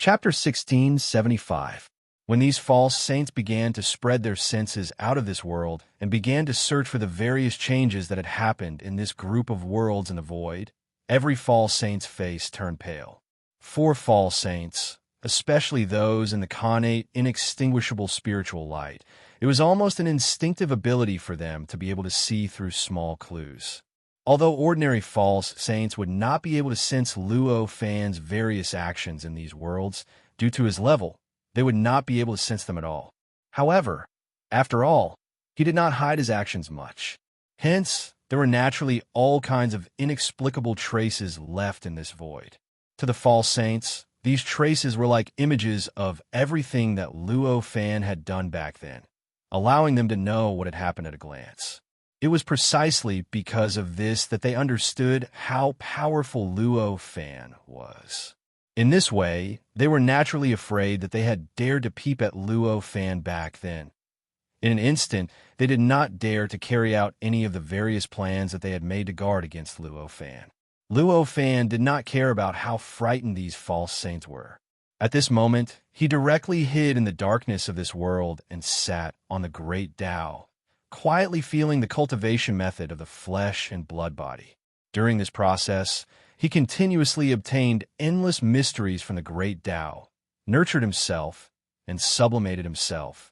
Chapter 1675. When these false saints began to spread their senses out of this world and began to search for the various changes that had happened in this group of worlds in the void, every false saint's face turned pale. 4 false saints, especially those in the connate, inextinguishable spiritual light, it was almost an instinctive ability for them to be able to see through small clues. Although ordinary false saints would not be able to sense Luo Fan's various actions in these worlds due to his level, they would not be able to sense them at all. However, after all, he did not hide his actions much. Hence, there were naturally all kinds of inexplicable traces left in this void. To the false saints, these traces were like images of everything that Luo Fan had done back then, allowing them to know what had happened at a glance. It was precisely because of this that they understood how powerful Luo Fan was. In this way, they were naturally afraid that they had dared to peep at Luo Fan back then. In an instant, they did not dare to carry out any of the various plans that they had made to guard against Luo Fan. Luo Fan did not care about how frightened these false saints were. At this moment, he directly hid in the darkness of this world and sat on the great Tao, quietly feeling the cultivation method of the flesh and blood body. During this process, he continuously obtained endless mysteries from the great Tao, nurtured himself, and sublimated himself.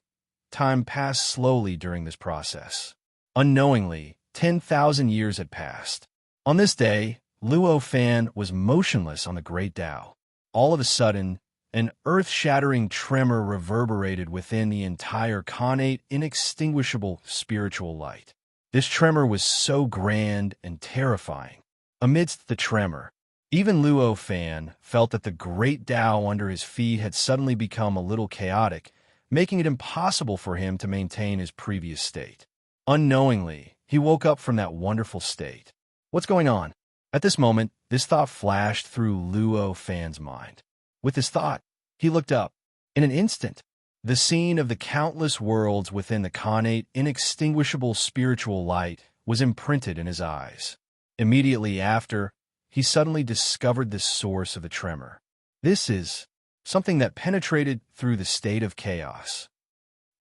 Time passed slowly during this process. Unknowingly, 10,000 years had passed. On this day, Luo Fan was motionless on the great Tao. All of a sudden, an earth-shattering tremor reverberated within the entire connate, inextinguishable spiritual light. This tremor was so grand and terrifying. Amidst the tremor, even Luo Fan felt that the great Tao under his feet had suddenly become a little chaotic, making it impossible for him to maintain his previous state. Unknowingly, he woke up from that wonderful state. What's going on? At this moment, this thought flashed through Luo Fan's mind. With this thought, he looked up. In an instant, the scene of the countless worlds within the connate, inextinguishable spiritual light was imprinted in his eyes. Immediately after, he suddenly discovered the source of the tremor. This is something that penetrated through the state of chaos.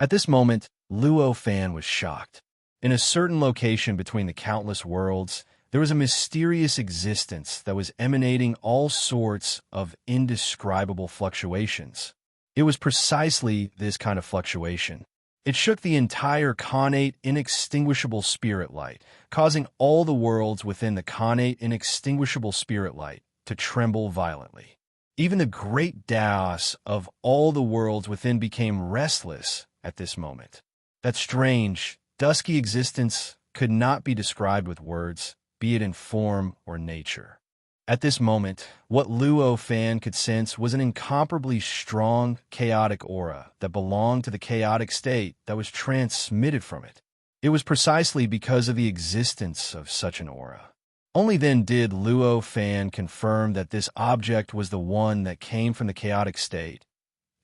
At this moment, Luo Fan was shocked. In a certain location between the countless worlds, there was a mysterious existence that was emanating all sorts of indescribable fluctuations. It was precisely this kind of fluctuation. It shook the entire connate, inextinguishable spirit light, causing all the worlds within the connate, inextinguishable spirit light to tremble violently. Even the great Taos of all the worlds within became restless at this moment. That strange, dusky existence could not be described with words, be it in form or nature. At this moment, what Luo Fan could sense was an incomparably strong, chaotic aura that belonged to the chaotic state that was transmitted from it. It was precisely because of the existence of such an aura. Only then did Luo Fan confirm that this object was the one that came from the chaotic state.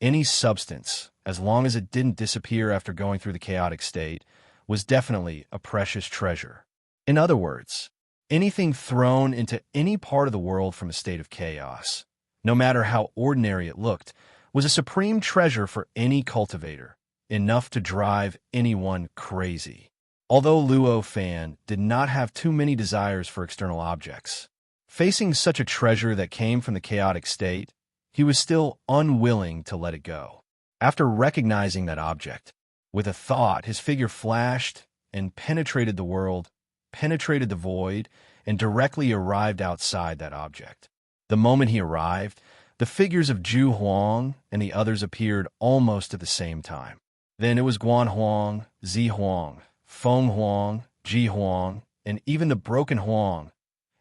Any substance, as long as it didn't disappear after going through the chaotic state, was definitely a precious treasure. In other words, anything thrown into any part of the world from a state of chaos, no matter how ordinary it looked, was a supreme treasure for any cultivator, enough to drive anyone crazy. Although Luo Fan did not have too many desires for external objects, facing such a treasure that came from the chaotic state, he was still unwilling to let it go. After recognizing that object, with a thought, his figure flashed and penetrated the world, penetrated the void, and directly arrived outside that object. The moment he arrived, the figures of Zhu Huang and the others appeared almost at the same time. Then it was Guan Huang, Zi Huang, Feng Huang, Ji Huang, and even the broken Huang.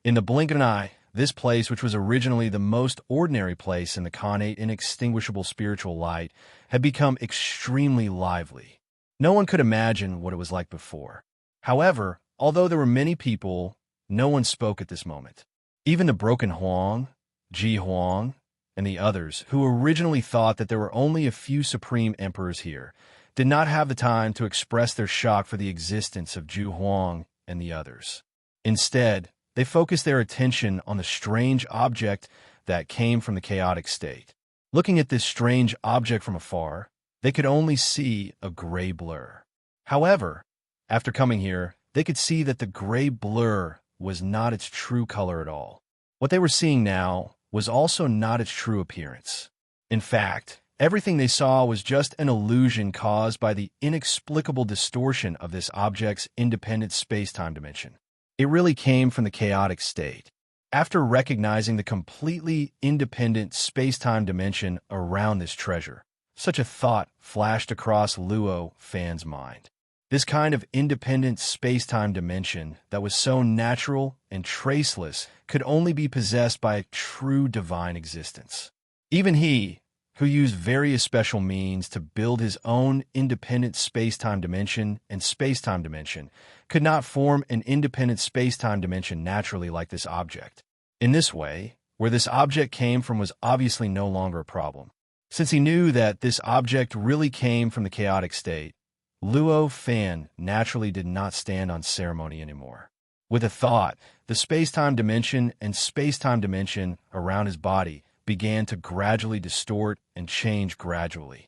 In the blink of an eye, this place, which was originally the most ordinary place in the connate, inextinguishable spiritual light, had become extremely lively. No one could imagine what it was like before. However, although there were many people, no one spoke at this moment. Even the broken Huang, Ji Huang, and the others, who originally thought that there were only a few supreme emperors here, did not have the time to express their shock for the existence of Zhu Huang and the others. Instead, they focused their attention on the strange object that came from the chaotic state. Looking at this strange object from afar, they could only see a gray blur. However, after coming here, they could see that the gray blur was not its true color at all. What they were seeing now was also not its true appearance. In fact, everything they saw was just an illusion caused by the inexplicable distortion of this object's independent space-time dimension. It really came from the chaotic state. After recognizing the completely independent space-time dimension around this treasure, such a thought flashed across Luo Fan's mind. This kind of independent space-time dimension that was so natural and traceless could only be possessed by a true divine existence. Even he, who used various special means to build his own independent space-time dimension and space-time dimension, could not form an independent space-time dimension naturally like this object. In this way, where this object came from was obviously no longer a problem. Since he knew that this object really came from the chaotic state, Luo Fan naturally did not stand on ceremony anymore. With a thought, the space-time dimension and space-time dimension around his body began to gradually distort and change gradually.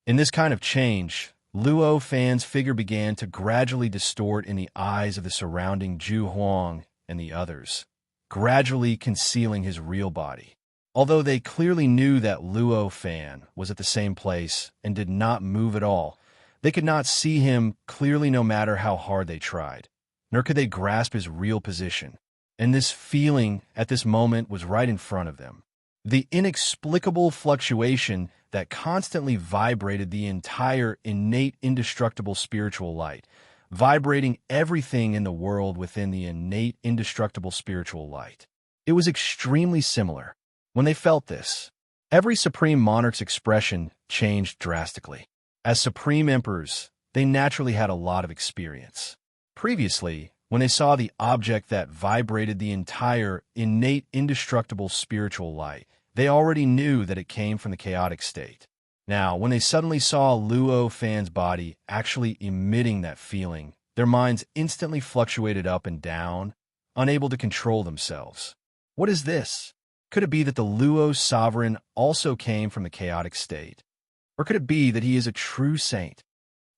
In this kind of change, Luo Fan's figure began to gradually distort in the eyes of the surrounding Zhu Huang and the others, gradually concealing his real body. Although they clearly knew that Luo Fan was at the same place and did not move at all, they could not see him clearly no matter how hard they tried, nor could they grasp his real position. And this feeling at this moment was right in front of them. The inexplicable fluctuation that constantly vibrated the entire innate indestructible spiritual light, vibrating everything in the world within the innate indestructible spiritual light. It was extremely similar. When they felt this, every Supreme Monarch's expression changed drastically. As Supreme Emperors, they naturally had a lot of experience. Previously, when they saw the object that vibrated the entire innate indestructible spiritual light, they already knew that it came from the chaotic state. Now, when they suddenly saw Luo Fan's body actually emitting that feeling, their minds instantly fluctuated up and down, unable to control themselves. What is this? Could it be that the Luo sovereign also came from the chaotic state? Or could it be that he is a true saint?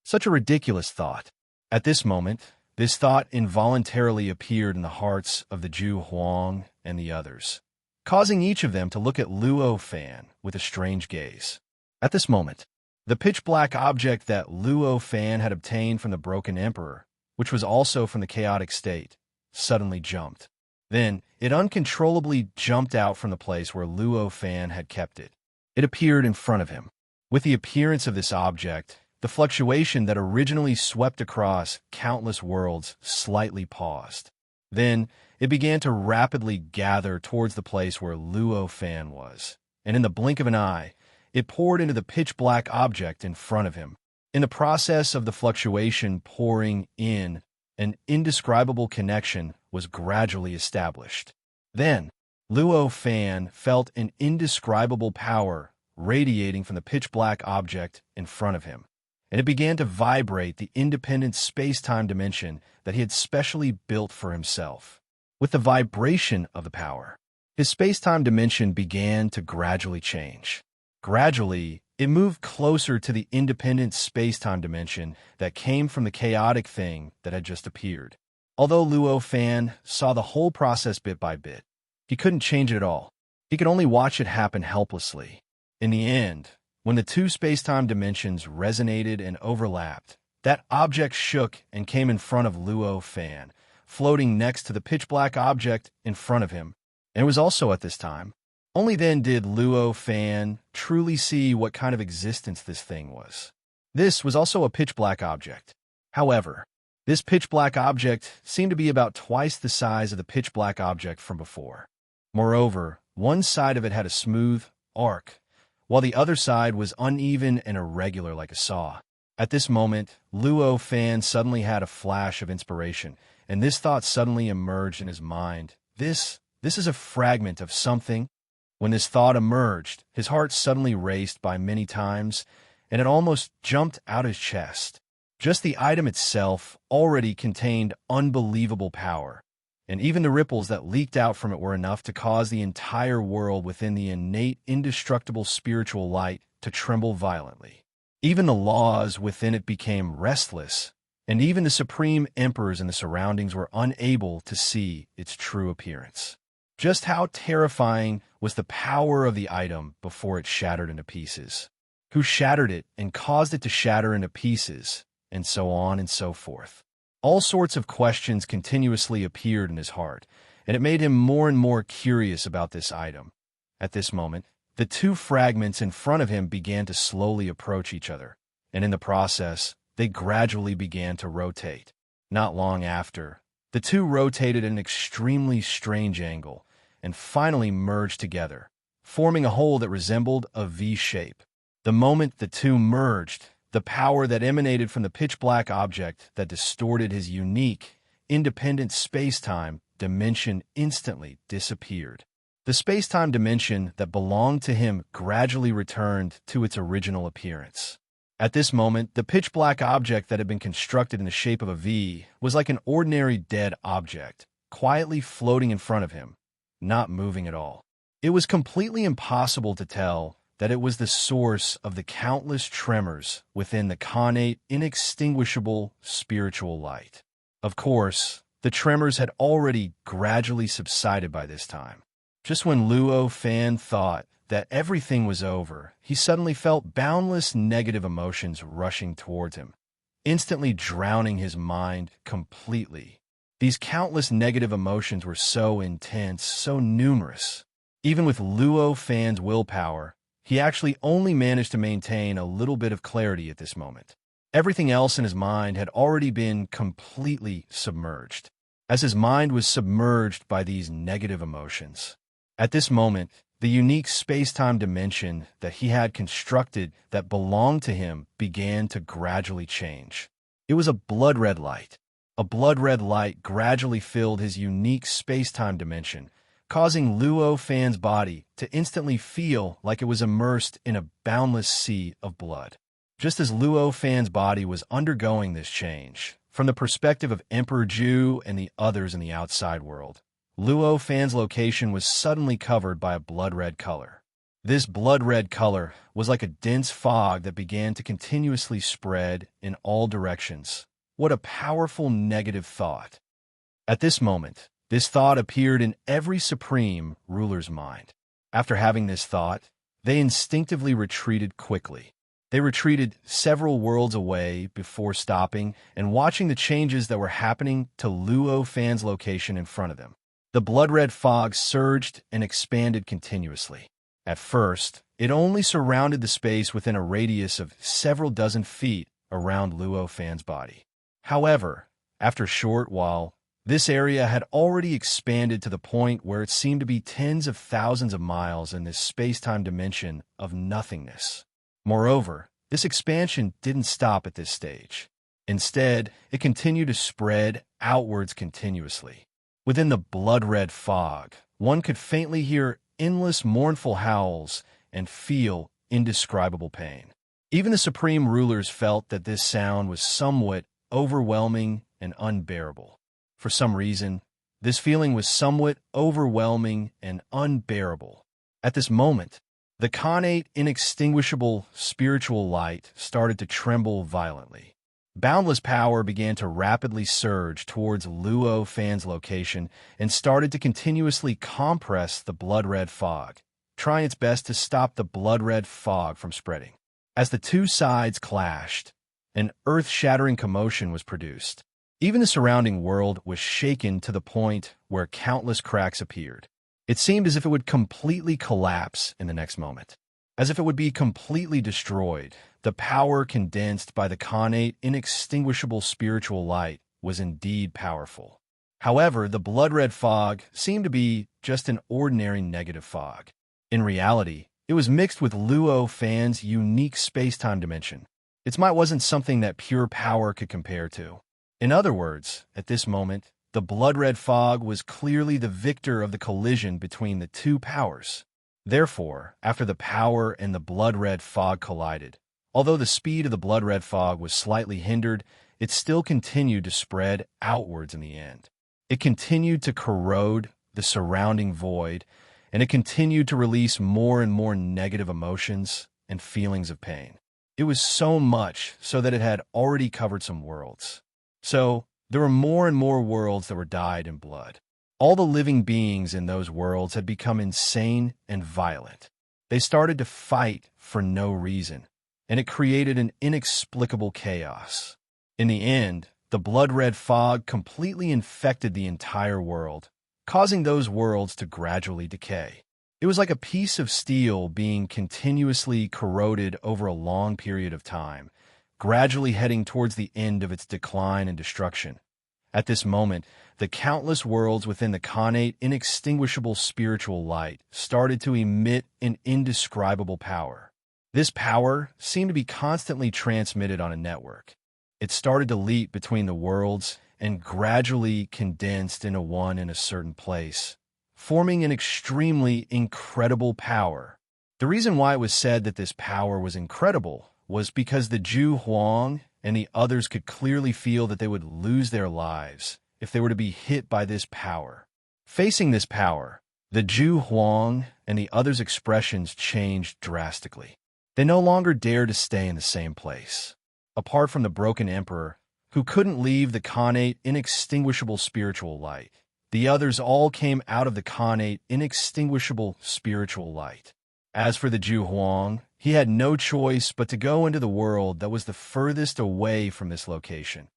Such a ridiculous thought. At this moment, this thought involuntarily appeared in the hearts of the Zhu Huang and the others, causing each of them to look at Luo Fan with a strange gaze. At this moment, the pitch-black object that Luo Fan had obtained from the Broken Emperor, which was also from the chaotic state, suddenly jumped. Then, it uncontrollably jumped out from the place where Luo Fan had kept it. It appeared in front of him. With the appearance of this object, the fluctuation that originally swept across countless worlds slightly paused. Then, it began to rapidly gather towards the place where Luo Fan was, and in the blink of an eye, it poured into the pitch-black object in front of him. In the process of the fluctuation pouring in, an indescribable connection was gradually established. Then, Luo Fan felt an indescribable power radiating from the pitch-black object in front of him, and it began to vibrate the independent space-time dimension that he had specially built for himself. With the vibration of the power, his space-time dimension began to gradually change. Gradually, it moved closer to the independent space-time dimension that came from the chaotic thing that had just appeared. Although Luo Fan saw the whole process bit by bit, he couldn't change it at all. He could only watch it happen helplessly. In the end, when the two space-time dimensions resonated and overlapped, that object shook and came in front of Luo Fan, floating next to the pitch-black object in front of him. And it was also at this time. Only then did Luo Fan truly see what kind of existence this thing was. This was also a pitch-black object. However, this pitch-black object seemed to be about twice the size of the pitch-black object from before. Moreover, one side of it had a smooth arc, while the other side was uneven and irregular like a saw. At this moment, Luo Fan suddenly had a flash of inspiration, and this thought suddenly emerged in his mind. This is a fragment of something. When this thought emerged, his heart suddenly raced by many times, and it almost jumped out his chest. Just the item itself already contained unbelievable power. and even the ripples that leaked out from it were enough to cause the entire world within the innate, indestructible spiritual light to tremble violently. Even the laws within it became restless, and even the supreme emperors in the surroundings were unable to see its true appearance. Just how terrifying was the power of the item before it shattered into pieces? Who shattered it and caused it to shatter into pieces, and so on and so forth? All sorts of questions continuously appeared in his heart, and it made him more and more curious about this item. At this moment, the two fragments in front of him began to slowly approach each other, and in the process, they gradually began to rotate. Not long after, the two rotated at an extremely strange angle, and finally merged together, forming a whole that resembled a V shape. The moment the two merged, the power that emanated from the pitch-black object that distorted his unique, independent space-time dimension instantly disappeared. The space-time dimension that belonged to him gradually returned to its original appearance. At this moment, the pitch-black object that had been constructed in the shape of a V was like an ordinary dead object, quietly floating in front of him, not moving at all. It was completely impossible to tell that it was the source of the countless tremors within the connate, inextinguishable spiritual light. Of course, the tremors had already gradually subsided by this time. Just when Luo Fan thought that everything was over, he suddenly felt boundless negative emotions rushing towards him, instantly drowning his mind completely. These countless negative emotions were so intense, so numerous. Even with Luo Fan's willpower, he actually only managed to maintain a little bit of clarity at this moment. Everything else in his mind had already been completely submerged, as his mind was submerged by these negative emotions. At this moment, the unique space-time dimension that he had constructed that belonged to him began to gradually change. It was a blood-red light. A blood-red light gradually filled his unique space-time dimension, causing Luo Fan's body to instantly feel like it was immersed in a boundless sea of blood. Just as Luo Fan's body was undergoing this change, from the perspective of Emperor Ju and the others in the outside world, Luo Fan's location was suddenly covered by a blood-red color. This blood-red color was like a dense fog that began to continuously spread in all directions. What a powerful negative thought. At this moment, this thought appeared in every supreme ruler's mind. After having this thought, they instinctively retreated quickly. They retreated several worlds away before stopping and watching the changes that were happening to Luo Fan's location in front of them. The blood-red fog surged and expanded continuously. At first, it only surrounded the space within a radius of several dozen feet around Luo Fan's body. However, after a short while, this area had already expanded to the point where it seemed to be tens of thousands of miles in this space-time dimension of nothingness. Moreover, this expansion didn't stop at this stage. Instead, it continued to spread outwards continuously. Within the blood-red fog, one could faintly hear endless mournful howls and feel indescribable pain. Even the supreme rulers felt that this sound was somewhat overwhelming and unbearable. For some reason, this feeling was somewhat overwhelming and unbearable. At this moment, the connate, inextinguishable spiritual light started to tremble violently. Boundless power began to rapidly surge towards Luo Fan's location and started to continuously compress the blood-red fog, trying its best to stop the blood-red fog from spreading. As the two sides clashed, an earth-shattering commotion was produced. Even the surrounding world was shaken to the point where countless cracks appeared. It seemed as if it would completely collapse in the next moment. As if it would be completely destroyed, the power condensed by the connate, inextinguishable spiritual light was indeed powerful. However, the blood-red fog seemed to be just an ordinary negative fog. In reality, it was mixed with Luo Fan's unique space-time dimension. Its might wasn't something that pure power could compare to. In other words, at this moment, the blood-red fog was clearly the victor of the collision between the two powers. Therefore, after the power and the blood-red fog collided, although the speed of the blood-red fog was slightly hindered, it still continued to spread outwards in the end. It continued to corrode the surrounding void, and it continued to release more and more negative emotions and feelings of pain. It was so much so that it had already covered some worlds. So there were more and more worlds that were dyed in blood. All the living beings in those worlds had become insane and violent. They started to fight for no reason, and it created an inexplicable chaos. In the end, the blood-red fog completely infected the entire world, causing those worlds to gradually decay. It was like a piece of steel being continuously corroded over a long period of time, gradually heading towards the end of its decline and destruction. At this moment, the countless worlds within the connate inextinguishable spiritual light started to emit an indescribable power. This power seemed to be constantly transmitted on a network. It started to leap between the worlds and gradually condensed into one in a certain place, forming an extremely incredible power. The reason why it was said that this power was incredible was because the Ju Huang and the others could clearly feel that they would lose their lives if they were to be hit by this power. Facing this power, the Ju Huang and the others' expressions changed drastically. They no longer dared to stay in the same place. Apart from the broken emperor, who couldn't leave the connate inextinguishable spiritual light, the others all came out of the connate inextinguishable spiritual light. As for the Ju Huang, he had no choice but to go into the world that was the furthest away from this location,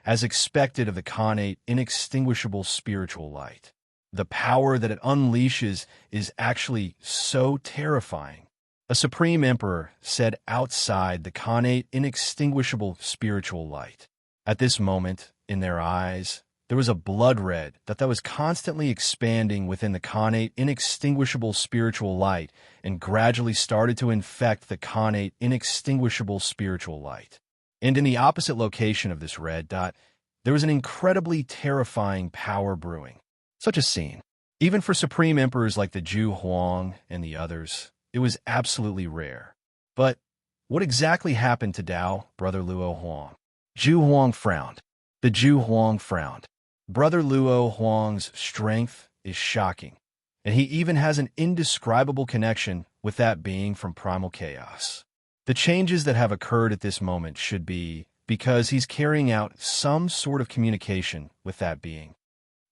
as expected of the connate inextinguishable spiritual light. The power that it unleashes is actually so terrifying. A supreme emperor said outside the connate inextinguishable spiritual light. At this moment, in their eyes, there was a blood red that was constantly expanding within the connate inextinguishable spiritual light and gradually started to infect the connate inextinguishable spiritual light. And in the opposite location of this red dot, there was an incredibly terrifying power brewing. Such a scene, even for supreme emperors like the Ju Huang and the others, it was absolutely rare. But what exactly happened to Dao, Brother Luo Huang? Ju Huang frowned. The Ju Huang frowned. Brother Luo Huang's strength is shocking, and he even has an indescribable connection with that being from primal chaos. The changes that have occurred at this moment should be because he's carrying out some sort of communication with that being.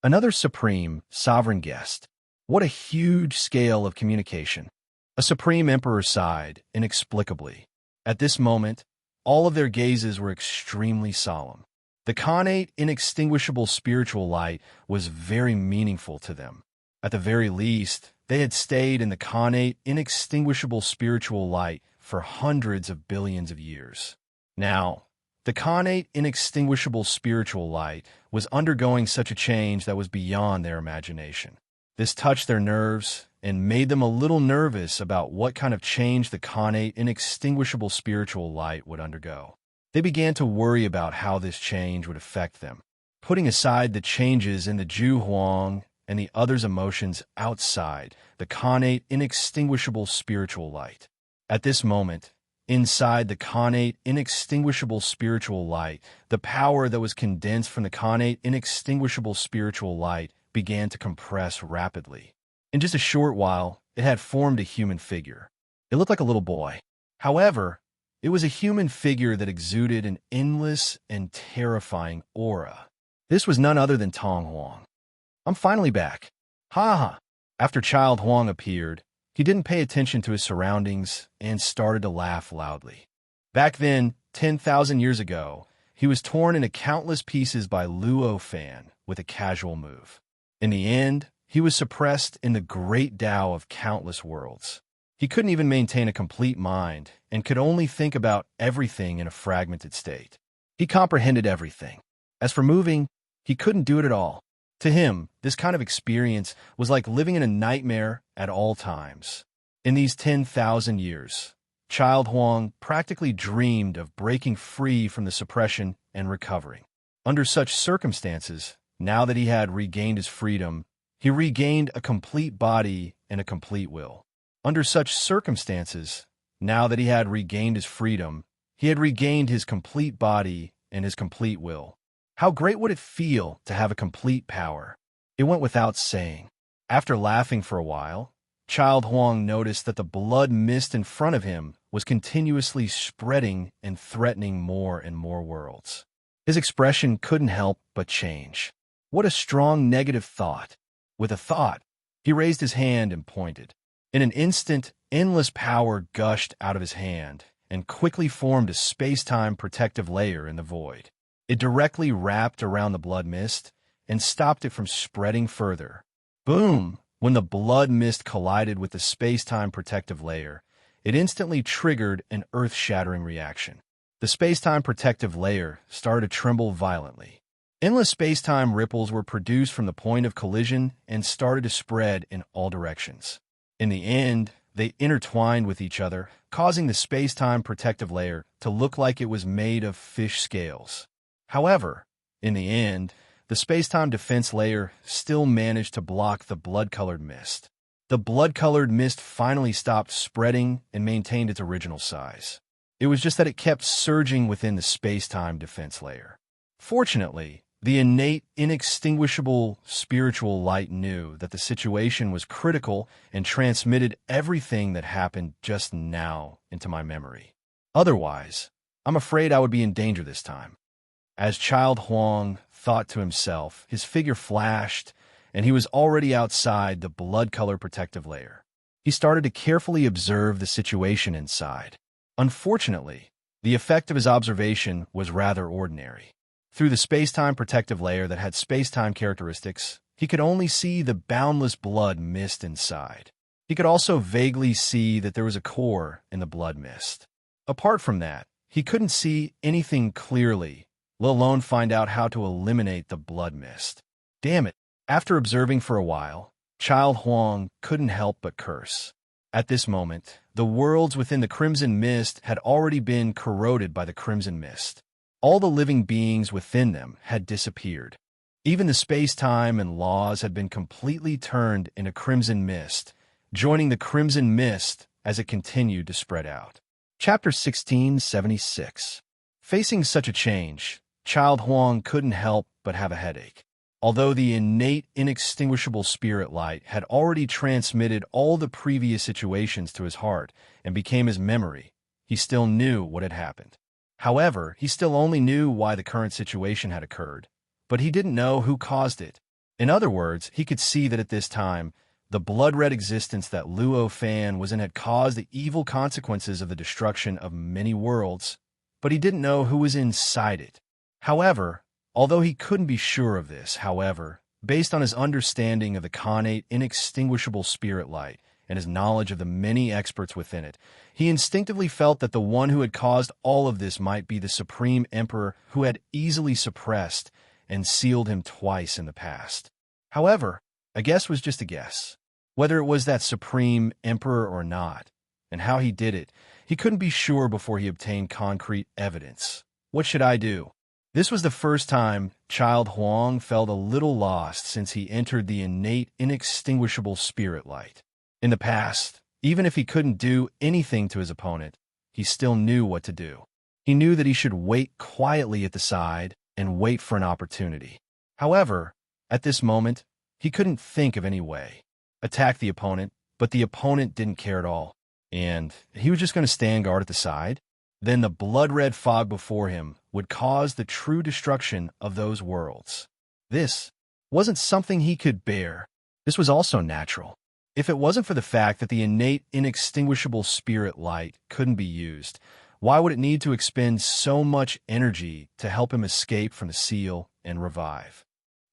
Another supreme, sovereign guest. What a huge scale of communication. A supreme emperor sighed inexplicably. At this moment, all of their gazes were extremely solemn. The connate inextinguishable spiritual light was very meaningful to them. At the very least, they had stayed in the connate inextinguishable spiritual light for hundreds of billions of years. Now, the connate inextinguishable spiritual light was undergoing such a change that was beyond their imagination. This touched their nerves and made them a little nervous about what kind of change the connate inextinguishable spiritual light would undergo. They began to worry about how this change would affect them, putting aside the changes in the Ju Huang and the others' emotions outside the connate inextinguishable spiritual light. At this moment, inside the connate inextinguishable spiritual light, the power that was condensed from the connate inextinguishable spiritual light began to compress rapidly. In just a short while, it had formed a human figure. It looked like a little boy. However, it was a human figure that exuded an endless and terrifying aura. This was none other than Tong Huang. I'm finally back. Ha ha. After Child Huang appeared, he didn't pay attention to his surroundings and started to laugh loudly. Back then, 10,000 years ago, he was torn into countless pieces by Luo Fan with a casual move. In the end, he was suppressed in the great Tao of countless worlds. He couldn't even maintain a complete mind and could only think about everything in a fragmented state. He comprehended everything. As for moving, he couldn't do it at all. To him, this kind of experience was like living in a nightmare at all times. In these 10,000 years, Child Huang practically dreamed of breaking free from the suppression and recovering. Under such circumstances, now that he had regained his freedom, he regained a complete body and a complete will. Under such circumstances, now that he had regained his freedom, he had regained his complete body and his complete will. How great would it feel to have a complete power? It went without saying. After laughing for a while, Child Huang noticed that the blood mist in front of him was continuously spreading and threatening more and more worlds. His expression couldn't help but change. What a strong negative thought. With a thought, he raised his hand and pointed. In an instant, endless power gushed out of his hand and quickly formed a space-time protective layer in the void. It directly wrapped around the blood mist and stopped it from spreading further. Boom! When the blood mist collided with the space-time protective layer, it instantly triggered an earth-shattering reaction. The space-time protective layer started to tremble violently. Endless space-time ripples were produced from the point of collision and started to spread in all directions. In the end, they intertwined with each other, causing the space-time protective layer to look like it was made of fish scales. However, in the end, the space-time defense layer still managed to block the blood-colored mist. The blood-colored mist finally stopped spreading and maintained its original size. It was just that it kept surging within the space-time defense layer. Fortunately, the innate, inextinguishable spiritual light knew that the situation was critical and transmitted everything that happened just now into my memory. Otherwise, I'm afraid I would be in danger this time. As Child Huang thought to himself, his figure flashed, and he was already outside the blood-color protective layer. He started to carefully observe the situation inside. Unfortunately, the effect of his observation was rather ordinary. Through the space-time protective layer that had space-time characteristics, he could only see the boundless blood mist inside. He could also vaguely see that there was a core in the blood mist. Apart from that, he couldn't see anything clearly, let alone find out how to eliminate the blood mist. Damn it! After observing for a while, Child Huang couldn't help but curse. At this moment, the worlds within the Crimson Mist had already been corroded by the Crimson Mist. All the living beings within them had disappeared. Even the space-time and laws had been completely turned into Crimson Mist, joining the Crimson Mist as it continued to spread out. Chapter 1676. Facing such a change, Child Huang couldn't help but have a headache. Although the innate, inextinguishable spirit light had already transmitted all the previous situations to his heart and became his memory, he still knew what had happened. However, he still only knew why the current situation had occurred, but he didn't know who caused it. In other words, he could see that at this time, the blood-red existence that Luo Fan was in had caused the evil consequences of the destruction of many worlds, but he didn't know who was inside it. However, although he couldn't be sure of this, based on his understanding of the connate, inextinguishable spirit light and his knowledge of the many experts within it, he instinctively felt that the one who had caused all of this might be the Supreme Emperor who had easily suppressed and sealed him twice in the past. However, a guess was just a guess. Whether it was that Supreme Emperor or not, and how he did it, he couldn't be sure before he obtained concrete evidence. What should I do? This was the first time Child Huang felt a little lost since he entered the innate, inextinguishable spirit light. In the past, even if he couldn't do anything to his opponent, he still knew what to do. He knew that he should wait quietly at the side and wait for an opportunity. However, at this moment, he couldn't think of any way. Attack the opponent, but the opponent didn't care at all, and he was just going to stand guard at the side. Then the blood-red fog before him would cause the true destruction of those worlds. This wasn't something he could bear. This was also natural. If it wasn't for the fact that the innate, inextinguishable spirit light couldn't be used, why would it need to expend so much energy to help him escape from the seal and revive?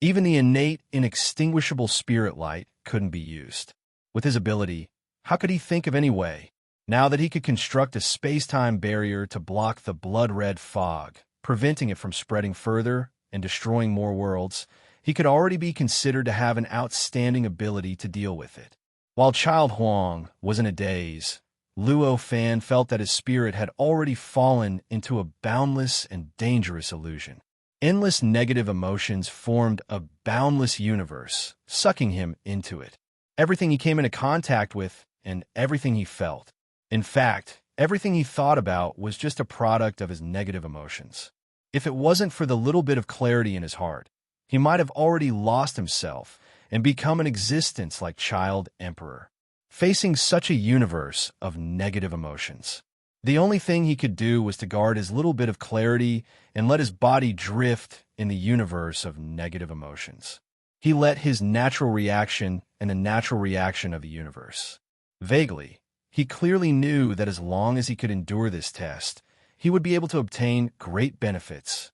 Even the innate, inextinguishable spirit light couldn't be used. With his ability, how could he think of any way? Now that he could construct a space-time barrier to block the blood-red fog, preventing it from spreading further and destroying more worlds, he could already be considered to have an outstanding ability to deal with it. While Child Huang was in a daze, Luo Fan felt that his spirit had already fallen into a boundless and dangerous illusion. Endless negative emotions formed a boundless universe, sucking him into it. Everything he came into contact with and everything he felt. In fact, everything he thought about was just a product of his negative emotions. If it wasn't for the little bit of clarity in his heart, he might have already lost himself and become an existence like Child Emperor, facing such a universe of negative emotions. The only thing he could do was to guard his little bit of clarity and let his body drift in the universe of negative emotions. He let his natural reaction and the natural reaction of the universe. Vaguely, he clearly knew that as long as he could endure this test, he would be able to obtain great benefits.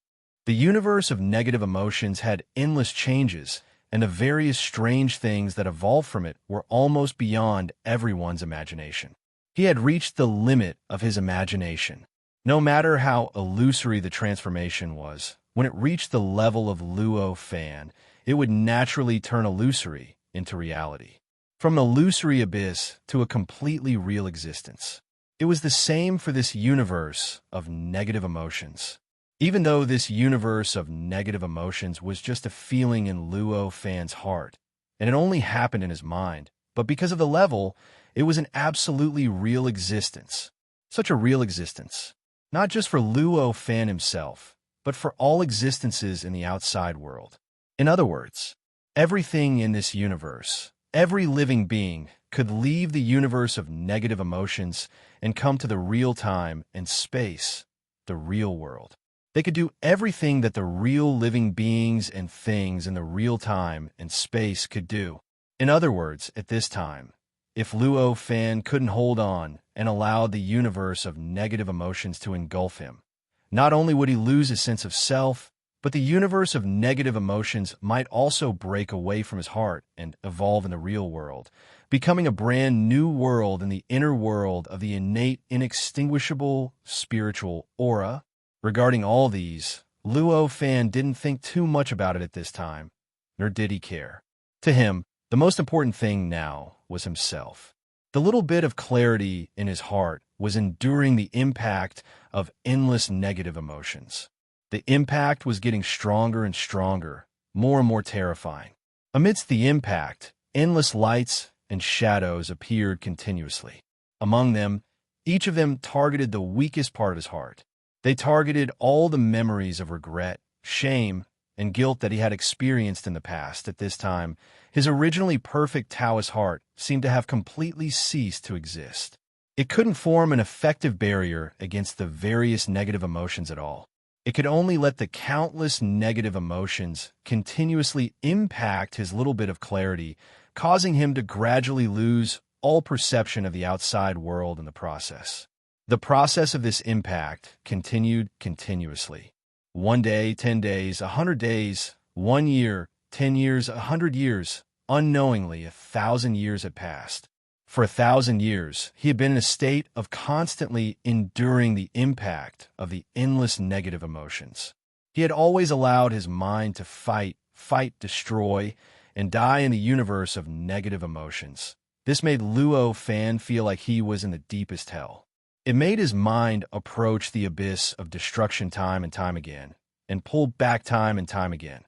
The universe of negative emotions had endless changes, and the various strange things that evolved from it were almost beyond everyone's imagination. He had reached the limit of his imagination. No matter how illusory the transformation was, when it reached the level of Luo Fan, it would naturally turn illusory into reality. From an illusory abyss to a completely real existence. It was the same for this universe of negative emotions. Even though this universe of negative emotions was just a feeling in Luo Fan's heart, and it only happened in his mind, but because of the level, it was an absolutely real existence. Such a real existence. Not just for Luo Fan himself, but for all existences in the outside world. In other words, everything in this universe, every living being, could leave the universe of negative emotions and come to the real time and space, the real world. They could do everything that the real living beings and things in the real time and space could do. In other words, at this time, if Luo Fan couldn't hold on and allowed the universe of negative emotions to engulf him, not only would he lose his sense of self, but the universe of negative emotions might also break away from his heart and evolve in the real world, becoming a brand new world in the inner world of the innate, inextinguishable spiritual aura. Regarding all these, Luo Fan didn't think too much about it at this time, nor did he care. To him, the most important thing now was himself. The little bit of clarity in his heart was enduring the impact of endless negative emotions. The impact was getting stronger and stronger, more and more terrifying. Amidst the impact, endless lights and shadows appeared continuously. Among them, each of them targeted the weakest part of his heart. They targeted all the memories of regret, shame, and guilt that he had experienced in the past. At this time, his originally perfect Taoist heart seemed to have completely ceased to exist. It couldn't form an effective barrier against the various negative emotions at all. It could only let the countless negative emotions continuously impact his little bit of clarity, causing him to gradually lose all perception of the outside world in the process. The process of this impact continued continuously. 1 day, 10 days, 100 days, 1 year, 10 years, 100 years. Unknowingly, 1,000 years had passed. For 1,000 years, he had been in a state of constantly enduring the impact of the endless negative emotions. He had always allowed his mind to fight, destroy, and die in the universe of negative emotions. This made Luo Fan feel like he was in the deepest hell. It made his mind approach the abyss of destruction time and time again, and pull back time and time again.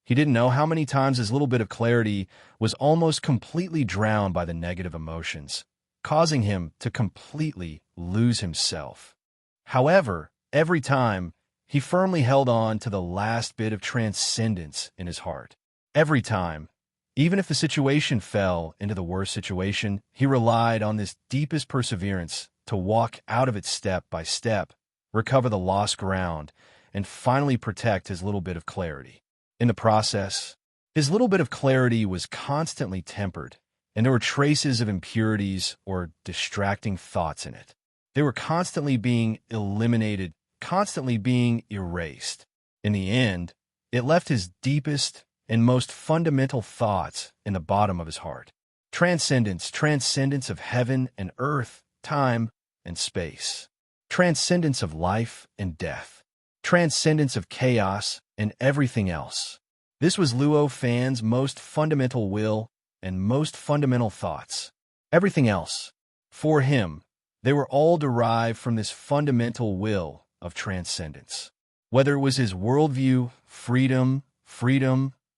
He didn't know how many times his little bit of clarity was almost completely drowned by the negative emotions, causing him to completely lose himself. However, every time, he firmly held on to the last bit of transcendence in his heart. Every time, even if the situation fell into the worst situation, he relied on this deepest perseverance to walk out of it step by step, recover the lost ground, and finally protect his little bit of clarity. In the process, his little bit of clarity was constantly tempered, and there were traces of impurities or distracting thoughts in it. They were constantly being eliminated, constantly being erased. In the end, it left his deepest and most fundamental thoughts in the bottom of his heart. Transcendence of heaven and earth, time and space. Transcendence of life and death. Transcendence of chaos and everything else. This was Luo Fan's most fundamental will and most fundamental thoughts. Everything else, for him, they were all derived from this fundamental will of transcendence. Whether it was his worldview, freedom,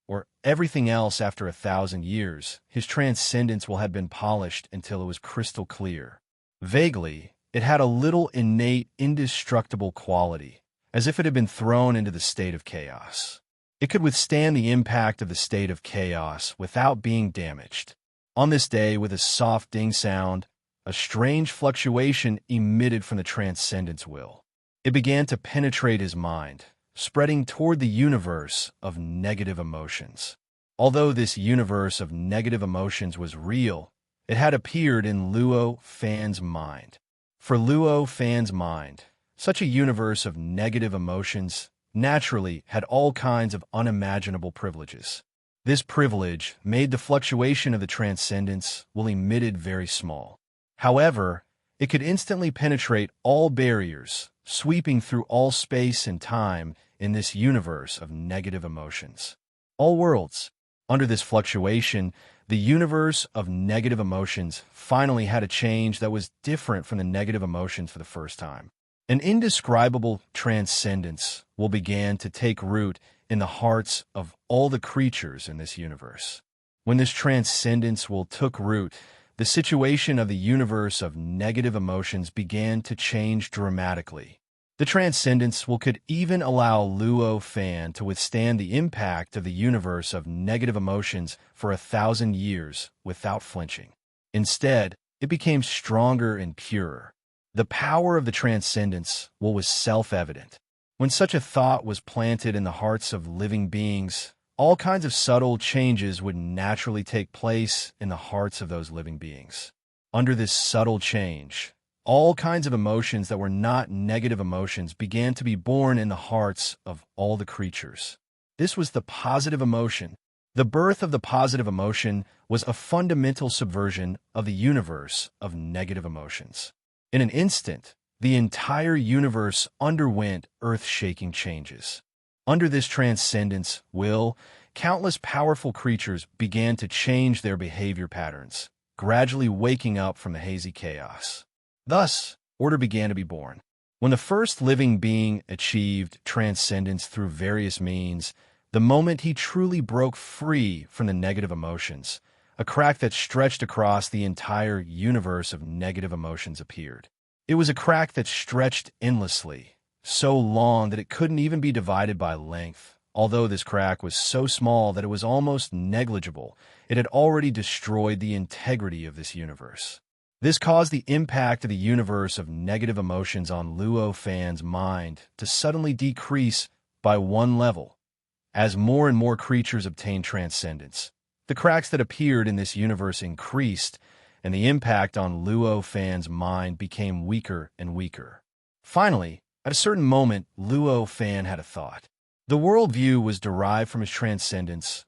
or everything else after 1,000 years, his transcendence will have been polished until it was crystal clear. Vaguely, it had a little innate, indestructible quality, as if it had been thrown into the state of chaos. It could withstand the impact of the state of chaos without being damaged. On this day, with a soft ding sound, a strange fluctuation emitted from the Transcendent's will. It began to penetrate his mind, spreading toward the universe of negative emotions. Although this universe of negative emotions was real, it had appeared in Luo Fan's mind. For Luo Fan's mind, such a universe of negative emotions naturally had all kinds of unimaginable privileges. This privilege made the fluctuation of the Transcendence will emitted very small. However, it could instantly penetrate all barriers, sweeping through all space and time in this universe of negative emotions. All worlds. Under this fluctuation, the universe of negative emotions finally had a change that was different from the negative emotions for the first time. An indescribable transcendence will begin to take root in the hearts of all the creatures in this universe. When this transcendence will took root, the situation of the universe of negative emotions began to change dramatically. The transcendence could even allow Luo Fan to withstand the impact of the universe of negative emotions for 1,000 years without flinching. Instead, it became stronger and purer. The power of the transcendence was self-evident. When such a thought was planted in the hearts of living beings, all kinds of subtle changes would naturally take place in the hearts of those living beings. Under this subtle change, all kinds of emotions that were not negative emotions began to be born in the hearts of all the creatures. This was the positive emotion. The birth of the positive emotion was a fundamental subversion of the universe of negative emotions. In an instant, the entire universe underwent earth-shaking changes. Under this transcendence countless powerful creatures began to change their behavior patterns, gradually waking up from the hazy chaos. Thus, order began to be born. When the first living being achieved transcendence through various means, the moment he truly broke free from the negative emotions, a crack that stretched across the entire universe of negative emotions appeared. It was a crack that stretched endlessly, so long that it couldn't even be divided by length. Although this crack was so small that it was almost negligible, it had already destroyed the integrity of this universe. This caused the impact of the universe of negative emotions on Luo Fan's mind to suddenly decrease by one level. As more and more creatures obtained transcendence, the cracks that appeared in this universe increased, and the impact on Luo Fan's mind became weaker and weaker. Finally, at a certain moment, Luo Fan had a thought. The worldview was derived from his transcendence,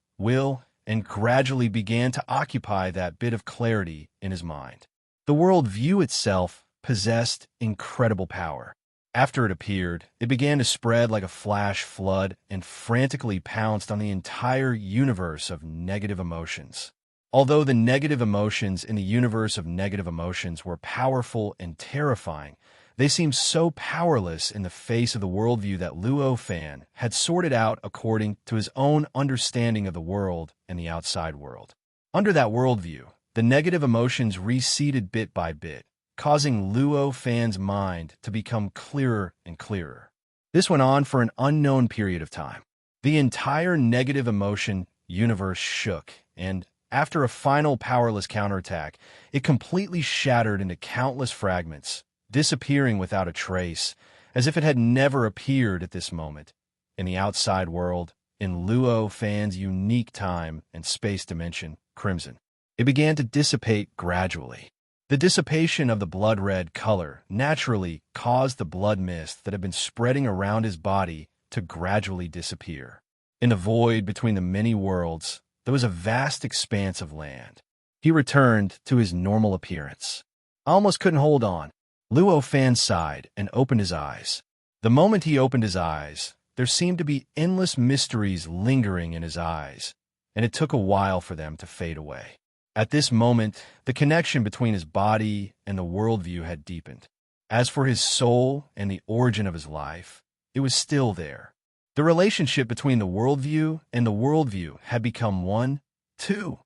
and gradually began to occupy that bit of clarity in his mind. The worldview itself possessed incredible power. After it appeared, it began to spread like a flash flood and frantically pounced on the entire universe of negative emotions. Although the negative emotions in the universe of negative emotions were powerful and terrifying, they seemed so powerless in the face of the worldview that Luo Fan had sorted out according to his own understanding of the world and the outside world. Under that worldview, the negative emotions receded bit by bit, causing Luo Fan's mind to become clearer and clearer. This went on for an unknown period of time. The entire negative emotion universe shook, and after a final powerless counterattack, it completely shattered into countless fragments, disappearing without a trace, as if it had never appeared at this moment. In the outside world, in Luo Fan's unique time and space dimension, Crimson, it began to dissipate gradually. The dissipation of the blood-red color naturally caused the blood mist that had been spreading around his body to gradually disappear. In the void between the many worlds, there was a vast expanse of land. He returned to his normal appearance. I almost couldn't hold on. Luo Fan sighed and opened his eyes. The moment he opened his eyes, there seemed to be endless mysteries lingering in his eyes, and it took a while for them to fade away. At this moment, the connection between his body and the worldview had deepened. As for his soul and the origin of his life, it was still there. The relationship between the worldview and the worldview had become one, two,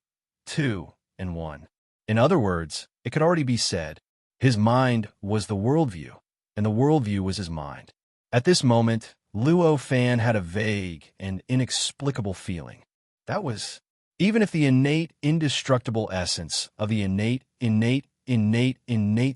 and one. In other words, it could already be said, his mind was the worldview, and the worldview was his mind. At this moment, Luo Fan had a vague and inexplicable feeling. That was, even if the innate, indestructible essence of the innate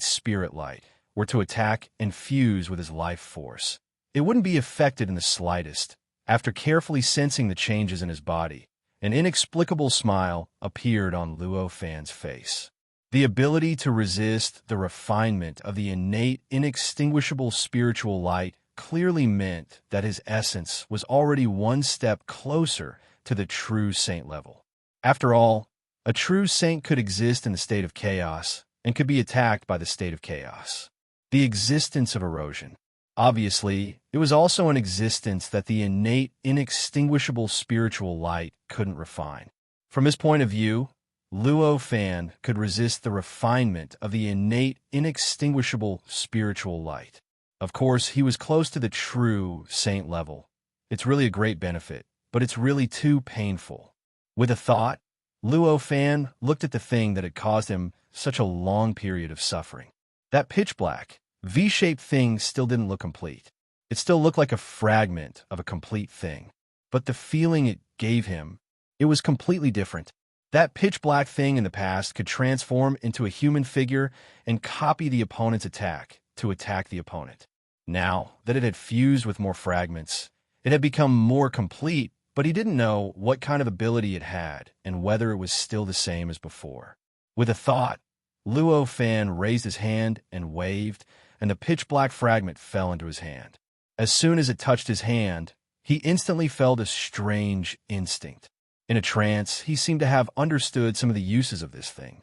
spirit light were to attack and fuse with his life force, it wouldn't be affected in the slightest. After carefully sensing the changes in his body, an inexplicable smile appeared on Luo Fan's face. The ability to resist the refinement of the innate, inextinguishable spiritual light clearly meant that his essence was already one step closer to the true saint level. After all, a true saint could exist in the state of chaos and could be attacked by the state of chaos. The existence of erosion. Obviously, it was also an existence that the innate, inextinguishable spiritual light couldn't refine. From his point of view, Luo Fan could resist the refinement of the innate, inextinguishable spiritual light. Of course, he was close to the true saint level. It's really a great benefit, but it's really too painful. With a thought, Luo Fan looked at the thing that had caused him such a long period of suffering. That pitch-black, V-shaped thing still didn't look complete. It still looked like a fragment of a complete thing. But the feeling it gave him, it was completely different. That pitch-black thing in the past could transform into a human figure and copy the opponent's attack to attack the opponent. Now that it had fused with more fragments, it had become more complete, but he didn't know what kind of ability it had and whether it was still the same as before. With a thought, Luo Fan raised his hand and waved, and the pitch-black fragment fell into his hand. As soon as it touched his hand, he instantly felt a strange instinct. In a trance, he seemed to have understood some of the uses of this thing.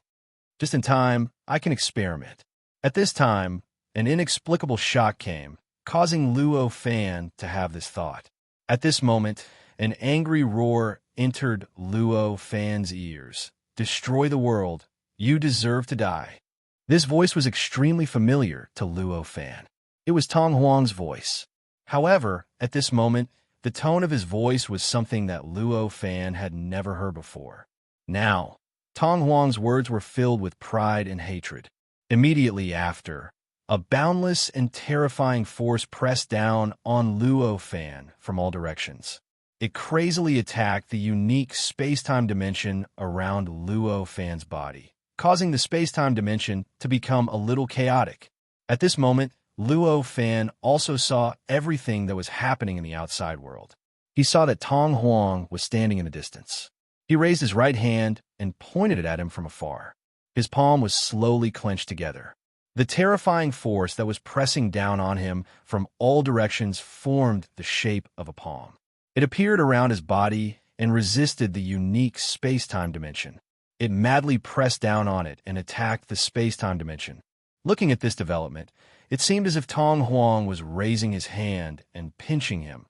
Just in time, I can experiment. At this time, an inexplicable shock came, causing Luo Fan to have this thought. At this moment, an angry roar entered Luo Fan's ears. "Destroy the world. You deserve to die." This voice was extremely familiar to Luo Fan. It was Tong Huang's voice. However, at this moment, the tone of his voice was something that Luo Fan had never heard before. Now, Tong Huang's words were filled with pride and hatred. Immediately after, a boundless and terrifying force pressed down on Luo Fan from all directions. It crazily attacked the unique space-time dimension around Luo Fan's body, causing the space-time dimension to become a little chaotic. At this moment, Luo Fan also saw everything that was happening in the outside world. He saw that Tong Huang was standing in the distance. He raised his right hand and pointed it at him from afar. His palm was slowly clenched together. The terrifying force that was pressing down on him from all directions formed the shape of a palm. It appeared around his body and resisted the unique space-time dimension. It madly pressed down on it and attacked the space-time dimension. Looking at this development, it seemed as if Tong Huang was raising his hand and pinching him,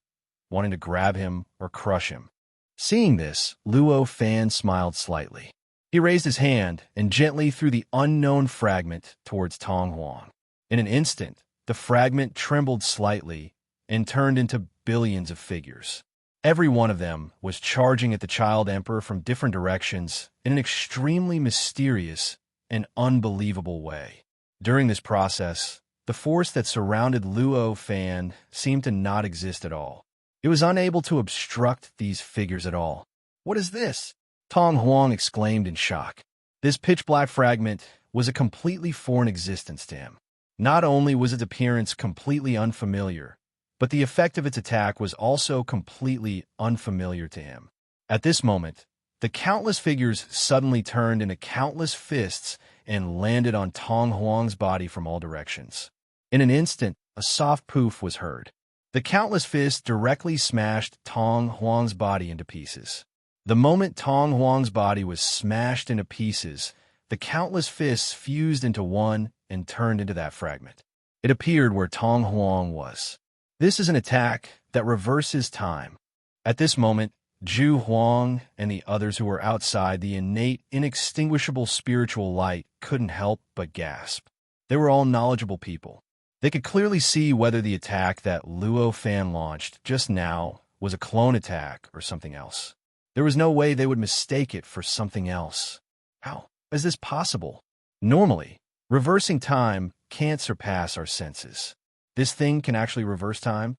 wanting to grab him or crush him. Seeing this, Luo Fan smiled slightly. He raised his hand and gently threw the unknown fragment towards Tong Huang. In an instant, the fragment trembled slightly and turned into billions of figures. Every one of them was charging at the Child Emperor from different directions in an extremely mysterious and unbelievable way. During this process, the force that surrounded Luo Fan seemed to not exist at all. It was unable to obstruct these figures at all. "What is this?" Tong Huang exclaimed in shock. This pitch-black fragment was a completely foreign existence to him. Not only was its appearance completely unfamiliar, but the effect of its attack was also completely unfamiliar to him. At this moment, the countless figures suddenly turned into countless fists and landed on Tong Huang's body from all directions. In an instant, a soft poof was heard. The countless fists directly smashed Tong Huang's body into pieces. The moment Tong Huang's body was smashed into pieces, the countless fists fused into one and turned into that fragment. It appeared where Tong Huang was. This is an attack that reverses time. At this moment, Zhu Huang and the others who were outside the innate, inextinguishable spiritual light couldn't help but gasp. They were all knowledgeable people. They could clearly see whether the attack that Luo Fan launched just now was a clone attack or something else. There was no way they would mistake it for something else. How is this possible? Normally, reversing time can't surpass our senses. This thing can actually reverse time?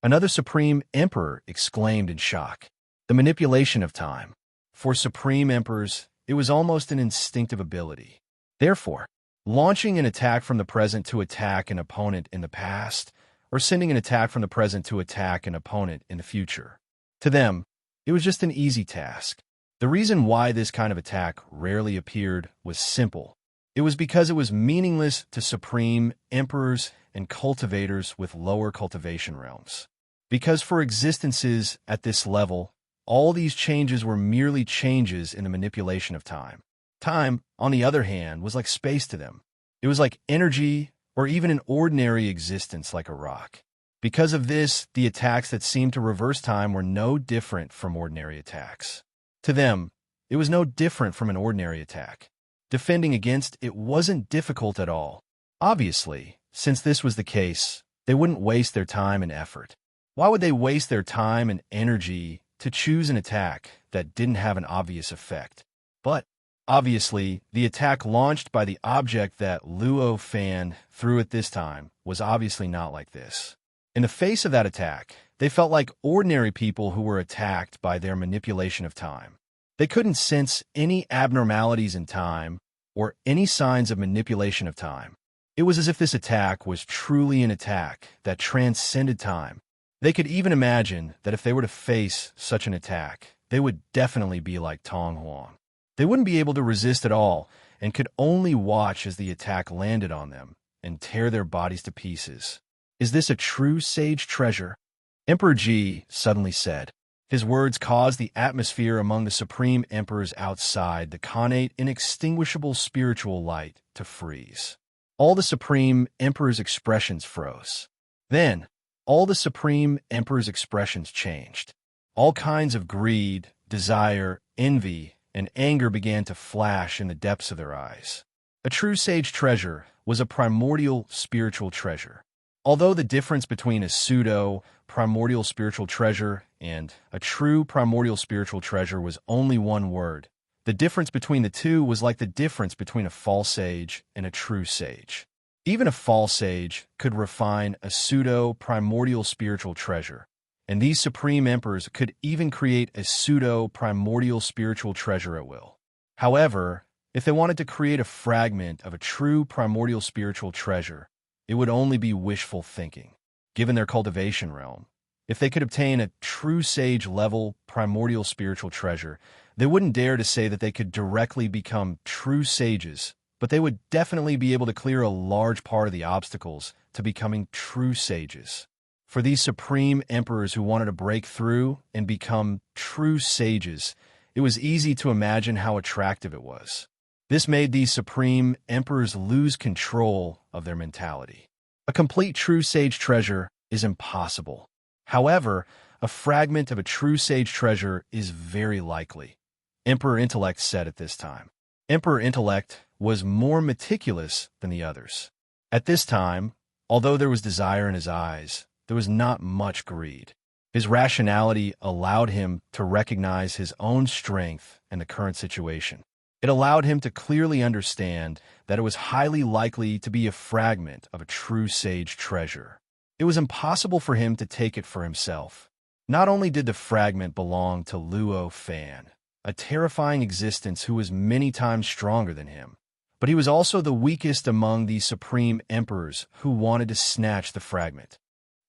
Another Supreme Emperor exclaimed in shock. The manipulation of time. For Supreme Emperors, it was almost an instinctive ability. Therefore, launching an attack from the present to attack an opponent in the past, or sending an attack from the present to attack an opponent in the future. To them, it was just an easy task. The reason why this kind of attack rarely appeared was simple. It was because it was meaningless to Supreme Emperors and cultivators with lower cultivation realms. Because for existences at this level, all these changes were merely changes in the manipulation of time. Time, on the other hand, was like space to them. It was like energy or even an ordinary existence like a rock. Because of this, the attacks that seemed to reverse time were no different from ordinary attacks. To them, it was no different from an ordinary attack. Defending against it wasn't difficult at all. Obviously, since this was the case, they wouldn't waste their time and effort. Why would they waste their time and energy to choose an attack that didn't have an obvious effect? But, obviously, the attack launched by the object that Luo Fan threw at this time was obviously not like this. In the face of that attack, they felt like ordinary people who were attacked by their manipulation of time. They couldn't sense any abnormalities in time or any signs of manipulation of time. It was as if this attack was truly an attack that transcended time. They could even imagine that if they were to face such an attack, they would definitely be like Tong Huang. They wouldn't be able to resist at all and could only watch as the attack landed on them and tear their bodies to pieces. Is this a true sage treasure? Emperor Ji suddenly said. His words caused the atmosphere among the Supreme Emperors outside the connate inextinguishable spiritual light to freeze. All the Supreme Emperors' expressions froze. Then, all the Supreme Emperors' expressions changed. All kinds of greed, desire, envy, and anger began to flash in the depths of their eyes. A true sage treasure was a primordial spiritual treasure. Although the difference between a pseudo-primordial spiritual treasure and a true primordial spiritual treasure was only one word, the difference between the two was like the difference between a false sage and a true sage. Even a false sage could refine a pseudo-primordial spiritual treasure, and these Supreme Emperors could even create a pseudo-primordial spiritual treasure at will. However, if they wanted to create a fragment of a true primordial spiritual treasure, it would only be wishful thinking, given their cultivation realm. If they could obtain a true sage-level primordial spiritual treasure, they wouldn't dare to say that they could directly become true sages, but they would definitely be able to clear a large part of the obstacles to becoming true sages. For these Supreme Emperors who wanted to break through and become true sages, it was easy to imagine how attractive it was. This made these Supreme Emperors lose control of their mentality. A complete true sage treasure is impossible. However, a fragment of a true sage treasure is very likely, Emperor Intellect said at this time. Emperor Intellect was more meticulous than the others. At this time, although there was desire in his eyes, there was not much greed. His rationality allowed him to recognize his own strength in the current situation. It allowed him to clearly understand that it was highly likely to be a fragment of a true sage treasure. It was impossible for him to take it for himself. Not only did the fragment belong to Luo Fan, a terrifying existence who was many times stronger than him, but he was also the weakest among these Supreme Emperors who wanted to snatch the fragment.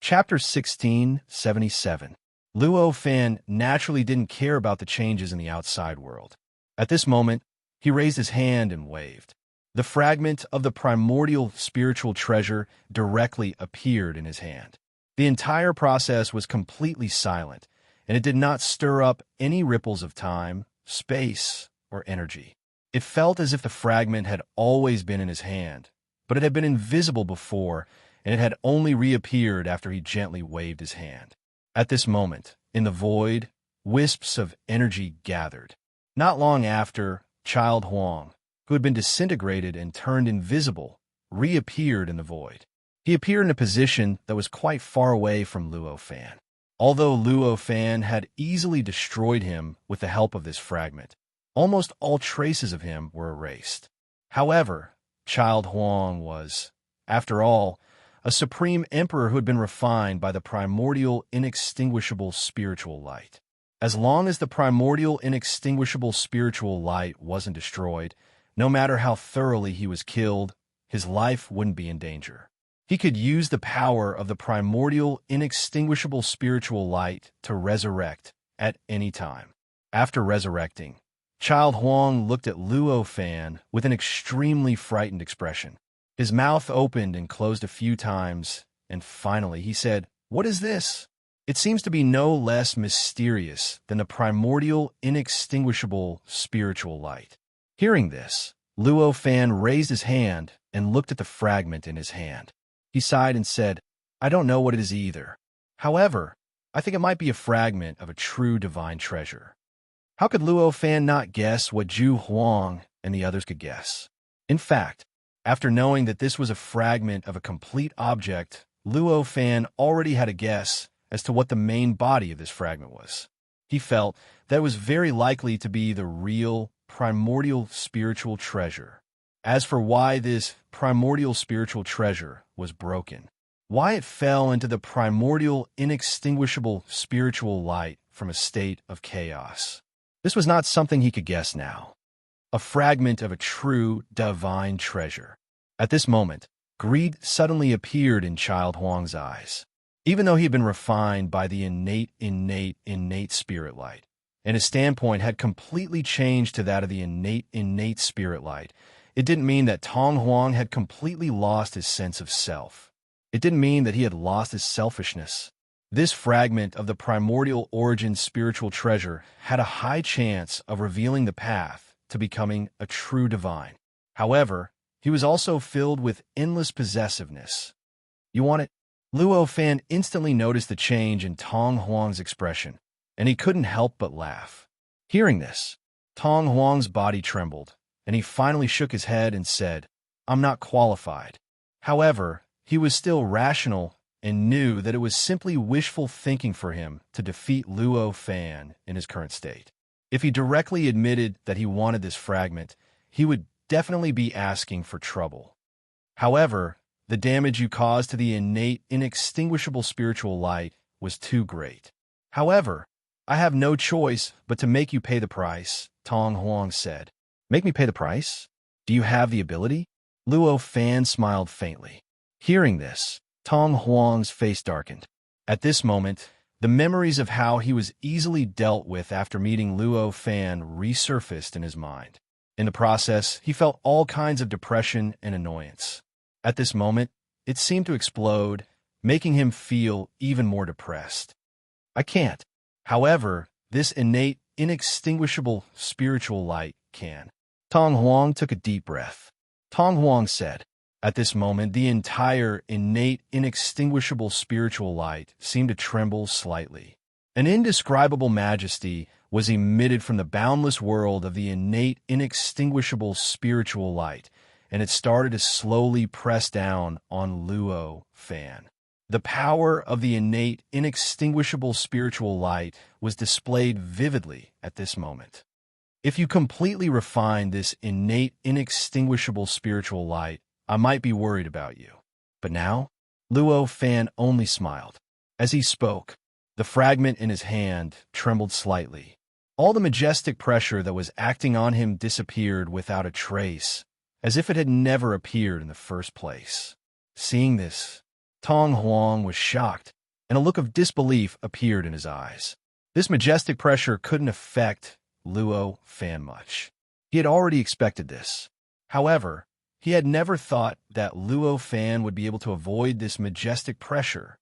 Chapter 1677. Luo Fan naturally didn't care about the changes in the outside world. At this moment, he raised his hand and waved. The fragment of the primordial spiritual treasure directly appeared in his hand. The entire process was completely silent, and it did not stir up any ripples of time, space, or energy. It felt as if the fragment had always been in his hand, but it had been invisible before, and it had only reappeared after he gently waved his hand. At this moment, in the void, wisps of energy gathered. Not long after, Child Huang, who had been disintegrated and turned invisible, reappeared in the void. He appeared in a position that was quite far away from Luo Fan. Although Luo Fan had easily destroyed him with the help of this fragment, almost all traces of him were erased. However, Child Huang was, after all, a supreme emperor who had been refined by the primordial, inextinguishable spiritual light. As long as the primordial, inextinguishable spiritual light wasn't destroyed, no matter how thoroughly he was killed, his life wouldn't be in danger. He could use the power of the primordial, inextinguishable spiritual light to resurrect at any time. After resurrecting, Child Huang looked at Luo Fan with an extremely frightened expression. His mouth opened and closed a few times, and finally he said, "What is this?" It seems to be no less mysterious than the primordial, inextinguishable spiritual light. Hearing this, Luo Fan raised his hand and looked at the fragment in his hand. He sighed and said, "I don't know what it is either. However, I think it might be a fragment of a true divine treasure." How could Luo Fan not guess what Zhu Huang and the others could guess? In fact, after knowing that this was a fragment of a complete object, Luo Fan already had a guess as to what the main body of this fragment was. He felt that it was very likely to be the real, primordial spiritual treasure. As for why this primordial spiritual treasure was broken, why it fell into the primordial, inextinguishable spiritual light from a state of chaos, this was not something he could guess now. A fragment of a true, divine treasure. At this moment, greed suddenly appeared in Child Huang's eyes. Even though he had been refined by the innate spirit light, and his standpoint had completely changed to that of the innate spirit light, it didn't mean that Tong Huang had completely lost his sense of self. It didn't mean that he had lost his selfishness. This fragment of the primordial origin spiritual treasure had a high chance of revealing the path to becoming a true divine. However, he was also filled with endless possessiveness. "You want it?" Luo Fan instantly noticed the change in Tong Huang's expression, and he couldn't help but laugh. Hearing this, Tong Huang's body trembled, and he finally shook his head and said, "I'm not qualified." However, he was still rational and knew that it was simply wishful thinking for him to defeat Luo Fan in his current state. If he directly admitted that he wanted this fragment, he would definitely be asking for trouble. However, the damage you caused to the innate, inextinguishable spiritual light was too great. "However, I have no choice but to make you pay the price," Tong Huang said. "Make me pay the price? Do you have the ability?" Luo Fan smiled faintly. Hearing this, Tong Huang's face darkened. At this moment, the memories of how he was easily dealt with after meeting Luo Fan resurfaced in his mind. In the process, he felt all kinds of depression and annoyance. At this moment, it seemed to explode, making him feel even more depressed. "I can't. However, this innate, inextinguishable spiritual light can." Tong Huang took a deep breath. Tong Huang said, at this moment, the entire innate, inextinguishable spiritual light seemed to tremble slightly. An indescribable majesty was emitted from the boundless world of the innate, inextinguishable spiritual light, and it started to slowly press down on Luo Fan. The power of the innate, inextinguishable spiritual light was displayed vividly at this moment. If you completely refine this innate, inextinguishable spiritual light, I might be worried about you. But now, Luo Fan only smiled. As he spoke, the fragment in his hand trembled slightly. All the majestic pressure that was acting on him disappeared without a trace, as if it had never appeared in the first place. Seeing this, Tong Huang was shocked, and a look of disbelief appeared in his eyes. This majestic pressure couldn't affect Luo Fan much. He had already expected this. However, he had never thought that Luo Fan would be able to avoid this majestic pressure.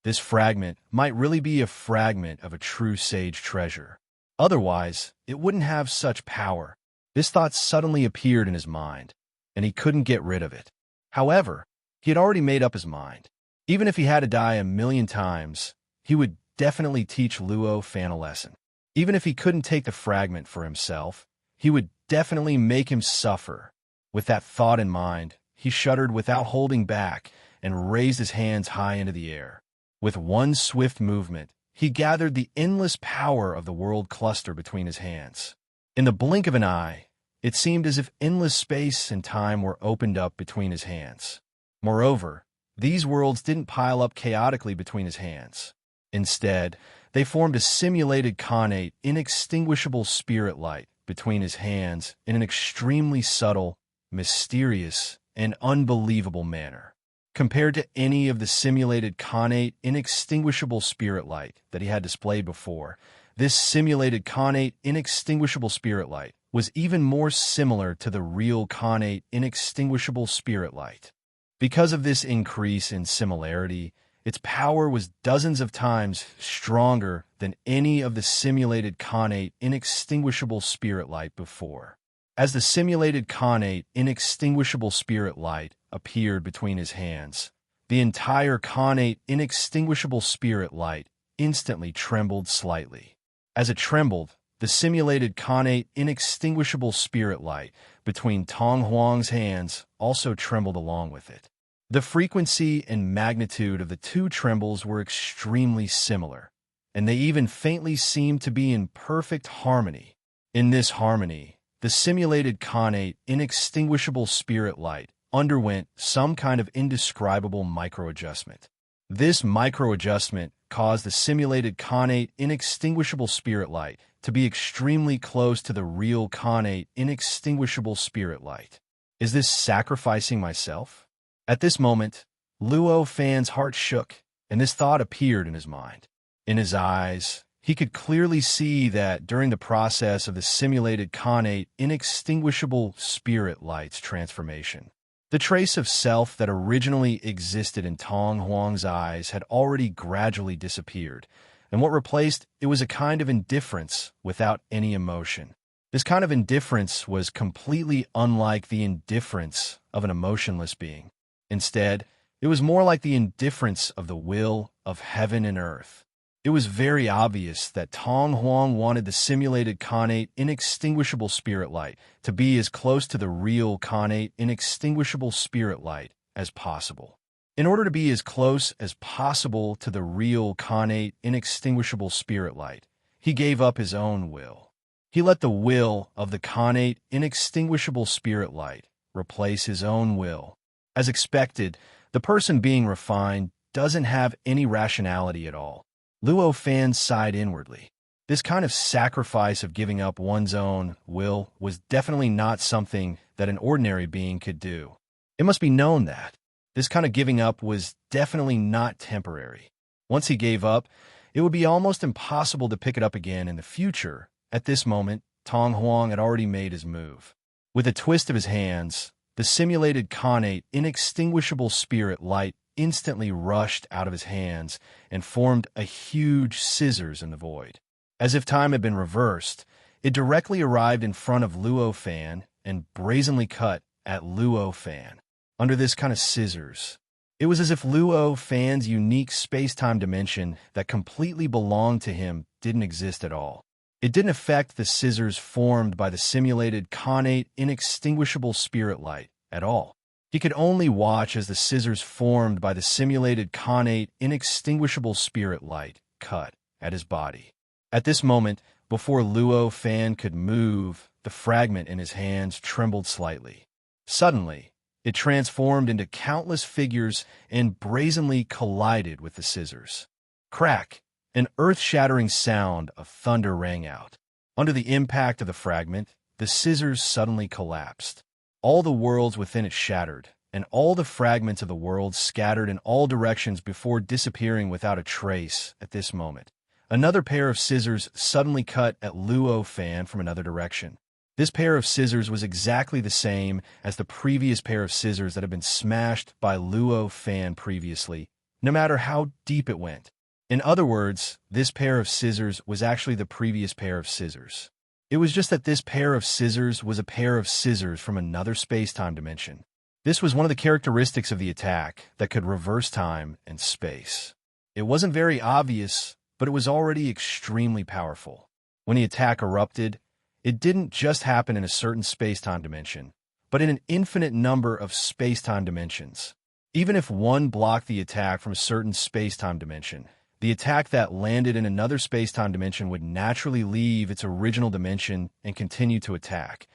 This fragment might really be a fragment of a true sage treasure. Otherwise, it wouldn't have such power. This thought suddenly appeared in his mind, and he couldn't get rid of it. However, he had already made up his mind. Even if he had to die 1,000,000 times, he would definitely teach Luo Fan a lesson. Even if he couldn't take the fragment for himself, he would definitely make him suffer. With that thought in mind, he shuddered without holding back and raised his hands high into the air. With one swift movement, he gathered the endless power of the world cluster between his hands. In the blink of an eye, it seemed as if endless space and time were opened up between his hands. Moreover, These worlds didn't pile up chaotically between his hands. Instead, they formed a simulated connate, inextinguishable spirit light between his hands in an extremely subtle, mysterious, and unbelievable manner. Compared to any of the simulated connate, inextinguishable spirit light that he had displayed before, this simulated connate, inextinguishable spirit light was even more similar to the real connate, inextinguishable spirit light. Because of this increase in similarity, its power was dozens of times stronger than any of the simulated connate, inextinguishable spirit light before. As the simulated connate, inextinguishable spirit light appeared between his hands, the entire connate, inextinguishable spirit light instantly trembled slightly. As it trembled, the simulated connate, inextinguishable spirit light between Tong Huang's hands also trembled along with it. The frequency and magnitude of the two trembles were extremely similar, and they even faintly seemed to be in perfect harmony. In this harmony, the simulated connate, inextinguishable spirit light underwent some kind of indescribable microadjustment. This microadjustment caused the simulated connate, inextinguishable spirit light to be extremely close to the real connate, inextinguishable spirit light. Is this sacrificing myself? At this moment, Luo Fan's heart shook, and this thought appeared in his mind. In his eyes, he could clearly see that during the process of the simulated connate, inextinguishable spirit light's transformation, the trace of self that originally existed in Tong Huang's eyes had already gradually disappeared, and what replaced it was a kind of indifference without any emotion. This kind of indifference was completely unlike the indifference of an emotionless being. Instead, it was more like the indifference of the will of heaven and earth. It was very obvious that Tong Huang wanted the simulated connate, inextinguishable spirit light to be as close to the real connate, inextinguishable spirit light as possible. In order to be as close as possible to the real connate, inextinguishable spirit light, he gave up his own will. He let the will of the connate, inextinguishable spirit light replace his own will. As expected, the person being refined doesn't have any rationality at all. Luo Fan sighed inwardly. This kind of sacrifice of giving up one's own will was definitely not something that an ordinary being could do. It must be known that this kind of giving up was definitely not temporary. Once he gave up, it would be almost impossible to pick it up again in the future. At this moment, Tong Huang had already made his move. With a twist of his hands, the simulated connate, inextinguishable spirit light instantly rushed out of his hands and formed a huge scissors in the void. As if time had been reversed, it directly arrived in front of Luo Fan and brazenly cut at Luo Fan. Under this kind of scissors, it was as if Luo Fan's unique space-time dimension that completely belonged to him didn't exist at all. It didn't affect the scissors formed by the simulated connate, inextinguishable spirit light at all. He could only watch as the scissors formed by the simulated connate, inextinguishable spirit light cut at his body. At this moment, before Luo Fan could move, the fragment in his hands trembled slightly. Suddenly, it transformed into countless figures and brazenly collided with the scissors. Crack! An earth-shattering sound of thunder rang out. Under the impact of the fragment, the scissors suddenly collapsed. All the worlds within it shattered, and all the fragments of the world scattered in all directions before disappearing without a trace at this moment. Another pair of scissors suddenly cut at Luo Fan from another direction. This pair of scissors was exactly the same as the previous pair of scissors that had been smashed by Luo Fan previously, no matter how deep it went. In other words, this pair of scissors was actually the previous pair of scissors. It was just that this pair of scissors was a pair of scissors from another space-time dimension. This was one of the characteristics of the attack that could reverse time and space. It wasn't very obvious, but it was already extremely powerful. When the attack erupted, it didn't just happen in a certain space-time dimension, but in an infinite number of space-time dimensions. Even if one blocked the attack from a certain space-time dimension, the attack that landed in another space-time dimension would naturally leave its original dimension and continue to attack.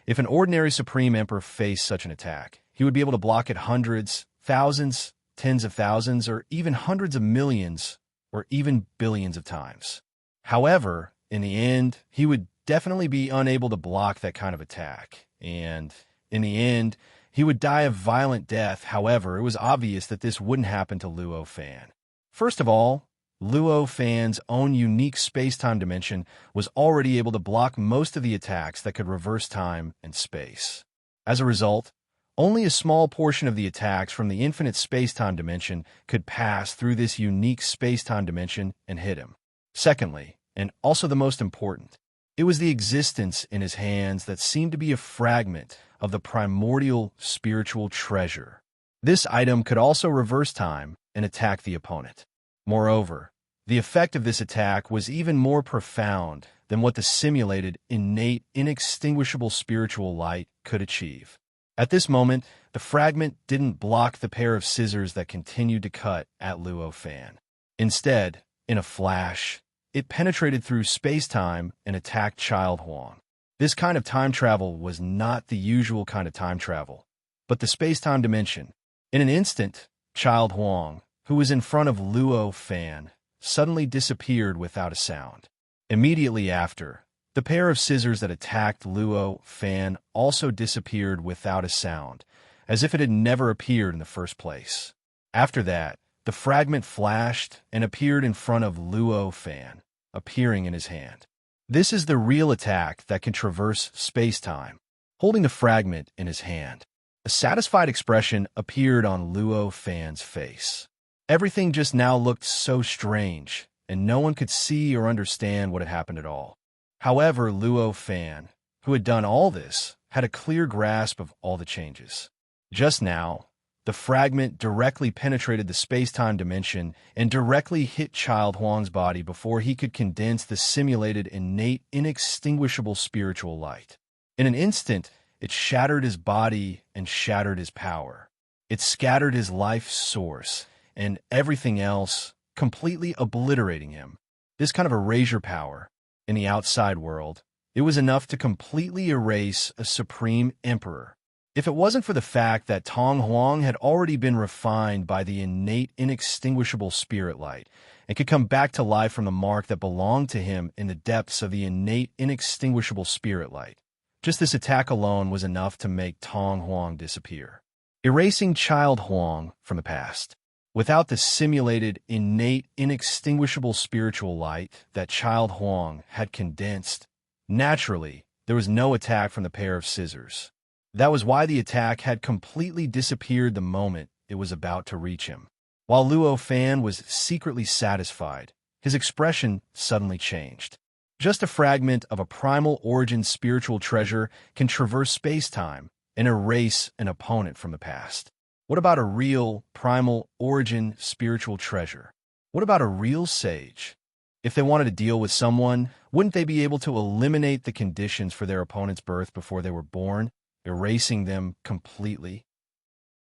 If an ordinary Supreme Emperor faced such an attack, he would be able to block it hundreds, thousands, tens of thousands, or even hundreds of millions, or even billions of times. However, in the end, he would definitely be unable to block that kind of attack, and in the end, he would die a violent death. However, it was obvious that this wouldn't happen to Luo Fan. First of all, Luo Fan's own unique space-time dimension was already able to block most of the attacks that could reverse time and space. As a result, only a small portion of the attacks from the infinite space-time dimension could pass through this unique space-time dimension and hit him. Secondly, and also the most important, it was the existence in his hands that seemed to be a fragment of the primordial spiritual treasure. This item could also reverse time and attack the opponent. Moreover, the effect of this attack was even more profound than what the simulated, innate, inextinguishable spiritual light could achieve. At this moment, the fragment didn't block the pair of scissors that continued to cut at Luo Fan. Instead, in a flash, it penetrated through space-time and attacked Child Huang. This kind of time travel was not the usual kind of time travel, but the space-time dimension. In an instant, Child Huang, who was in front of Luo Fan, suddenly disappeared without a sound. Immediately after, the pair of scissors that attacked Luo Fan also disappeared without a sound, as if it had never appeared in the first place. After that, the fragment flashed and appeared in front of Luo Fan, appearing in his hand. This is the real attack that can traverse space-time. Holding the fragment in his hand, a satisfied expression appeared on Luo Fan's face. Everything just now looked so strange, and no one could see or understand what had happened at all. However, Luo Fan, who had done all this, had a clear grasp of all the changes. Just now, the fragment directly penetrated the space-time dimension and directly hit Child Huang's body before he could condense the simulated, innate, inextinguishable spiritual light. In an instant, it shattered his body and shattered his power. It scattered his life source and everything else, completely obliterating him. This kind of erasure power, in the outside world, it was enough to completely erase a supreme emperor. If it wasn't for the fact that Tong Huang had already been refined by the innate, inextinguishable spirit light and could come back to life from the mark that belonged to him in the depths of the innate, inextinguishable spirit light, just this attack alone was enough to make Tong Huang disappear, erasing Child Huang from the past. Without the simulated, innate, inextinguishable spiritual light that Child Huang had condensed, naturally, there was no attack from the pair of scissors. That was why the attack had completely disappeared the moment it was about to reach him. While Luo Fan was secretly satisfied, his expression suddenly changed. Just a fragment of a primal origin spiritual treasure can traverse space-time and erase an opponent from the past. What about a real, primal origin spiritual treasure? What about a real sage? If they wanted to deal with someone, wouldn't they be able to eliminate the conditions for their opponent's birth before they were born, erasing them completely?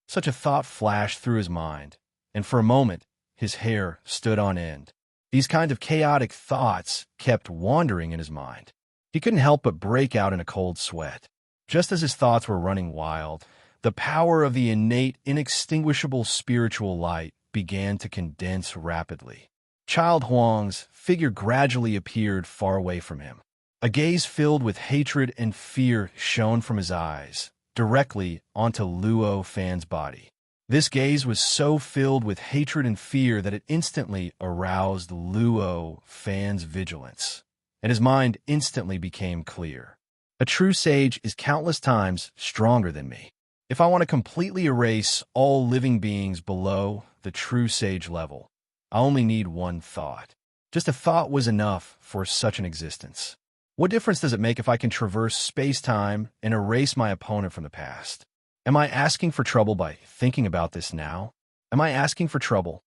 Such a thought flashed through his mind, and for a moment, his hair stood on end. These kinds of chaotic thoughts kept wandering in his mind. He couldn't help but break out in a cold sweat. Just as his thoughts were running wild, the power of the innate, inextinguishable spiritual light began to condense rapidly. Child Huang's figure gradually appeared far away from him. A gaze filled with hatred and fear shone from his eyes, directly onto Luo Fan's body. This gaze was so filled with hatred and fear that it instantly aroused Luo Fan's vigilance, and his mind instantly became clear. A true sage is countless times stronger than me. If I want to completely erase all living beings below the true sage level, I only need one thought. Just a thought was enough for such an existence. What difference does it make if I can traverse space-time and erase my opponent from the past? Am I asking for trouble by thinking about this now? Am I asking for trouble?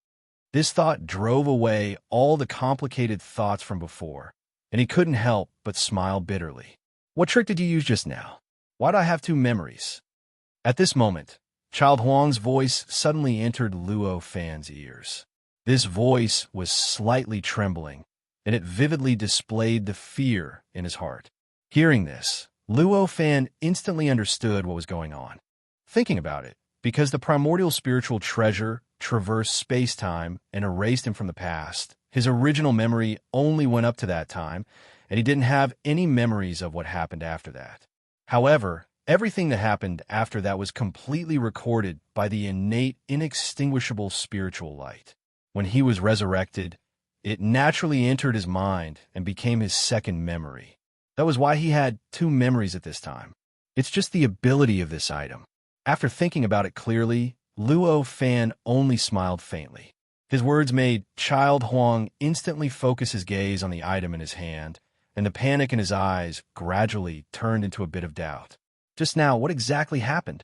This thought drove away all the complicated thoughts from before, and he couldn't help but smile bitterly. What trick did you use just now? Why do I have two memories? At this moment, Child Huang's voice suddenly entered Luo Fan's ears. This voice was slightly trembling, and it vividly displayed the fear in his heart. Hearing this, Luo Fan instantly understood what was going on. Thinking about it, because the primordial spiritual treasure traversed space-time and erased him from the past. His original memory only went up to that time, and he didn't have any memories of what happened after that. However, everything that happened after that was completely recorded by the innate, inextinguishable spiritual light. When he was resurrected, it naturally entered his mind and became his second memory. That was why he had two memories at this time. It's just the ability of this item. After thinking about it clearly, Luo Fan only smiled faintly. His words made Child Huang instantly focus his gaze on the item in his hand, and the panic in his eyes gradually turned into a bit of doubt. Just now, what exactly happened?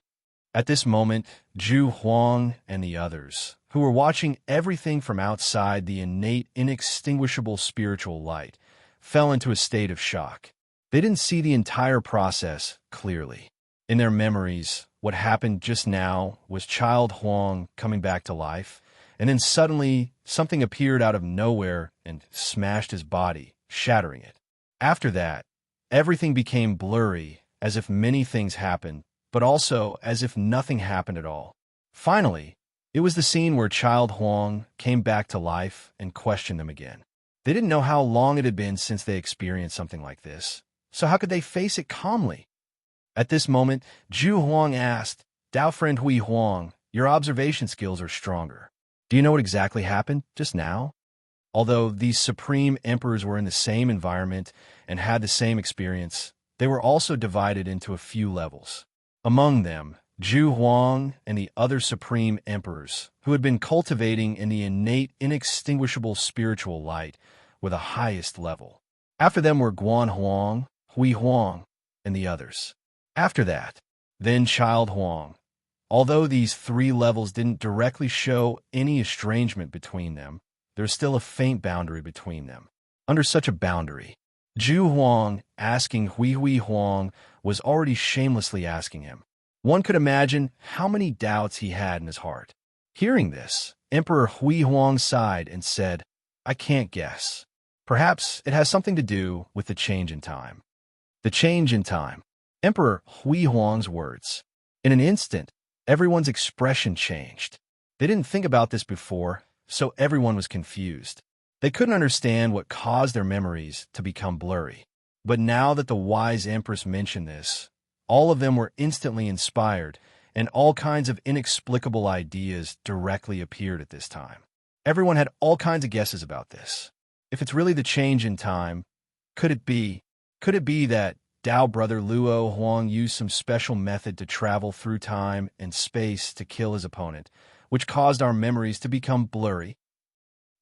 At this moment, Zhu Huang and the others, who were watching everything from outside the innate, inextinguishable spiritual light, fell into a state of shock. They didn't see the entire process clearly. In their memories, what happened just now was Child Huang coming back to life, and then suddenly something appeared out of nowhere and smashed his body, shattering it. After that, everything became blurry, as if many things happened, but also as if nothing happened at all. Finally, it was the scene where Child Huang came back to life and questioned them again. They didn't know how long it had been since they experienced something like this, so how could they face it calmly? At this moment, Zhu Huang asked, Dao friend Hui Huang, your observation skills are stronger. Do you know what exactly happened just now? Although these supreme emperors were in the same environment and had the same experience, they were also divided into a few levels. Among them, Zhu Huang and the other supreme emperors, who had been cultivating in the innate, inextinguishable spiritual light, were the highest level. After them were Guan Huang, Hui Huang, and the others. After that, then Child Huang. Although these three levels didn't directly show any estrangement between them, there's still a faint boundary between them. Under such a boundary, Zhu Huang asking Hui Huang was already shamelessly asking him. One could imagine how many doubts he had in his heart. Hearing this, Emperor Hui Huang sighed and said, I can't guess. Perhaps it has something to do with the change in time. The change in time. Emperor Hui Huang's words. In an instant, everyone's expression changed. They didn't think about this before, so everyone was confused. They couldn't understand what caused their memories to become blurry. But now that the wise empress mentioned this, all of them were instantly inspired, and all kinds of inexplicable ideas directly appeared at this time. Everyone had all kinds of guesses about this. If it's really the change in time, could it be that Dao brother Luo Huang used some special method to travel through time and space to kill his opponent, which caused our memories to become blurry?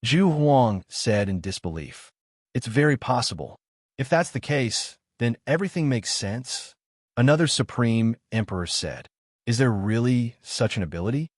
Zhu Huang said in disbelief. It's very possible. If that's the case, then everything makes sense. Another supreme emperor said, Is there really such an ability?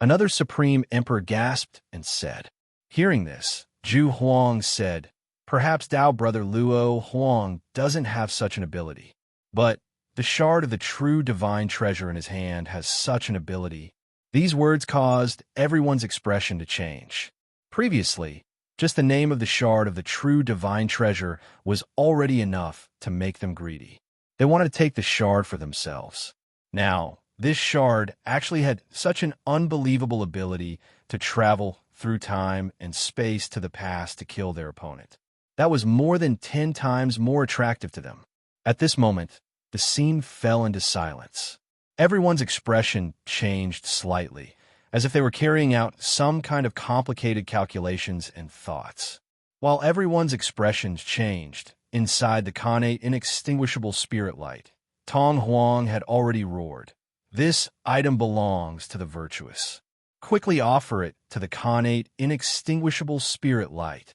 Another supreme emperor gasped and said. Hearing this, Zhu Huang said, Perhaps Dao brother Luo Huang doesn't have such an ability. But the shard of the true divine treasure in his hand has such an ability. These words caused everyone's expression to change. Previously, just the name of the shard of the true divine treasure was already enough to make them greedy. They wanted to take the shard for themselves. Now, this shard actually had such an unbelievable ability to travel through time and space to the past to kill their opponent. That was more than 10 times more attractive to them. At this moment, the scene fell into silence. Everyone's expression changed slightly, as if they were carrying out some kind of complicated calculations and thoughts. While everyone's expressions changed, inside the connate inextinguishable spirit light, Tong Huang had already roared. This item belongs to the virtuous. Quickly offer it to the connate inextinguishable spirit light.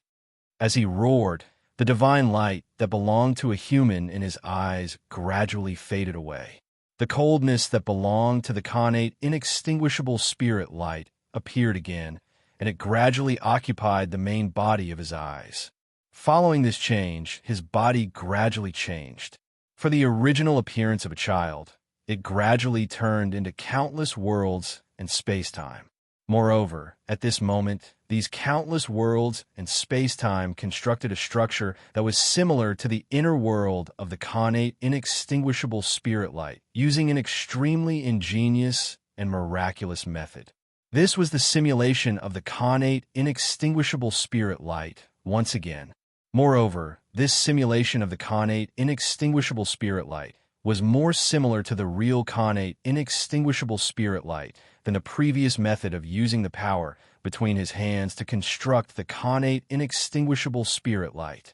As he roared, the divine light that belonged to a human in his eyes gradually faded away. The coldness that belonged to the connate inextinguishable spirit light appeared again, and it gradually occupied the main body of his eyes. Following this change, his body gradually changed. For the original appearance of a child, it gradually turned into countless worlds and space-time. Moreover, at this moment, these countless worlds and space-time constructed a structure that was similar to the inner world of the connate inextinguishable spirit light, using an extremely ingenious and miraculous method. This was the simulation of the connate, inextinguishable spirit light, once again. Moreover, this simulation of the connate, inextinguishable spirit light was more similar to the real connate, inextinguishable spirit light than the previous method of using the power between his hands to construct the connate, inextinguishable spirit light.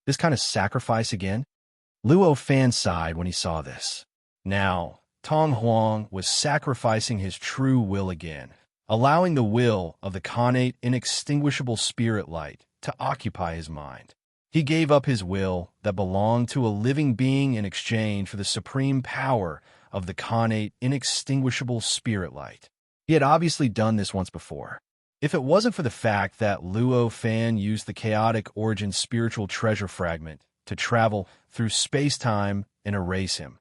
This kind of sacrifice again? Luo Fan sighed when he saw this. Now, Tong Huang was sacrificing his true will again, allowing the will of the connate, inextinguishable spirit light to occupy his mind. He gave up his will that belonged to a living being in exchange for the supreme power of the connate, inextinguishable spirit light. He had obviously done this once before. If it wasn't for the fact that Luo Fan used the chaotic origin spiritual treasure fragment to travel through space-time and erase him,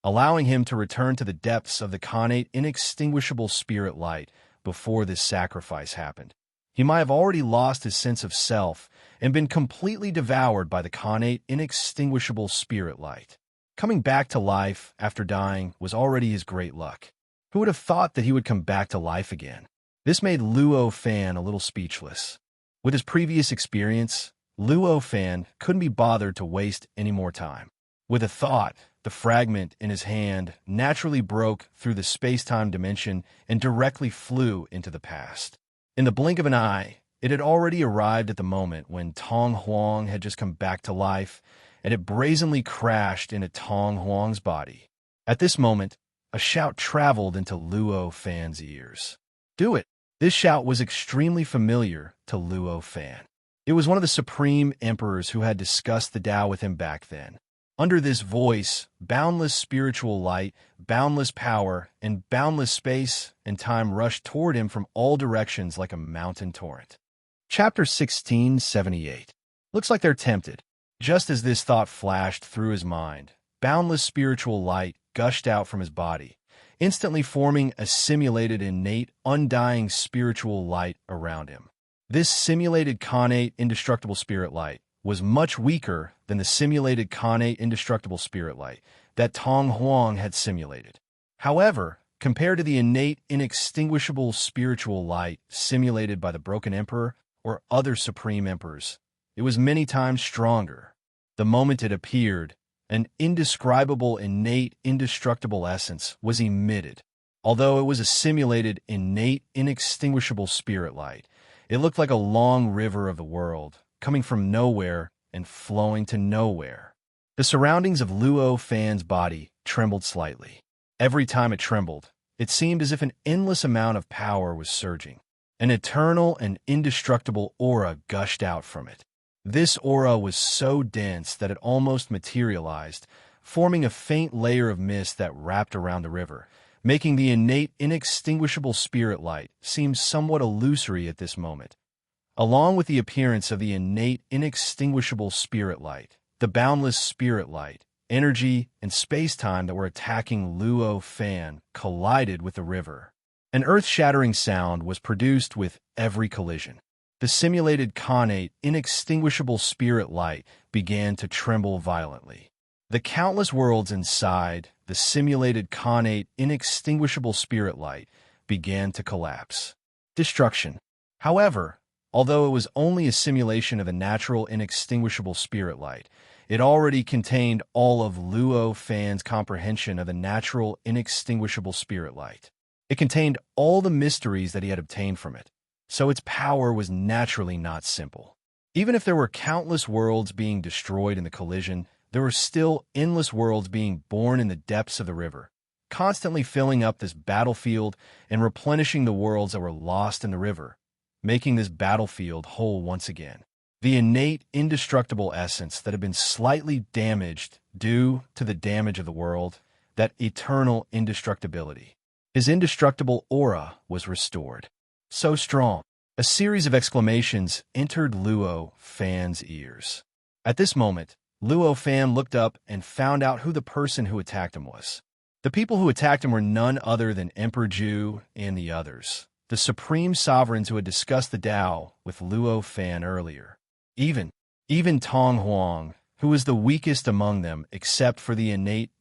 allowing him to return to the depths of the connate, inextinguishable spirit light before this sacrifice happened, he might have already lost his sense of self and been completely devoured by the connate, inextinguishable spirit light. Coming back to life after dying was already his great luck. Who would have thought that he would come back to life again? This made Luo Fan a little speechless. With his previous experience, Luo Fan couldn't be bothered to waste any more time. With a thought, the fragment in his hand naturally broke through the space-time dimension and directly flew into the past. In the blink of an eye, it had already arrived at the moment when Tong Huang had just come back to life, and it brazenly crashed into Tong Huang's body. At this moment, a shout traveled into Luo Fan's ears. Do it! This shout was extremely familiar to Luo Fan. It was one of the Supreme Emperors who had discussed the Tao with him back then. Under this voice, boundless spiritual light, boundless power, and boundless space and time rushed toward him from all directions like a mountain torrent. Chapter 1678. Looks like they're tempted. Just as this thought flashed through his mind, boundless spiritual light gushed out from his body, instantly forming a simulated innate, undying spiritual light around him. This simulated connate, indestructible spirit light was much weaker than the simulated connate, indestructible spirit light that Tong Huang had simulated. However, compared to the innate, inextinguishable spiritual light simulated by the Broken Emperor or other Supreme Emperors, it was many times stronger. The moment it appeared, an indescribable, innate, indestructible essence was emitted. Although it was a simulated, innate, inextinguishable spirit light, it looked like a long river of the world, coming from nowhere and flowing to nowhere. The surroundings of Luo Fan's body trembled slightly. Every time it trembled, it seemed as if an endless amount of power was surging. An eternal and indestructible aura gushed out from it. This aura was so dense that it almost materialized, forming a faint layer of mist that wrapped around the river, making the innate, inextinguishable spirit light seem somewhat illusory at this moment. Along with the appearance of the innate, inextinguishable spirit light, the boundless spirit light, energy, and space-time that were attacking Luo Fan collided with the river. An earth-shattering sound was produced with every collision. The simulated connate, inextinguishable spirit light began to tremble violently. The countless worlds inside the simulated connate, inextinguishable spirit light began to collapse. Destruction. However, although it was only a simulation of the natural, inextinguishable spirit light, it already contained all of Luo Fan's comprehension of the natural, inextinguishable spirit light. It contained all the mysteries that he had obtained from it, so its power was naturally not simple. Even if there were countless worlds being destroyed in the collision, there were still endless worlds being born in the depths of the river, constantly filling up this battlefield and replenishing the worlds that were lost in the river, making this battlefield whole once again. The innate, indestructible essence that had been slightly damaged due to the damage of the world, that eternal indestructibility. His indestructible aura was restored. So strong. A series of exclamations entered Luo Fan's ears. At this moment, Luo Fan looked up and found out who the person who attacked him was. The people who attacked him were none other than Emperor Ju and the others, the supreme sovereigns who had discussed the Tao with Luo Fan earlier. Even Tong Huang, who was the weakest among them except for the innate,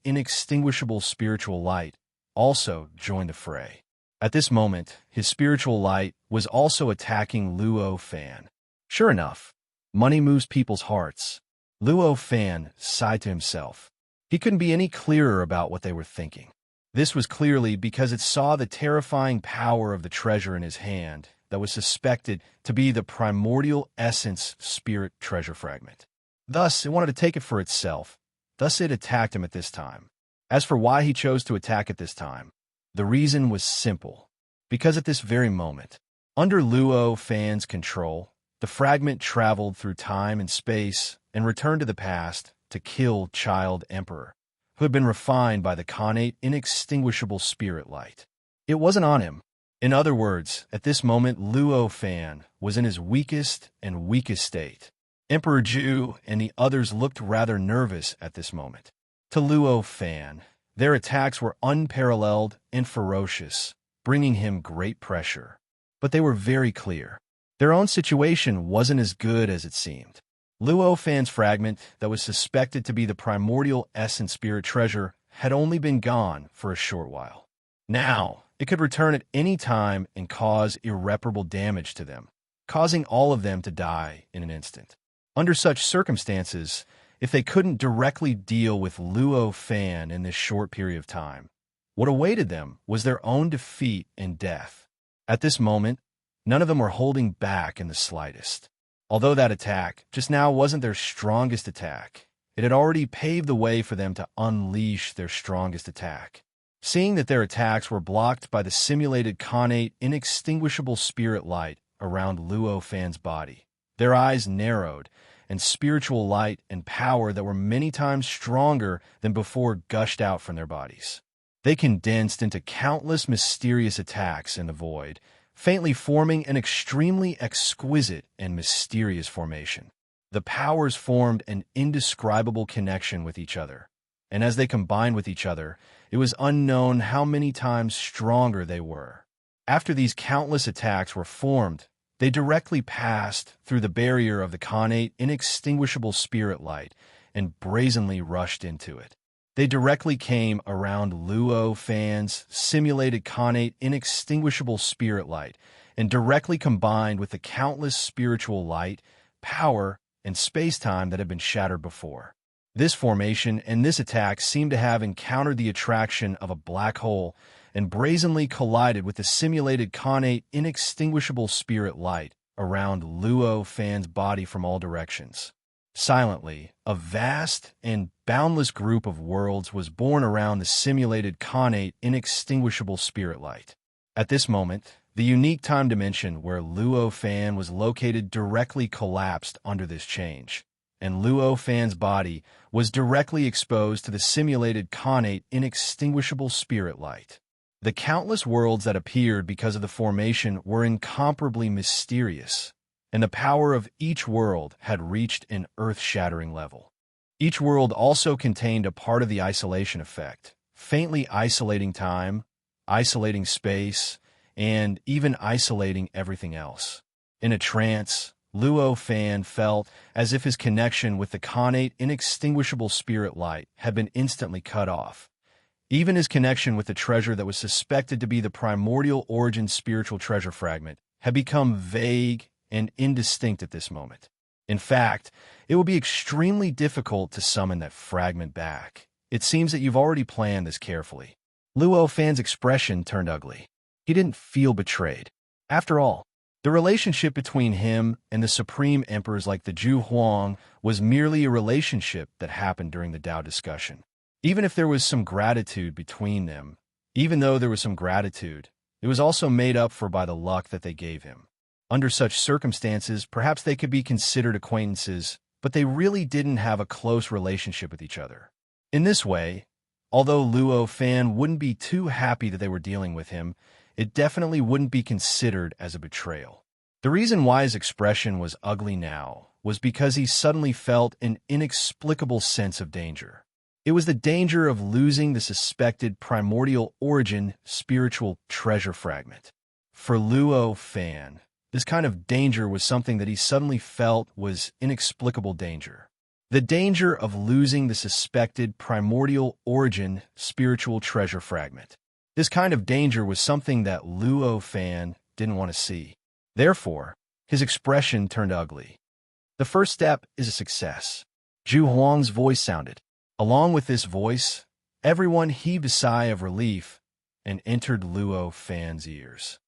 inextinguishable spiritual light, also joined the fray. At this moment, his spiritual light was also attacking Luo Fan. Sure enough, money moves people's hearts. Luo Fan sighed to himself. He couldn't be any clearer about what they were thinking. This was clearly because it saw the terrifying power of the treasure in his hand that was suspected to be the primordial essence spirit treasure fragment. Thus, it wanted to take it for itself. Thus, it attacked him at this time. As for why he chose to attack at this time, the reason was simple. Because at this very moment, under Luo Fan's control, the fragment traveled through time and space and returned to the past to kill Child Emperor, who had been refined by the connate inextinguishable spirit light. It wasn't on him. In other words, at this moment, Luo Fan was in his weakest state. Emperor Ju and the others looked rather nervous at this moment. To Luo Fan, their attacks were unparalleled and ferocious, bringing him great pressure. But they were very clear. Their own situation wasn't as good as it seemed. Luo Fan's fragment that was suspected to be the primordial essence spirit treasure had only been gone for a short while. Now, it could return at any time and cause irreparable damage to them, causing all of them to die in an instant. Under such circumstances, if they couldn't directly deal with Luo Fan in this short period of time, what awaited them was their own defeat and death. At this moment, none of them were holding back in the slightest. Although that attack just now wasn't their strongest attack, it had already paved the way for them to unleash their strongest attack. Seeing that their attacks were blocked by the simulated connate inextinguishable spirit light around Luo Fan's body, their eyes narrowed, and spiritual light and power that were many times stronger than before gushed out from their bodies. They condensed into countless mysterious attacks in the void, faintly forming an extremely exquisite and mysterious formation. The powers formed an indescribable connection with each other, and as they combined with each other, it was unknown how many times stronger they were. After these countless attacks were formed, they directly passed through the barrier of the connate inextinguishable spirit light and brazenly rushed into it. They directly came around Luo Fan's simulated connate inextinguishable spirit light and directly combined with the countless spiritual light, power, and space-time that had been shattered before. This formation and this attack seemed to have encountered the attraction of a black hole and brazenly collided with the simulated connate inextinguishable spirit light around Luo Fan's body from all directions. Silently, a vast and boundless group of worlds was born around the simulated connate inextinguishable spirit light. At this moment, the unique time dimension where Luo Fan was located directly collapsed under this change, and Luo Fan's body was directly exposed to the simulated connate inextinguishable spirit light. The countless worlds that appeared because of the formation were incomparably mysterious, and the power of each world had reached an earth-shattering level. Each world also contained a part of the isolation effect, faintly isolating time, isolating space, and even isolating everything else. In a trance, Luo Fan felt as if his connection with the connate inextinguishable spirit light had been instantly cut off. Even his connection with the treasure that was suspected to be the primordial origin spiritual treasure fragment had become vague and indistinct at this moment. In fact, it will be extremely difficult to summon that fragment back. It seems that you've already planned this carefully. Luo Fan's expression turned ugly. He didn't feel betrayed. After all, the relationship between him and the supreme emperors like the Zhu Huang was merely a relationship that happened during the Tao discussion. Even if there was some gratitude between them, even though there was some gratitude, it was also made up for by the luck that they gave him. Under such circumstances, perhaps they could be considered acquaintances, but they really didn't have a close relationship with each other. In this way, although Luo Fan wouldn't be too happy that they were dealing with him, it definitely wouldn't be considered as a betrayal. The reason why his expression was ugly now was because he suddenly felt an inexplicable sense of danger. It was the danger of losing the suspected primordial origin spiritual treasure fragment. For Luo Fan, this kind of danger was something that he suddenly felt was inexplicable danger. The danger of losing the suspected primordial origin spiritual treasure fragment. This kind of danger was something that Luo Fan didn't want to see. Therefore, his expression turned ugly. The first step is a success. Zhu Huang's voice sounded. Along with this voice, everyone heaved a sigh of relief and entered Luo Fan's ears.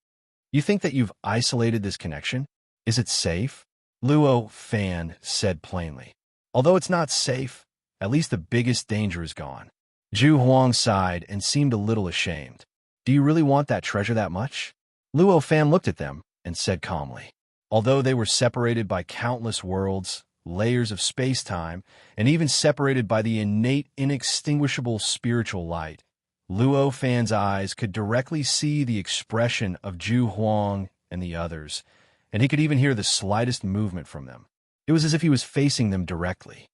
You think that you've isolated this connection? Is it safe? Luo Fan said plainly. Although it's not safe, at least the biggest danger is gone. Zhu Huang sighed and seemed a little ashamed. Do you really want that treasure that much? Luo Fan looked at them and said calmly. Although they were separated by countless worlds, layers of space-time, and even separated by the innate, inextinguishable spiritual light, Luo Fan's eyes could directly see the expression of Zhu Huang and the others, and he could even hear the slightest movement from them. It was as if he was facing them directly.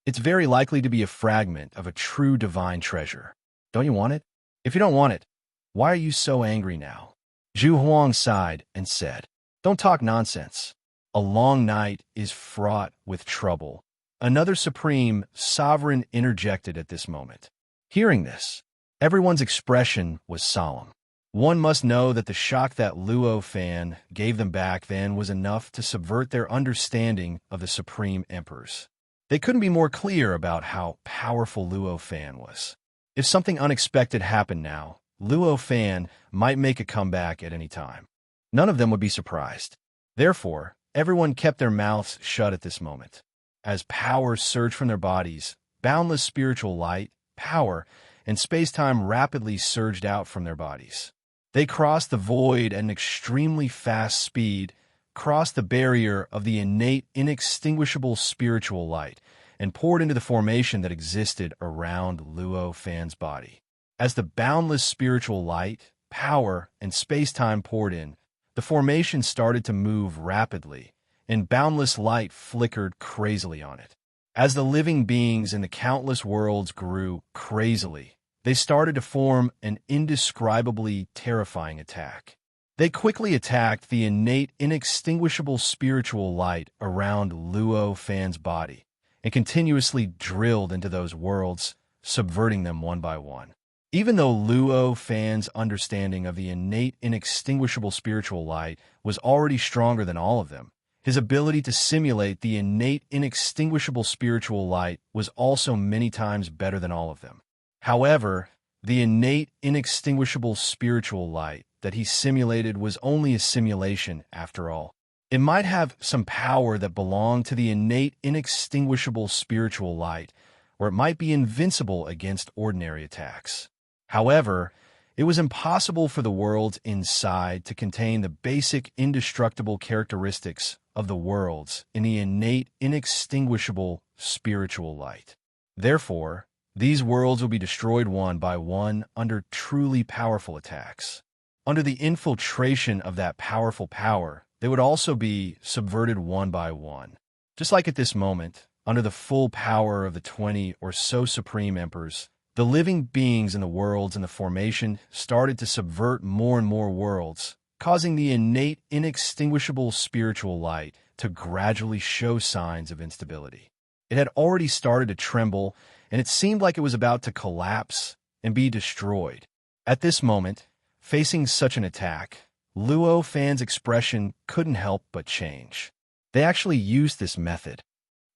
It's very likely to be a fragment of a true divine treasure. Don't you want it? If you don't want it, why are you so angry now? Zhu Huang sighed and said, Don't talk nonsense. A long night is fraught with trouble. Another supreme sovereign interjected at this moment. Hearing this, everyone's expression was solemn. One must know that the shock that Luo Fan gave them back then was enough to subvert their understanding of the supreme emperors. They couldn't be more clear about how powerful Luo Fan was. If something unexpected happened now, Luo Fan might make a comeback at any time. None of them would be surprised. Therefore, everyone kept their mouths shut at this moment. As power surged from their bodies, boundless spiritual light, power, and space-time rapidly surged out from their bodies. They crossed the void at an extremely fast speed, crossed the barrier of the innate, inextinguishable spiritual light, and poured into the formation that existed around Luo Fan's body. As the boundless spiritual light, power, and space-time poured in, the formation started to move rapidly, and boundless light flickered crazily on it. As the living beings in the countless worlds grew crazily, they started to form an indescribably terrifying attack. They quickly attacked the innate, inextinguishable spiritual light around Luo Fan's body and continuously drilled into those worlds, subverting them one by one. Even though Luo Fan's understanding of the innate, inextinguishable spiritual light was already stronger than all of them, his ability to simulate the innate, inextinguishable spiritual light was also many times better than all of them. However, the innate, inextinguishable spiritual light that he simulated was only a simulation after all. It might have some power that belonged to the innate, inextinguishable spiritual light, or it might be invincible against ordinary attacks. However, it was impossible for the worlds inside to contain the basic, indestructible characteristics of the worlds in the innate, inextinguishable spiritual light. Therefore, these worlds will be destroyed one by one under truly powerful attacks. Under the infiltration of that powerful power, they would also be subverted one by one. Just like at this moment, under the full power of the 20 or so supreme emperors, the living beings in the worlds in the formation started to subvert more and more worlds, causing the innate, inextinguishable spiritual light to gradually show signs of instability. It had already started to tremble, and it seemed like it was about to collapse and be destroyed. At this moment, facing such an attack, Luo Fan's expression couldn't help but change. They actually used this method.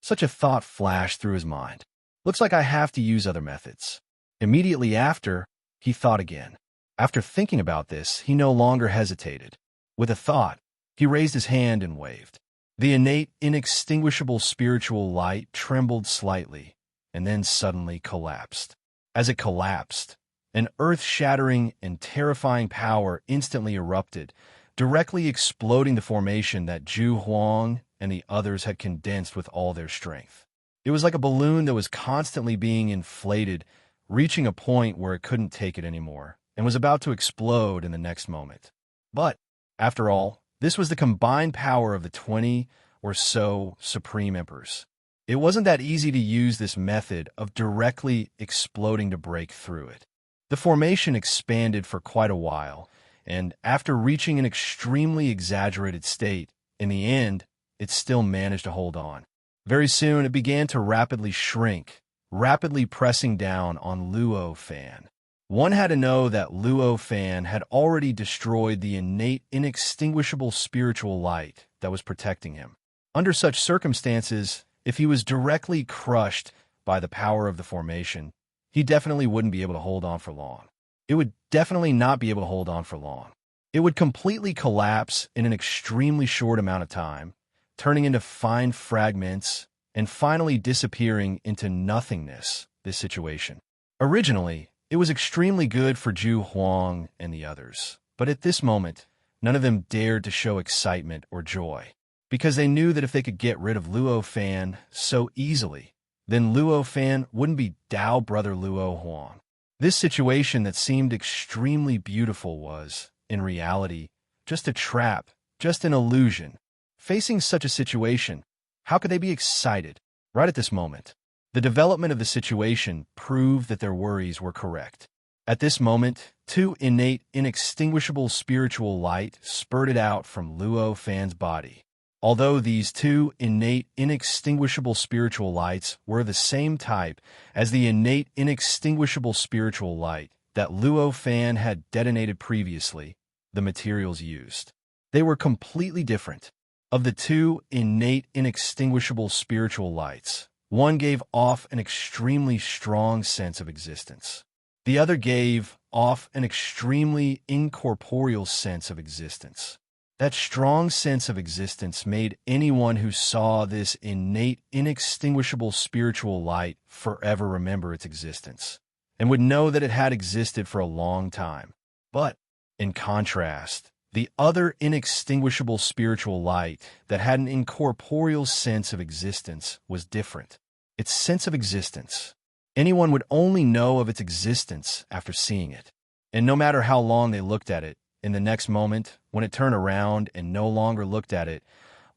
Such a thought flashed through his mind. Looks like I have to use other methods. Immediately after, he thought again. After thinking about this, he no longer hesitated. With a thought, he raised his hand and waved. The innate, inextinguishable spiritual light trembled slightly, and then suddenly collapsed. As it collapsed, an earth-shattering and terrifying power instantly erupted, directly exploding the formation that Zhu Huang and the others had condensed with all their strength. It was like a balloon that was constantly being inflated, reaching a point where it couldn't take it anymore, and was about to explode in the next moment. But, after all, this was the combined power of the 20 or so supreme emperors. It wasn't that easy to use this method of directly exploding to break through it. The formation expanded for quite a while, and after reaching an extremely exaggerated state, in the end, it still managed to hold on. Very soon, it began to rapidly shrink, rapidly pressing down on Luo Fan. One had to know that Luo Fan had already destroyed the innate, inextinguishable spiritual light that was protecting him. Under such circumstances, if he was directly crushed by the power of the formation, he definitely wouldn't be able to hold on for long. It would definitely not be able to hold on for long. It would completely collapse in an extremely short amount of time, turning into fine fragments and finally disappearing into nothingness, this situation. Originally, it was extremely good for Zhu Huang and the others, but at this moment, none of them dared to show excitement or joy, because they knew that if they could get rid of Luo Fan so easily, then Luo Fan wouldn't be Dao brother Luo Huang. This situation that seemed extremely beautiful was, in reality, just a trap, just an illusion. Facing such a situation, how could they be excited right at this moment? The development of the situation proved that their worries were correct. At this moment, two innate, inextinguishable spiritual light spurted out from Luo Fan's body. Although these two innate, inextinguishable spiritual lights were the same type as the innate, inextinguishable spiritual light that Luo Fan had detonated previously, the materials used, they were completely different. Of the two innate, inextinguishable spiritual lights, one gave off an extremely strong sense of existence. The other gave off an extremely incorporeal sense of existence. That strong sense of existence made anyone who saw this innate, inextinguishable spiritual light forever remember its existence, and would know that it had existed for a long time. But, in contrast, the other inextinguishable spiritual light that had an incorporeal sense of existence was different. Its sense of existence, anyone would only know of its existence after seeing it. And no matter how long they looked at it, in the next moment, when it turned around and no longer looked at it,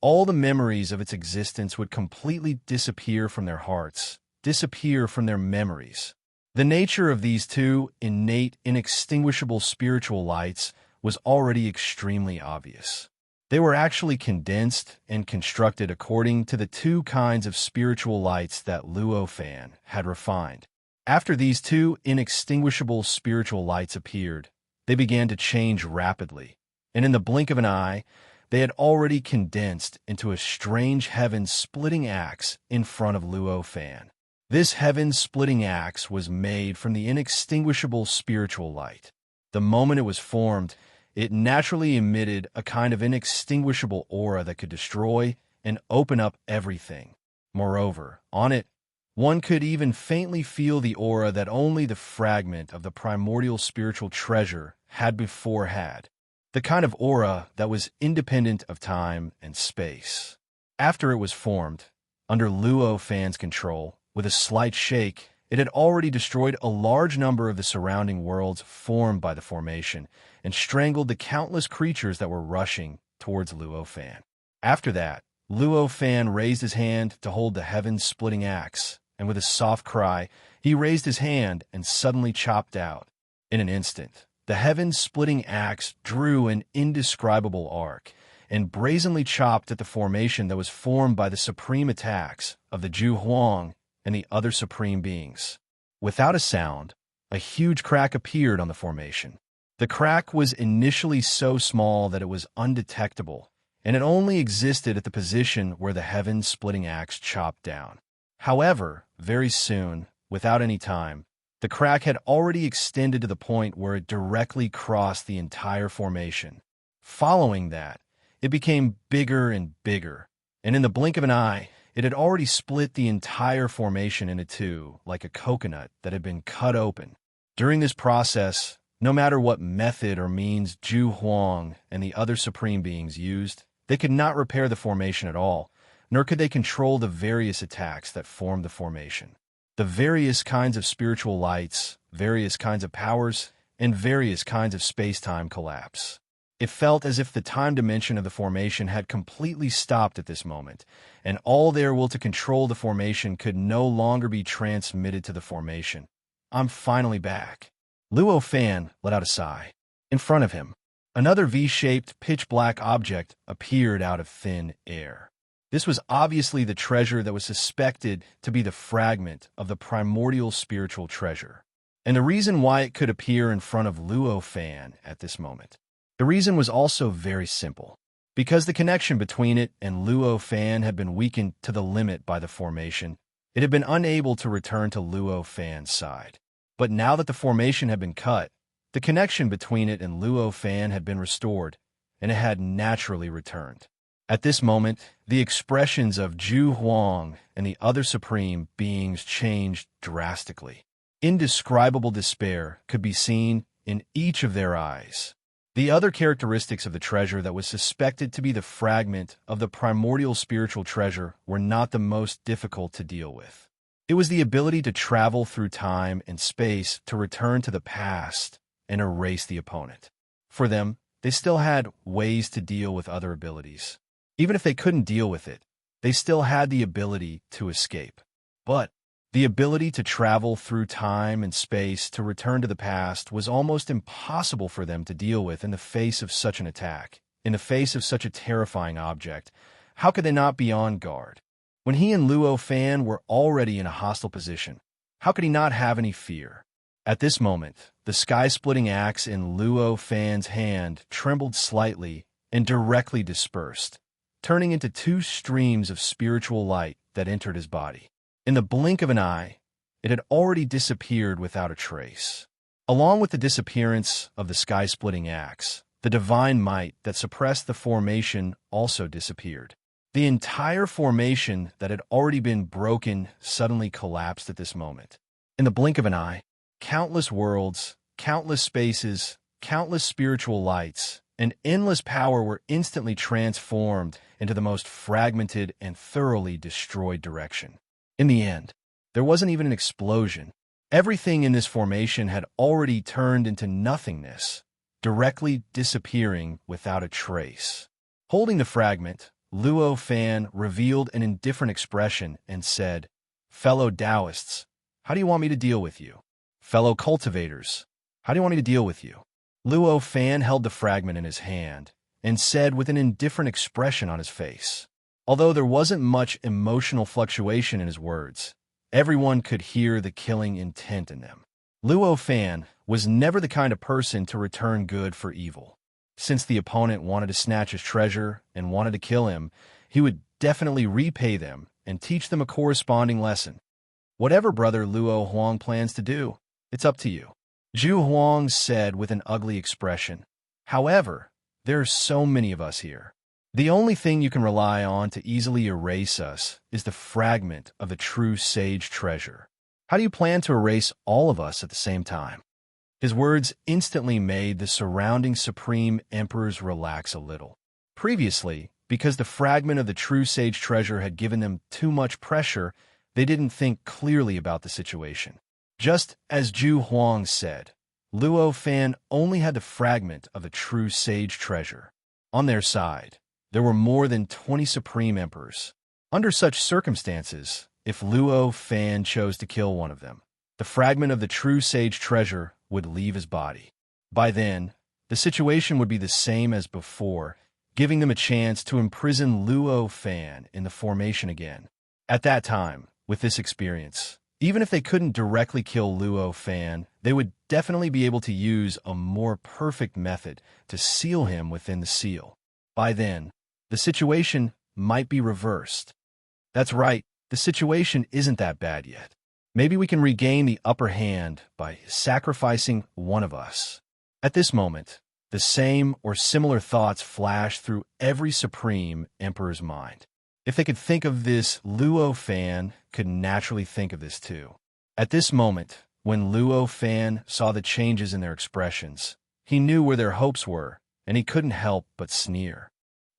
all the memories of its existence would completely disappear from their hearts, disappear from their memories. The nature of these two innate, inextinguishable spiritual lights was already extremely obvious. They were actually condensed and constructed according to the two kinds of spiritual lights that Luo Fan had refined. After these two inextinguishable spiritual lights appeared, they began to change rapidly, and in the blink of an eye, they had already condensed into a strange heaven-splitting axe in front of Luo Fan. This heaven-splitting axe was made from the inextinguishable spiritual light. The moment it was formed, it naturally emitted a kind of inextinguishable aura that could destroy and open up everything. Moreover, on it, one could even faintly feel the aura that only the fragment of the primordial spiritual treasure had before had, the kind of aura that was independent of time and space. After it was formed, under Luo Fan's control, with a slight shake, it had already destroyed a large number of the surrounding worlds formed by the formation and strangled the countless creatures that were rushing towards Luo Fan. After that, Luo Fan raised his hand to hold the heaven-splitting axe, and with a soft cry, he raised his hand and suddenly chopped out. In an instant, the heaven-splitting axe drew an indescribable arc and brazenly chopped at the formation that was formed by the supreme attacks of the Zhu Huang and the other supreme beings. Without a sound, a huge crack appeared on the formation. The crack was initially so small that it was undetectable, and it only existed at the position where the heaven-splitting axe chopped down. However, very soon, without any time, the crack had already extended to the point where it directly crossed the entire formation. Following that, it became bigger and bigger, and in the blink of an eye, it had already split the entire formation into two, like a coconut that had been cut open. During this process, no matter what method or means Zhu Huang and the other supreme beings used, they could not repair the formation at all, nor could they control the various attacks that formed the formation. The various kinds of spiritual lights, various kinds of powers, and various kinds of space-time collapse. It felt as if the time dimension of the formation had completely stopped at this moment, and all their will to control the formation could no longer be transmitted to the formation. I'm finally back. Luo Fan let out a sigh. In front of him, another V-shaped, pitch-black object appeared out of thin air. This was obviously the treasure that was suspected to be the fragment of the primordial spiritual treasure. And the reason why it could appear in front of Luo Fan at this moment. The reason was also very simple. Because the connection between it and Luo Fan had been weakened to the limit by the formation, it had been unable to return to Luo Fan's side. But now that the formation had been cut, the connection between it and Luo Fan had been restored, and it had naturally returned. At this moment, the expressions of Zhu Huang and the other supreme beings changed drastically. Indescribable despair could be seen in each of their eyes. The other characteristics of the treasure that was suspected to be the fragment of the primordial spiritual treasure were not the most difficult to deal with. It was the ability to travel through time and space to return to the past and erase the opponent. For them, they still had ways to deal with other abilities. Even if they couldn't deal with it, they still had the ability to escape. But the ability to travel through time and space to return to the past was almost impossible for them to deal with in the face of such an attack, in the face of such a terrifying object. How could they not be on guard? When he and Luo Fan were already in a hostile position, how could he not have any fear? At this moment, the sky-splitting axe in Luo Fan's hand trembled slightly and directly dispersed, turning into two streams of spiritual light that entered his body. In the blink of an eye, it had already disappeared without a trace. Along with the disappearance of the sky-splitting axe, the divine might that suppressed the formation also disappeared. The entire formation that had already been broken suddenly collapsed at this moment. In the blink of an eye, countless worlds, countless spaces, countless spiritual lights, and endless power were instantly transformed into the most fragmented and thoroughly destroyed direction. In the end, there wasn't even an explosion. Everything in this formation had already turned into nothingness, directly disappearing without a trace. Holding the fragment, Luo Fan revealed an indifferent expression and said, "Fellow Taoists, how do you want me to deal with you? Fellow cultivators, how do you want me to deal with you?" Luo Fan held the fragment in his hand and said with an indifferent expression on his face. Although there wasn't much emotional fluctuation in his words, everyone could hear the killing intent in them. Luo Fan was never the kind of person to return good for evil. Since the opponent wanted to snatch his treasure and wanted to kill him, he would definitely repay them and teach them a corresponding lesson. Whatever Brother Luo Huang plans to do, it's up to you, Zhu Huang said with an ugly expression. However, there are so many of us here. The only thing you can rely on to easily erase us is the fragment of the true sage treasure. How do you plan to erase all of us at the same time? His words instantly made the surrounding Supreme Emperors relax a little. Previously, because the fragment of the true sage treasure had given them too much pressure, they didn't think clearly about the situation. Just as Zhu Huang said, Luo Fan only had the fragment of the true sage treasure. On their side, there were more than 20 Supreme Emperors. Under such circumstances, if Luo Fan chose to kill one of them, the fragment of the true sage treasure would leave his body. By then, the situation would be the same as before, giving them a chance to imprison Luo Fan in the formation again. At that time, with this experience, even if they couldn't directly kill Luo Fan, they would definitely be able to use a more perfect method to seal him within the seal. By then, the situation might be reversed. That's right, the situation isn't that bad yet. Maybe we can regain the upper hand by sacrificing one of us. At this moment, the same or similar thoughts flashed through every Supreme Emperor's mind. If they could think of this, Luo Fan could naturally think of this too. At this moment, when Luo Fan saw the changes in their expressions, he knew where their hopes were, and he couldn't help but sneer.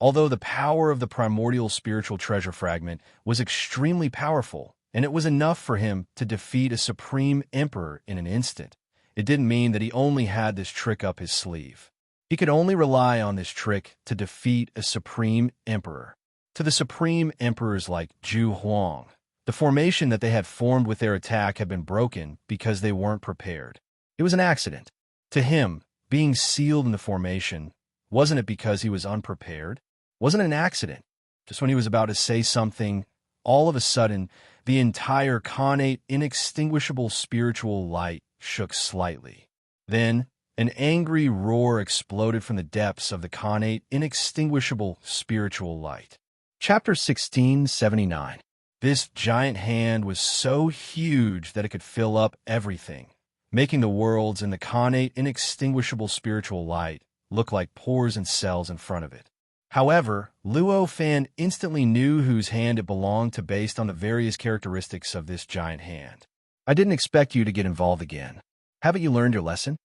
Although the power of the primordial spiritual treasure fragment was extremely powerful, and it was enough for him to defeat a Supreme Emperor in an instant, it didn't mean that he only had this trick up his sleeve. He could only rely on this trick to defeat a Supreme Emperor. To the Supreme Emperors like Zhu Huang, the formation that they had formed with their attack had been broken because they weren't prepared. It was an accident. To him, being sealed in the formation, wasn't it because he was unprepared? Wasn't an accident. Just when he was about to say something, all of a sudden, the entire connate, inextinguishable spiritual light shook slightly. Then, an angry roar exploded from the depths of the connate inextinguishable spiritual light. Chapter 1679. This giant hand was so huge that it could fill up everything, making the worlds in the connate inextinguishable spiritual light look like pores and cells in front of it. However, Luo Fan instantly knew whose hand it belonged to based on the various characteristics of this giant hand. I didn't expect you to get involved again. Haven't you learned your lesson?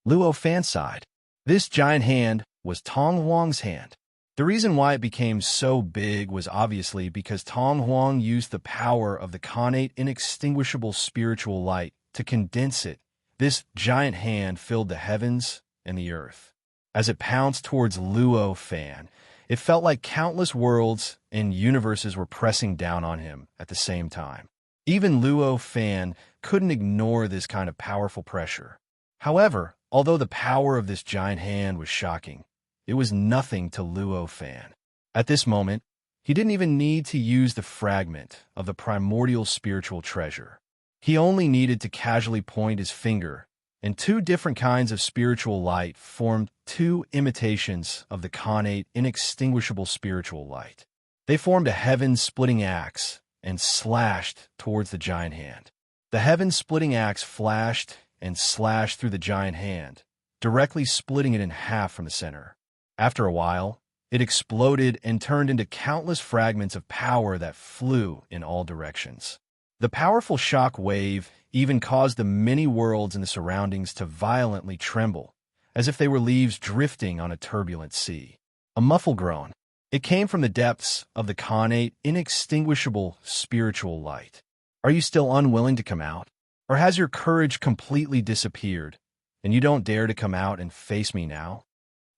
Luo Fan sighed. This giant hand was Tong Huang's hand. The reason why it became so big was obviously because Tong Huang used the power of the connate inextinguishable spiritual light to condense it. This giant hand filled the heavens and the earth. As it pounced towards Luo Fan, it felt like countless worlds and universes were pressing down on him at the same time. Even Luo Fan couldn't ignore this kind of powerful pressure. However, although the power of this giant hand was shocking, it was nothing to Luo Fan. At this moment, he didn't even need to use the fragment of the primordial spiritual treasure. He only needed to casually point his finger, and two different kinds of spiritual light formed two imitations of the connate inextinguishable spiritual light. They formed a heaven-splitting axe and slashed towards the giant hand. The heaven-splitting axe flashed and slashed through the giant hand, directly splitting it in half from the center. After a while, it exploded and turned into countless fragments of power that flew in all directions. The powerful shock wave even caused the many worlds in the surroundings to violently tremble, as if they were leaves drifting on a turbulent sea. A muffled groan. It came from the depths of the connate inextinguishable spiritual light. Are you still unwilling to come out? Or has your courage completely disappeared, and you don't dare to come out and face me now?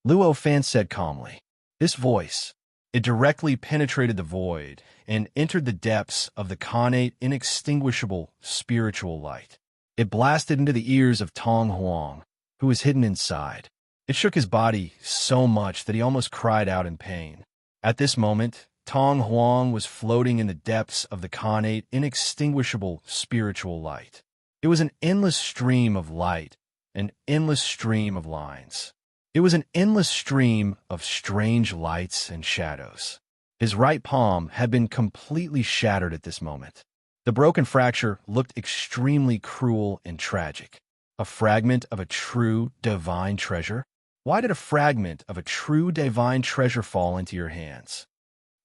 Luo Fan said calmly. This voice, it directly penetrated the void and entered the depths of the connate inextinguishable spiritual light. It blasted into the ears of Tong Huang, who was hidden inside. It shook his body so much that he almost cried out in pain. At this moment, Tong Huang was floating in the depths of the connate inextinguishable spiritual light. It was an endless stream of light, an endless stream of lines. It was an endless stream of strange lights and shadows. His right palm had been completely shattered at this moment. The broken fracture looked extremely cruel and tragic. A fragment of a true divine treasure? Why did a fragment of a true divine treasure fall into your hands?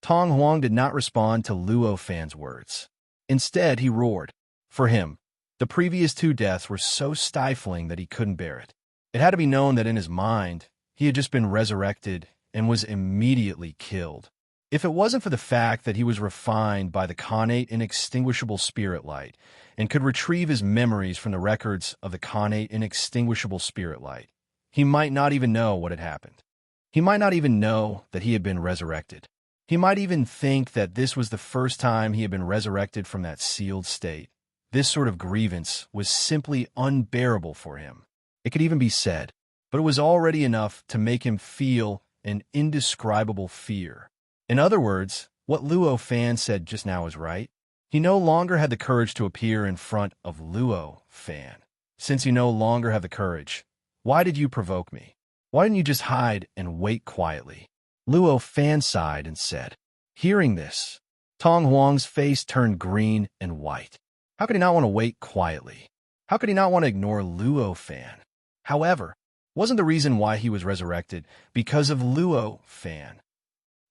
Tong Huang did not respond to Luo Fan's words. Instead, he roared. For him, the previous two deaths were so stifling that he couldn't bear it. It had to be known that in his mind, he had just been resurrected and was immediately killed. If it wasn't for the fact that he was refined by the connate inextinguishable spirit light and could retrieve his memories from the records of the connate inextinguishable spirit light, he might not even know what had happened. He might not even know that he had been resurrected. He might even think that this was the first time he had been resurrected from that sealed state. This sort of grievance was simply unbearable for him. It could even be said, but it was already enough to make him feel an indescribable fear. In other words, what Luo Fan said just now was right. He no longer had the courage to appear in front of Luo Fan. Since you no longer have the courage, why did you provoke me? Why didn't you just hide and wait quietly? Luo Fan sighed and said. Hearing this, Tong Huang's face turned green and white. How could he not want to wait quietly? How could he not want to ignore Luo Fan? However, wasn't the reason why he was resurrected because of Luo Fan?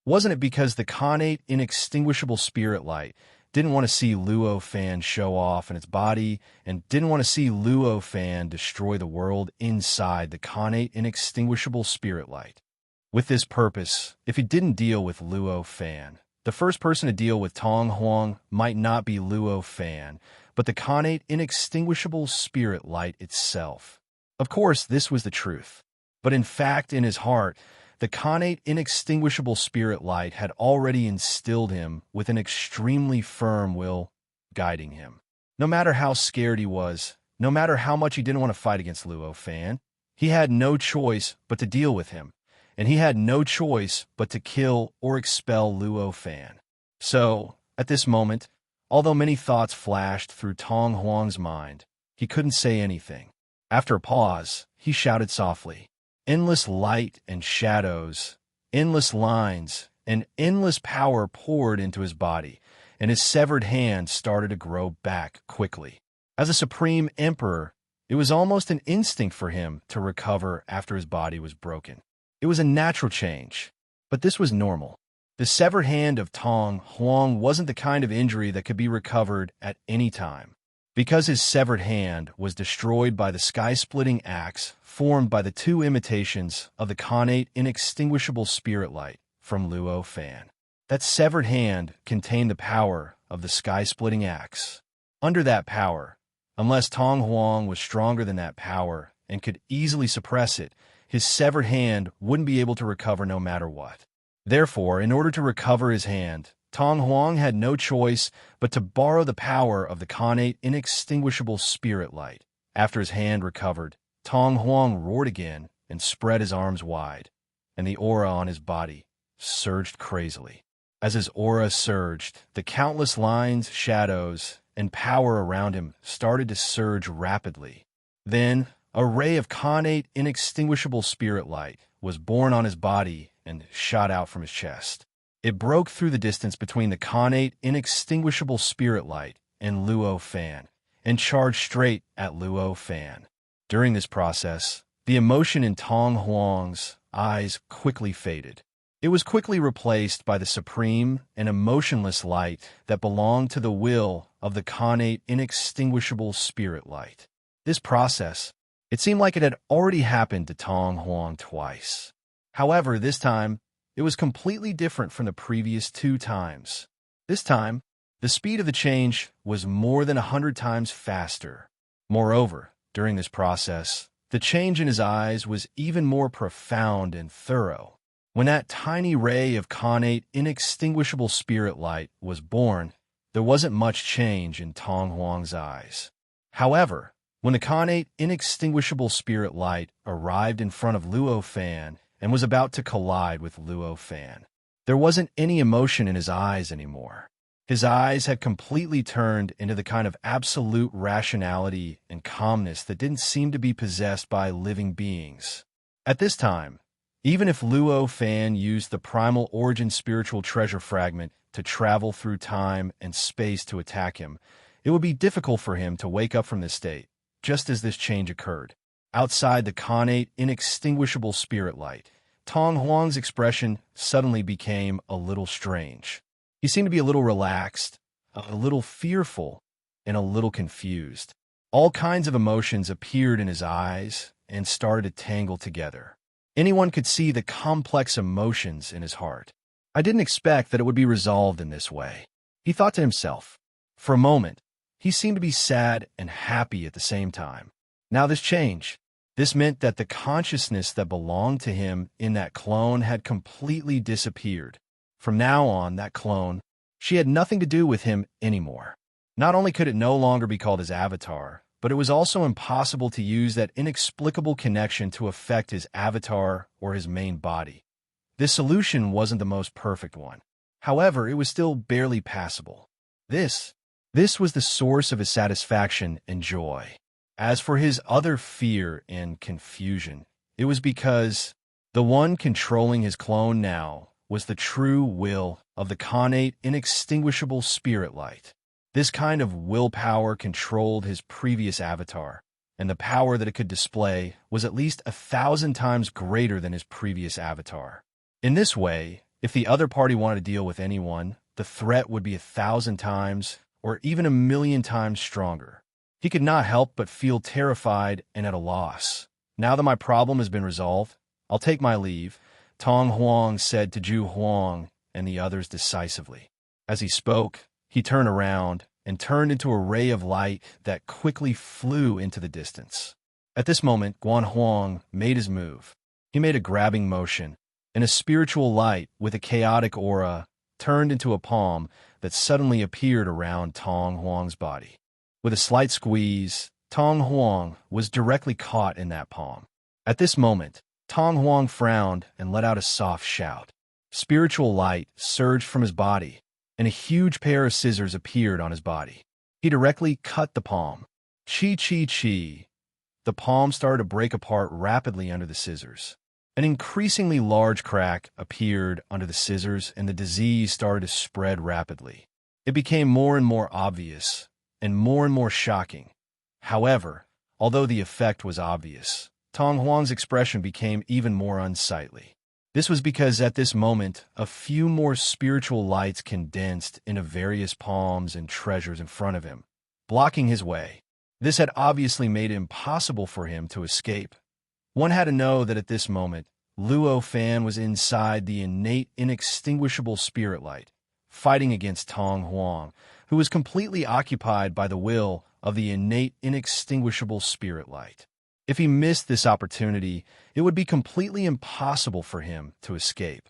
Wasn't it because the connate inextinguishable spirit light didn't want to see Luo Fan show off in its body and didn't want to see Luo Fan destroy the world inside the connate inextinguishable spirit light? With this purpose, if he didn't deal with Luo Fan, the first person to deal with Tong Huang might not be Luo Fan, but the connate inextinguishable spirit light itself. Of course, this was the truth. But in fact, in his heart, the connate inextinguishable spirit light had already instilled him with an extremely firm will, guiding him. No matter how scared he was, no matter how much he didn't want to fight against Luo Fan, he had no choice but to deal with him, and he had no choice but to kill or expel Luo Fan. So, at this moment, although many thoughts flashed through Tong Huang's mind, he couldn't say anything. After a pause, he shouted softly. Endless light and shadows, endless lines, and endless power poured into his body, and his severed hand started to grow back quickly. As a supreme emperor, it was almost an instinct for him to recover after his body was broken. It was a natural change, but this was normal. The severed hand of Tong Huang wasn't the kind of injury that could be recovered at any time. Because his severed hand was destroyed by the sky-splitting axe formed by the two imitations of the connate inextinguishable spirit light from Luo Fan. That severed hand contained the power of the sky-splitting axe. Under that power, unless Tong Huang was stronger than that power and could easily suppress it, his severed hand wouldn't be able to recover no matter what. Therefore, in order to recover his hand, Tong Huang had no choice but to borrow the power of the connate inextinguishable spirit light. After his hand recovered, Tong Huang roared again and spread his arms wide, and the aura on his body surged crazily. As his aura surged, the countless lines, shadows, and power around him started to surge rapidly. Then, a ray of connate inextinguishable spirit light was born on his body and shot out from his chest. It broke through the distance between the connate inextinguishable spirit light and Luo Fan, and charged straight at Luo Fan. During this process, the emotion in Tong Huang's eyes quickly faded. It was quickly replaced by the supreme and emotionless light that belonged to the will of the connate inextinguishable spirit light. This process, it seemed like it had already happened to Tong Huang twice. However, this time, it was completely different from the previous 2 times. This time, the speed of the change was more than 100 times faster. Moreover, during this process, the change in his eyes was even more profound and thorough. When that tiny ray of connate inextinguishable spirit light was born, there wasn't much change in Tong Huang's eyes. However, when the connate inextinguishable spirit light arrived in front of Luo Fan and was about to collide with Luo Fan, there wasn't any emotion in his eyes anymore. His eyes had completely turned into the kind of absolute rationality and calmness that didn't seem to be possessed by living beings. At this time, even if Luo Fan used the primal origin spiritual treasure fragment to travel through time and space to attack him, it would be difficult for him to wake up from this state, just as this change occurred. Outside the connate inextinguishable spirit light, Tong Huang's expression suddenly became a little strange. He seemed to be a little relaxed, a little fearful, and a little confused. All kinds of emotions appeared in his eyes and started to tangle together. Anyone could see the complex emotions in his heart. I didn't expect that it would be resolved in this way, he thought to himself. For a moment, he seemed to be sad and happy at the same time. Now this change, this meant that the consciousness that belonged to him in that clone had completely disappeared. From now on, that clone, she had nothing to do with him anymore. Not only could it no longer be called his avatar, but it was also impossible to use that inexplicable connection to affect his avatar or his main body. This solution wasn't the most perfect one. However, it was still barely passable. This was the source of his satisfaction and joy. As for his other fear and confusion, it was because the one controlling his clone now was the true will of the connate inextinguishable spirit light. This kind of willpower controlled his previous avatar, and the power that it could display was at least 1,000 times greater than his previous avatar. In this way, if the other party wanted to deal with anyone, the threat would be 1,000 times or even 1,000,000 times stronger. He could not help but feel terrified and at a loss. Now that my problem has been resolved, I'll take my leave, Tong Huang said to Zhu Huang and the others decisively. As he spoke, he turned around and turned into a ray of light that quickly flew into the distance. At this moment, Guan Huang made his move. He made a grabbing motion, and a spiritual light with a chaotic aura turned into a palm that suddenly appeared around Tong Huang's body. With a slight squeeze, Tong Huang was directly caught in that palm. At this moment, Tong Huang frowned and let out a soft shout. Spiritual light surged from his body, and a huge pair of scissors appeared on his body. He directly cut the palm. Chi chi chi. The palm started to break apart rapidly under the scissors. An increasingly large crack appeared under the scissors, and the disease started to spread rapidly. It became more and more obvious, and more shocking. However, although the effect was obvious, Tong Huang's expression became even more unsightly. This was because at this moment, a few more spiritual lights condensed into various palms and treasures in front of him, blocking his way. This had obviously made it impossible for him to escape. One had to know that at this moment, Luo Fan was inside the innate, inextinguishable spirit light, fighting against Tong Huang, who was completely occupied by the will of the innate, inextinguishable spirit light. If he missed this opportunity, it would be completely impossible for him to escape.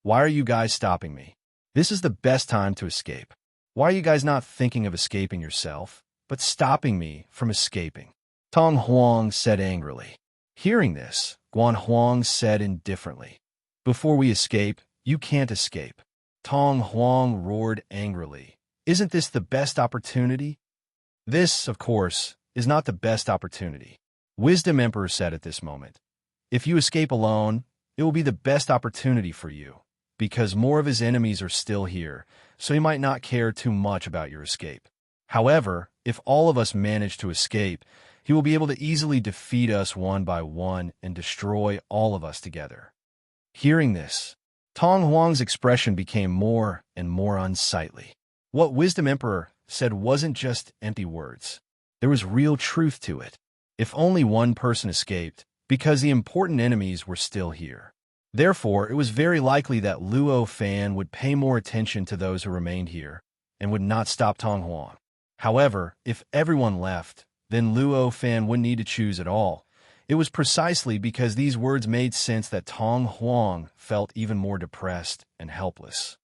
Why are you guys stopping me? This is the best time to escape. Why are you guys not thinking of escaping yourself, but stopping me from escaping? Tong Huang said angrily. Hearing this, Guan Huang said indifferently, Before we escape, you can't escape. Tong Huang roared angrily. Isn't this the best opportunity? This, of course, is not the best opportunity. Wisdom Emperor said at this moment, If you escape alone, it will be the best opportunity for you, because more of his enemies are still here, so he might not care too much about your escape. However, if all of us manage to escape, he will be able to easily defeat us one by one and destroy all of us together. Hearing this, Tong Huang's expression became more and more unsightly. What Wisdom Emperor said wasn't just empty words. There was real truth to it. If only one person escaped, because the important enemies were still here. Therefore, it was very likely that Luo Fan would pay more attention to those who remained here and would not stop Tong Huang. However, if everyone left, then Luo Fan wouldn't need to choose at all. It was precisely because these words made sense that Tong Huang felt even more depressed and helpless.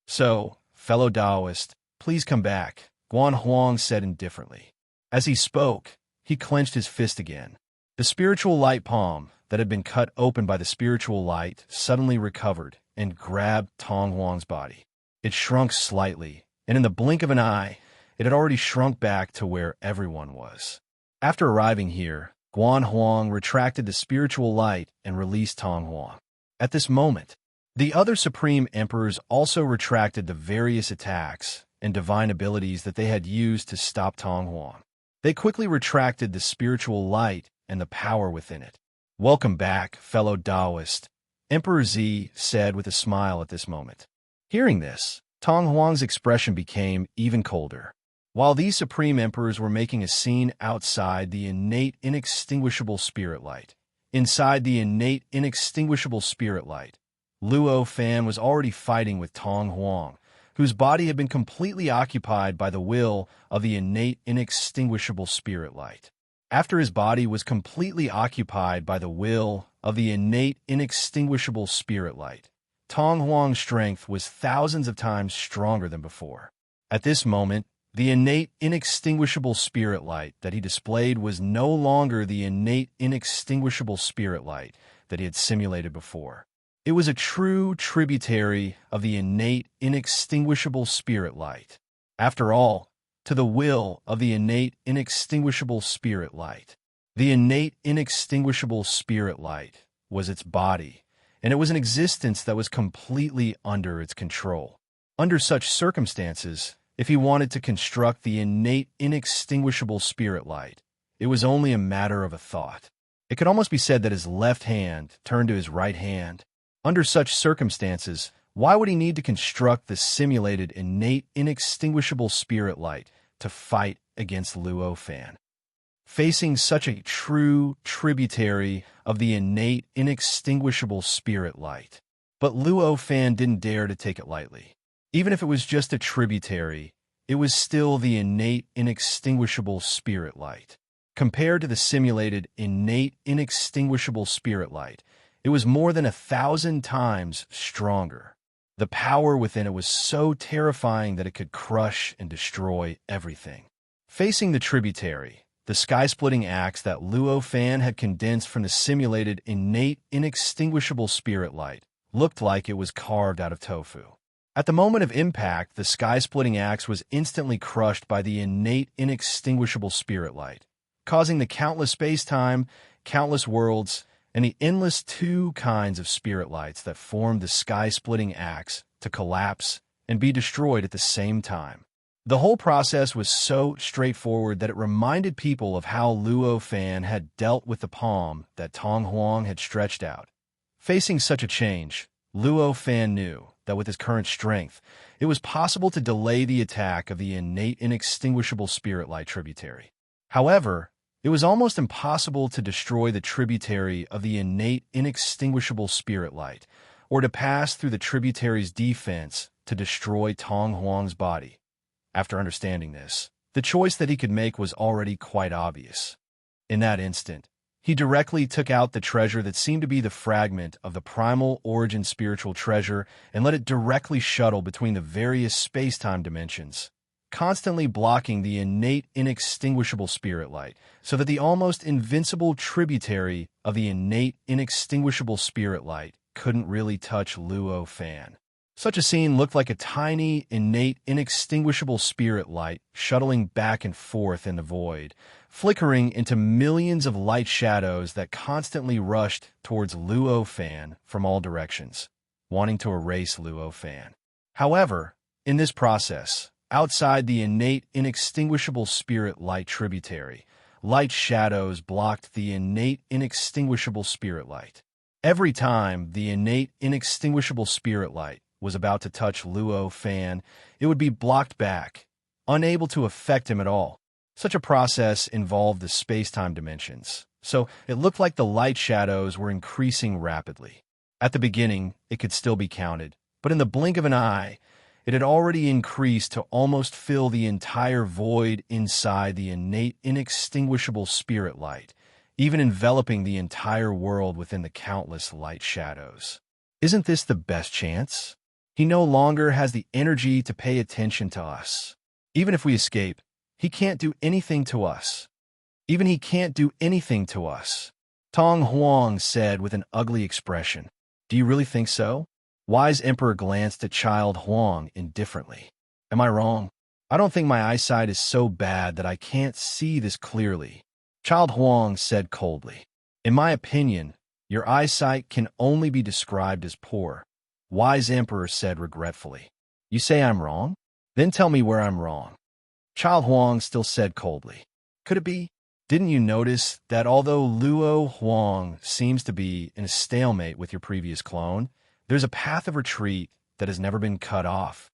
So, fellow Taoist, please come back, Guan Huang said indifferently. As he spoke, he clenched his fist again. The spiritual light palm that had been cut open by the spiritual light suddenly recovered and grabbed Tong Huang's body. It shrunk slightly, and in the blink of an eye, it had already shrunk back to where everyone was. After arriving here, Guan Huang retracted the spiritual light and released Tong Huang. At this moment, the other Supreme Emperors also retracted the various attacks and divine abilities that they had used to stop Tong Huang. They quickly retracted the spiritual light and the power within it. Welcome back, fellow Taoist, Emperor Z said with a smile at this moment. Hearing this, Tong Huang's expression became even colder. While these Supreme Emperors were making a scene outside the innate, inextinguishable spirit light, inside the innate, inextinguishable spirit light, Luo Fan was already fighting with Tong Huang, whose body had been completely occupied by the will of the innate, inextinguishable spirit light. After his body was completely occupied by the will of the innate, inextinguishable spirit light, Tong Huang's strength was thousands of times stronger than before. At this moment, the innate, inextinguishable spirit light that he displayed was no longer the innate, inextinguishable spirit light that he had simulated before. It was a true tributary of the innate, inextinguishable spirit light. After all, to the will of the innate, inextinguishable spirit light. The innate, inextinguishable spirit light was its body, and it was an existence that was completely under its control. Under such circumstances, if he wanted to construct the innate, inextinguishable spirit light, it was only a matter of a thought. It could almost be said that his left hand turned to his right hand. Under such circumstances, why would he need to construct the simulated innate, inextinguishable spirit light to fight against Luo Fan? Facing such a true tributary of the innate, inextinguishable spirit light. But Luo Fan didn't dare to take it lightly. Even if it was just a tributary, it was still the innate, inextinguishable spirit light. Compared to the simulated innate, inextinguishable spirit light, it was more than 1,000 times stronger. The power within it was so terrifying that it could crush and destroy everything. Facing the tributary, the sky-splitting axe that Luo Fan had condensed from the simulated innate, inextinguishable spirit light looked like it was carved out of tofu. At the moment of impact, the sky-splitting axe was instantly crushed by the innate, inextinguishable spirit light, causing the countless space-time, countless worlds, and the endless two kinds of spirit lights that formed the sky-splitting axe to collapse and be destroyed at the same time. The whole process was so straightforward that it reminded people of how Luo Fan had dealt with the palm that Tong Huang had stretched out. Facing such a change, Luo Fan knew that with his current strength, it was possible to delay the attack of the innate inextinguishable spirit light tributary. However, it was almost impossible to destroy the tributary of the innate inextinguishable spirit light, or to pass through the tributary's defense to destroy Tong Huang's body. After understanding this, the choice that he could make was already quite obvious. In that instant, he directly took out the treasure that seemed to be the fragment of the primal origin spiritual treasure and let it directly shuttle between the various space-time dimensions, constantly blocking the innate inextinguishable spirit light, so that the almost invincible tributary of the innate inextinguishable spirit light couldn't really touch Luo Fan. Such a scene looked like a tiny, innate, inextinguishable spirit light shuttling back and forth in the void, flickering into millions of light shadows that constantly rushed towards Luo Fan from all directions, wanting to erase Luo Fan. However, in this process, outside the innate, inextinguishable spirit light tributary, light shadows blocked the innate, inextinguishable spirit light. Every time the innate, inextinguishable spirit light was about to touch Luo Fan, it would be blocked back, unable to affect him at all. Such a process involved the space-time dimensions, so it looked like the light shadows were increasing rapidly. At the beginning, it could still be counted, but in the blink of an eye, it had already increased to almost fill the entire void inside the innate, inextinguishable spirit light, even enveloping the entire world within the countless light shadows. Isn't this the best chance? He no longer has the energy to pay attention to us. Even if we escape, he can't do anything to us. Even he can't do anything to us. Tong Huang said with an ugly expression. Do you really think so? Wise Emperor glanced at Child Huang indifferently. Am I wrong? I don't think my eyesight is so bad that I can't see this clearly. Child Huang said coldly. In my opinion, your eyesight can only be described as poor. Wise Emperor said regretfully. You say I'm wrong? Then tell me where I'm wrong. Child Huang still said coldly. Could it be? Didn't you notice that although Luo Huang seems to be in a stalemate with your previous clone, there's a path of retreat that has never been cut off?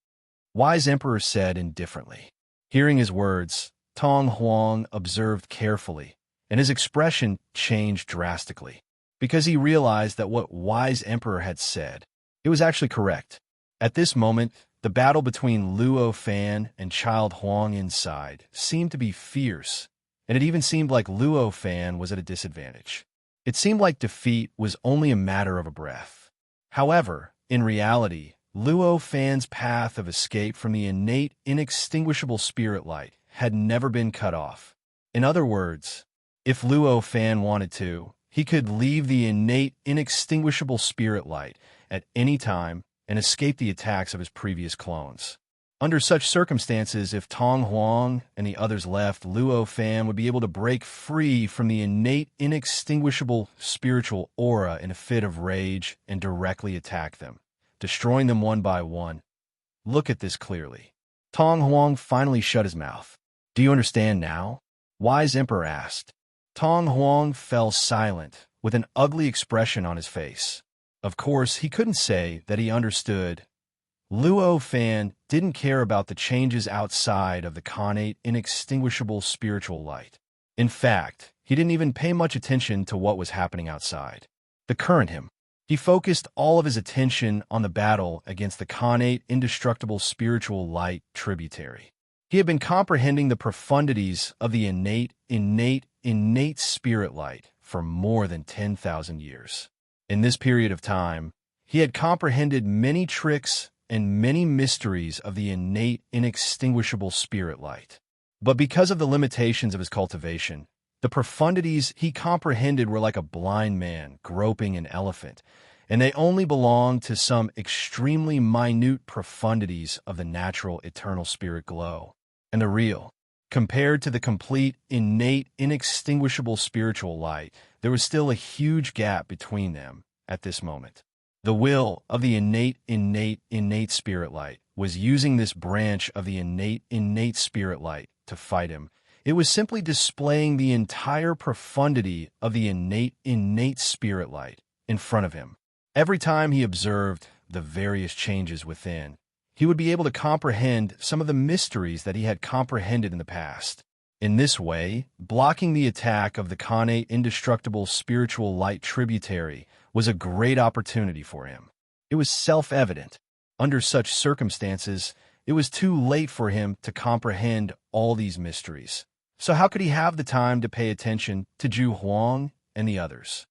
Wise Emperor said indifferently. Hearing his words, Tong Huang observed carefully, and his expression changed drastically, because he realized that what Wise Emperor had said, it was actually correct. At this moment, the battle between Luo Fan and Child Huang inside seemed to be fierce, and it even seemed like Luo Fan was at a disadvantage. It seemed like defeat was only a matter of a breath. However, in reality, Luo Fan's path of escape from the innate, inextinguishable spirit light had never been cut off. In other words, if Luo Fan wanted to, he could leave the innate, inextinguishable spirit light at any time and escape the attacks of his previous clones. Under such circumstances, if Tong Huang and the others left, Luo Fan would be able to break free from the innate, inextinguishable spiritual aura in a fit of rage and directly attack them, destroying them one by one. Look at this clearly. Tong Huang finally shut his mouth. Do you understand now? Wise Emperor asked. Tong Huang fell silent, with an ugly expression on his face. Of course, he couldn't say that he understood. Luo Fan didn't care about the changes outside of the connate, inextinguishable spiritual light. In fact, he didn't even pay much attention to what was happening outside. The current him. He focused all of his attention on the battle against the connate, indestructible spiritual light tributary. He had been comprehending the profundities of the innate spirit light for more than 10,000 years. In this period of time, he had comprehended many tricks and many mysteries of the innate, inextinguishable spirit light. But because of the limitations of his cultivation, the profundities he comprehended were like a blind man groping an elephant, and they only belonged to some extremely minute profundities of the natural eternal spirit glow. And the real, compared to the complete, innate, inextinguishable spiritual light, there was still a huge gap between them at this moment. The will of the innate spirit light was using this branch of the innate spirit light to fight him. It was simply displaying the entire profundity of the innate spirit light in front of him. Every time he observed the various changes within, he would be able to comprehend some of the mysteries that he had comprehended in the past. In this way, blocking the attack of the Kane indestructible spiritual light tributary was a great opportunity for him. It was self-evident. Under such circumstances, it was too late for him to comprehend all these mysteries. So how could he have the time to pay attention to Zhu Huang and the others?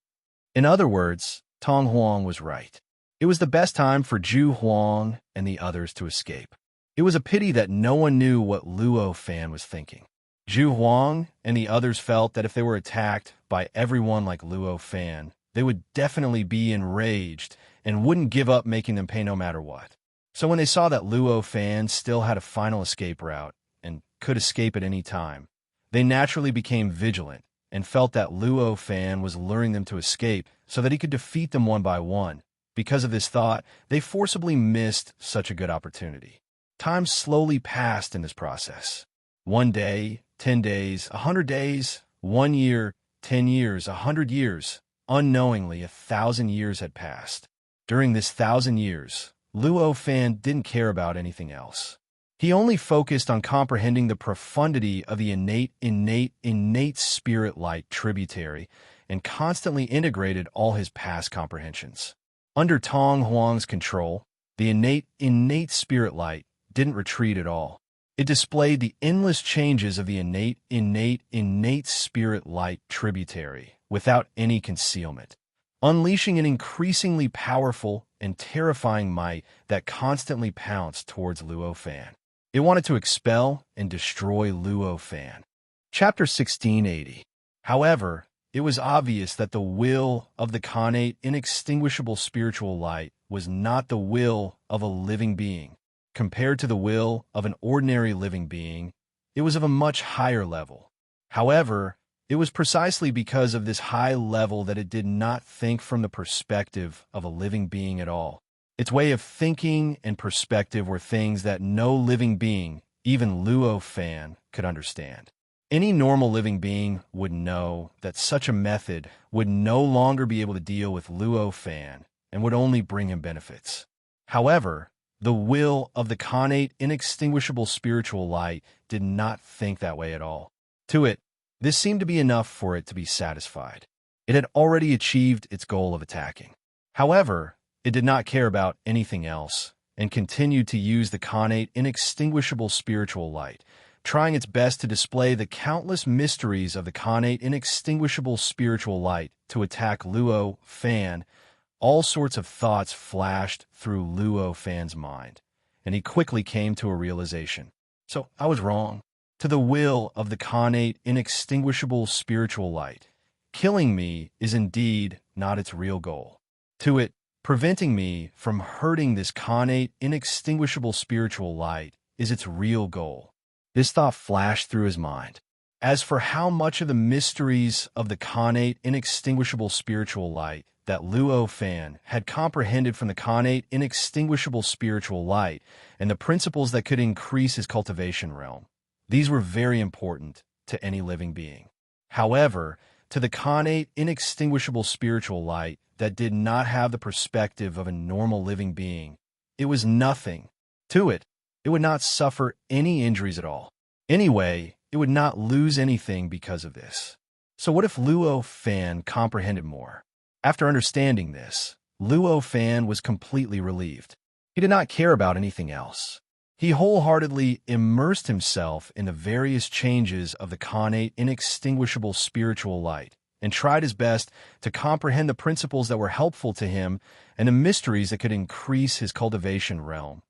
In other words, Tong Huang was right. It was the best time for Zhu Huang and the others to escape. It was a pity that no one knew what Luo Fan was thinking. Zhu Huang and the others felt that if they were attacked by everyone like Luo Fan, they would definitely be enraged and wouldn't give up making them pay no matter what. So when they saw that Luo Fan still had a final escape route and could escape at any time, they naturally became vigilant and felt that Luo Fan was luring them to escape so that he could defeat them one by one. Because of this thought, they forcibly missed such a good opportunity. Time slowly passed in this process. 1 day, 10 days, 100 days, 1 year, 10 years, 100 years. Unknowingly, 1,000 years had passed. During this 1,000 years, Luo Fan didn't care about anything else. He only focused on comprehending the profundity of the innate spirit light tributary and constantly integrated all his past comprehensions. Under Tong Huang's control, the innate spirit light didn't retreat at all. It displayed the endless changes of the innate spirit light tributary without any concealment, unleashing an increasingly powerful and terrifying might that constantly pounced towards Luo Fan. It wanted to expel and destroy Luo Fan. Chapter 1680. However, it was obvious that the will of the Khanate inextinguishable spiritual light was not the will of a living being. Compared to the will of an ordinary living being, it was of a much higher level. However, it was precisely because of this high level that it did not think from the perspective of a living being at all. Its way of thinking and perspective were things that no living being, even Luo Fan, could understand. Any normal living being would know that such a method would no longer be able to deal with Luo Fan and would only bring him benefits. However, the will of the Khanate inextinguishable spiritual light did not think that way at all. To it, this seemed to be enough for it to be satisfied. It had already achieved its goal of attacking. However, it did not care about anything else and continued to use the Khanate inextinguishable spiritual light, trying its best to display the countless mysteries of the Khanate inextinguishable spiritual light to attack Luo Fan. All sorts of thoughts flashed through Luo Fan's mind, and he quickly came to a realization. So I was wrong. To the will of the Khanate inextinguishable spiritual light, killing me is indeed not its real goal. To it, preventing me from hurting this Khanate inextinguishable spiritual light is its real goal. This thought flashed through his mind. As for how much of the mysteries of the Khanate inextinguishable spiritual light that Luo Fan had comprehended from the Khanate inextinguishable spiritual light and the principles that could increase his cultivation realm, these were very important to any living being. However, to the Khanate inextinguishable spiritual light that did not have the perspective of a normal living being, it was nothing. To it, it would not suffer any injuries at all. Anyway, it would not lose anything because of this. So what if Luo Fan comprehended more? After understanding this, Luo Fan was completely relieved. He did not care about anything else. He wholeheartedly immersed himself in the various changes of the Khanate inextinguishable spiritual light and tried his best to comprehend the principles that were helpful to him and the mysteries that could increase his cultivation realm.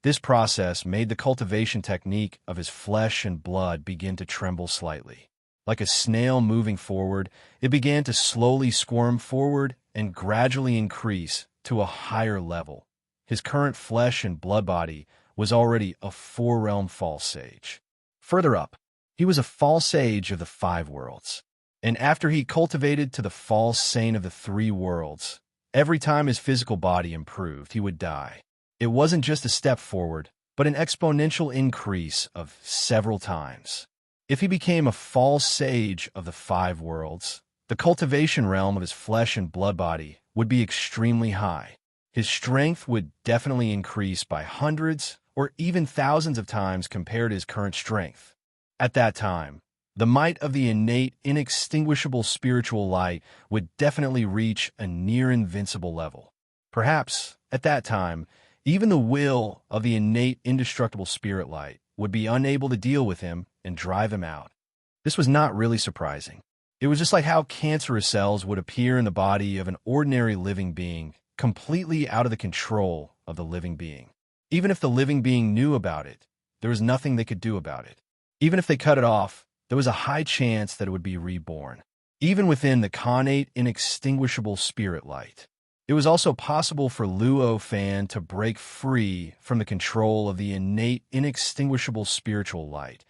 This process made the cultivation technique of his flesh and blood begin to tremble slightly. Like a snail moving forward, it began to slowly squirm forward and gradually increase to a higher level. His current flesh and blood body was already a four-realm false sage. Further up, he was a false sage of the five worlds. And after he cultivated to the false saint of the three worlds, every time his physical body improved, he would die. It wasn't just a step forward, but an exponential increase of several times. If he became a false sage of the five worlds, the cultivation realm of his flesh and blood body would be extremely high. His strength would definitely increase by hundreds or even thousands of times compared to his current strength. At that time, the might of the innate, inextinguishable spiritual light would definitely reach a near-invincible level. Perhaps, at that time, even the will of the innate, indestructible spirit light would be unable to deal with him and drive him out. This was not really surprising. It was just like how cancerous cells would appear in the body of an ordinary living being, completely out of the control of the living being. Even if the living being knew about it, there was nothing they could do about it. Even if they cut it off, there was a high chance that it would be reborn, even within the connate, inextinguishable spirit light. It was also possible for Luo Fan to break free from the control of the innate, inextinguishable spiritual light.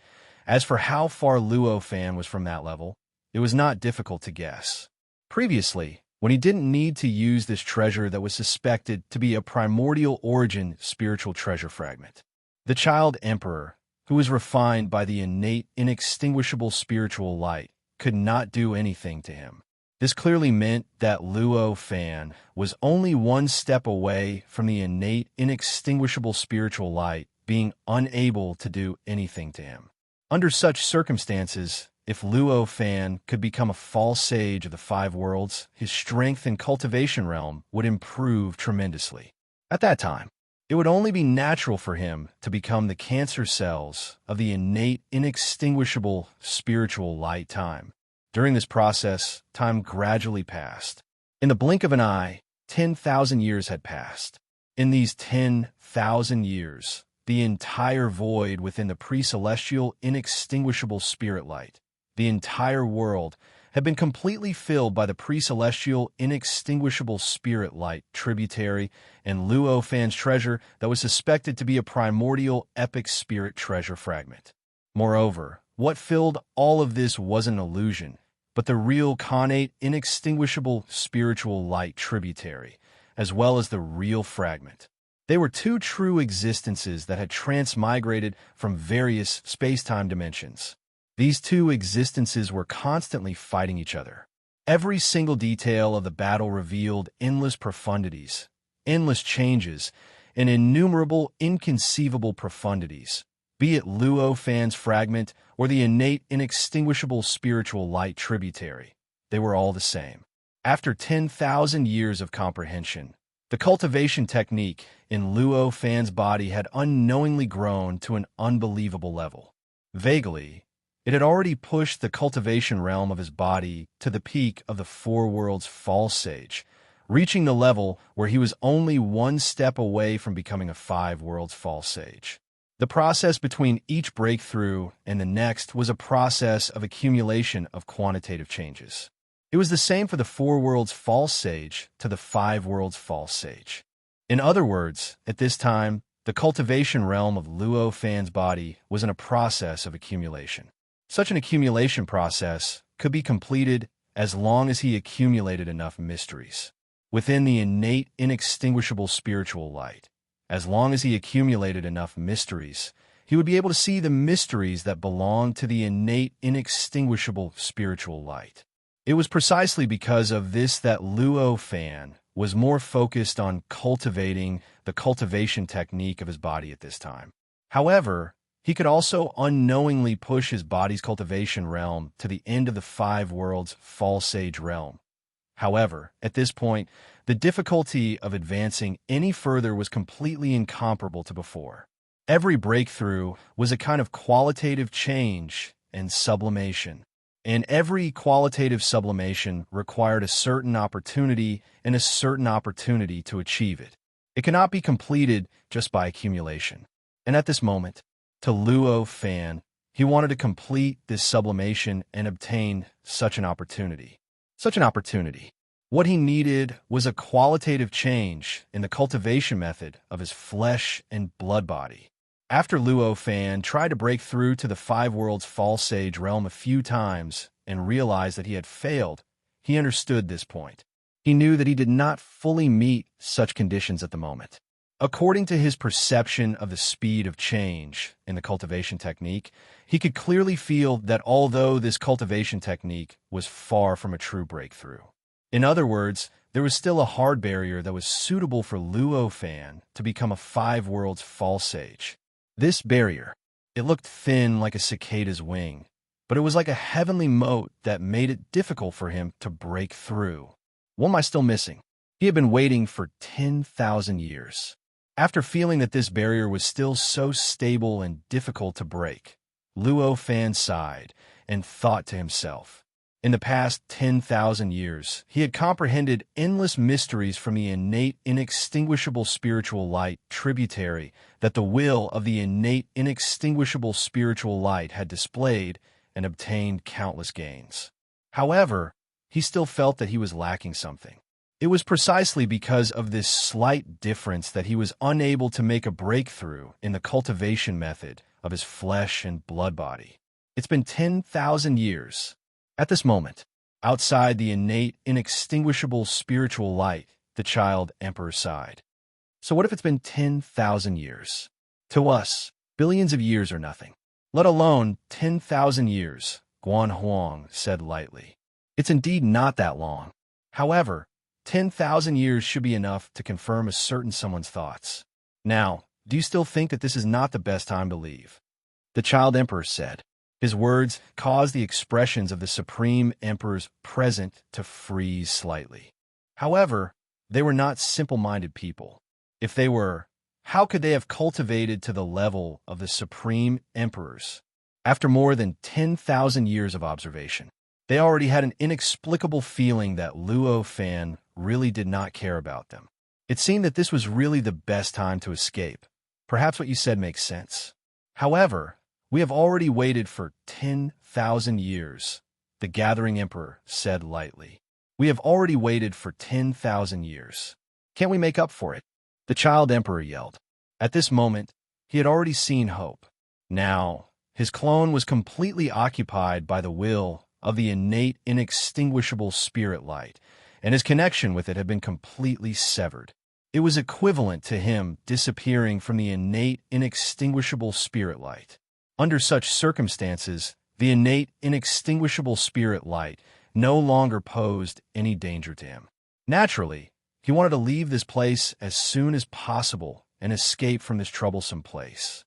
As for how far Luo Fan was from that level, it was not difficult to guess. Previously, when he didn't need to use this treasure that was suspected to be a primordial origin spiritual treasure fragment, the child emperor, who was refined by the innate, inextinguishable spiritual light, could not do anything to him. This clearly meant that Luo Fan was only one step away from the innate, inextinguishable spiritual light being unable to do anything to him. Under such circumstances, if Luo Fan could become a false sage of the five worlds, his strength and cultivation realm would improve tremendously. At that time, it would only be natural for him to become the cancer cells of the innate, inextinguishable spiritual light time. During this process, time gradually passed. In the blink of an eye, 10,000 years had passed. In these 10,000 years, the entire void within the pre-celestial, inextinguishable spirit light, the entire world, had been completely filled by the pre-celestial, inextinguishable spirit light tributary and Luo Fan's treasure that was suspected to be a primordial epic spirit treasure fragment. Moreover, what filled all of this wasn't an illusion, but the real connate, inextinguishable spiritual light tributary, as well as the real fragment. They were two true existences that had transmigrated from various space-time dimensions. These two existences were constantly fighting each other. Every single detail of the battle revealed endless profundities, endless changes, and innumerable, inconceivable profundities. Be it Luo Fan's fragment or the innate, inextinguishable spiritual light tributary, they were all the same. After 10,000 years of comprehension, the cultivation technique in Luo Fan's body had unknowingly grown to an unbelievable level. Vaguely, it had already pushed the cultivation realm of his body to the peak of the four worlds false sage, reaching the level where he was only one step away from becoming a five worlds false sage. The process between each breakthrough and the next was a process of accumulation of quantitative changes. It was the same for the four worlds false sage to the five worlds false sage. In other words, at this time, the cultivation realm of Luo Fan's body was in a process of accumulation. Such an accumulation process could be completed as long as he accumulated enough mysteries within the innate, inextinguishable spiritual light. As long as he accumulated enough mysteries, he would be able to see the mysteries that belonged to the innate, inextinguishable spiritual light. It was precisely because of this that Luo Fan was more focused on cultivating the cultivation technique of his body at this time. However, he could also unknowingly push his body's cultivation realm to the end of the five worlds false sage realm. However, at this point, the difficulty of advancing any further was completely incomparable to before. Every breakthrough was a kind of qualitative change and sublimation, and every qualitative sublimation required a certain opportunity and a certain opportunity to achieve it. It cannot be completed just by accumulation. And at this moment, to Luo Fan, he wanted to complete this sublimation and obtain such an opportunity. Such an opportunity. What he needed was a qualitative change in the cultivation method of his flesh and blood body. After Luo Fan tried to break through to the Five Worlds False Sage realm a few times and realized that he had failed, he understood this point. He knew that he did not fully meet such conditions at the moment. According to his perception of the speed of change in the cultivation technique, he could clearly feel that although this cultivation technique was far from a true breakthrough. In other words, there was still a hard barrier that was suitable for Luo Fan to become a Five Worlds False Sage. This barrier, it looked thin like a cicada's wing, but it was like a heavenly moat that made it difficult for him to break through. What am I still missing? He had been waiting for 10,000 years. After feeling that this barrier was still so stable and difficult to break, Luo Fan sighed and thought to himself. In the past 10,000 years, he had comprehended endless mysteries from the innate, inextinguishable spiritual light tributary that the will of the innate, inextinguishable spiritual light had displayed and obtained countless gains. However, he still felt that he was lacking something. It was precisely because of this slight difference that he was unable to make a breakthrough in the cultivation method of his flesh and blood body. It's been 10,000 years. At this moment, outside the innate, inextinguishable spiritual light, the child emperor sighed. So what if it's been 10,000 years? To us, billions of years are nothing. Let alone 10,000 years, Guan Huang said lightly. It's indeed not that long. However, 10,000 years should be enough to confirm a certain someone's thoughts. Now, do you still think that this is not the best time to leave? The child emperor said. His words caused the expressions of the Supreme Emperor's present to freeze slightly. However, they were not simple-minded people. If they were, how could they have cultivated to the level of the Supreme Emperors? After more than 10,000 years of observation, they already had an inexplicable feeling that Luo Fan really did not care about them. It seemed that this was really the best time to escape. Perhaps what you said makes sense. However, we have already waited for 10,000 years, the Gathering Emperor said lightly. We have already waited for 10,000 years. Can't we make up for it? The child emperor yelled. At this moment, he had already seen hope. Now, his clone was completely occupied by the will of the innate, inextinguishable spirit light, and his connection with it had been completely severed. It was equivalent to him disappearing from the innate, inextinguishable spirit light. Under such circumstances, the innate, inextinguishable spirit light no longer posed any danger to him. Naturally, he wanted to leave this place as soon as possible and escape from this troublesome place.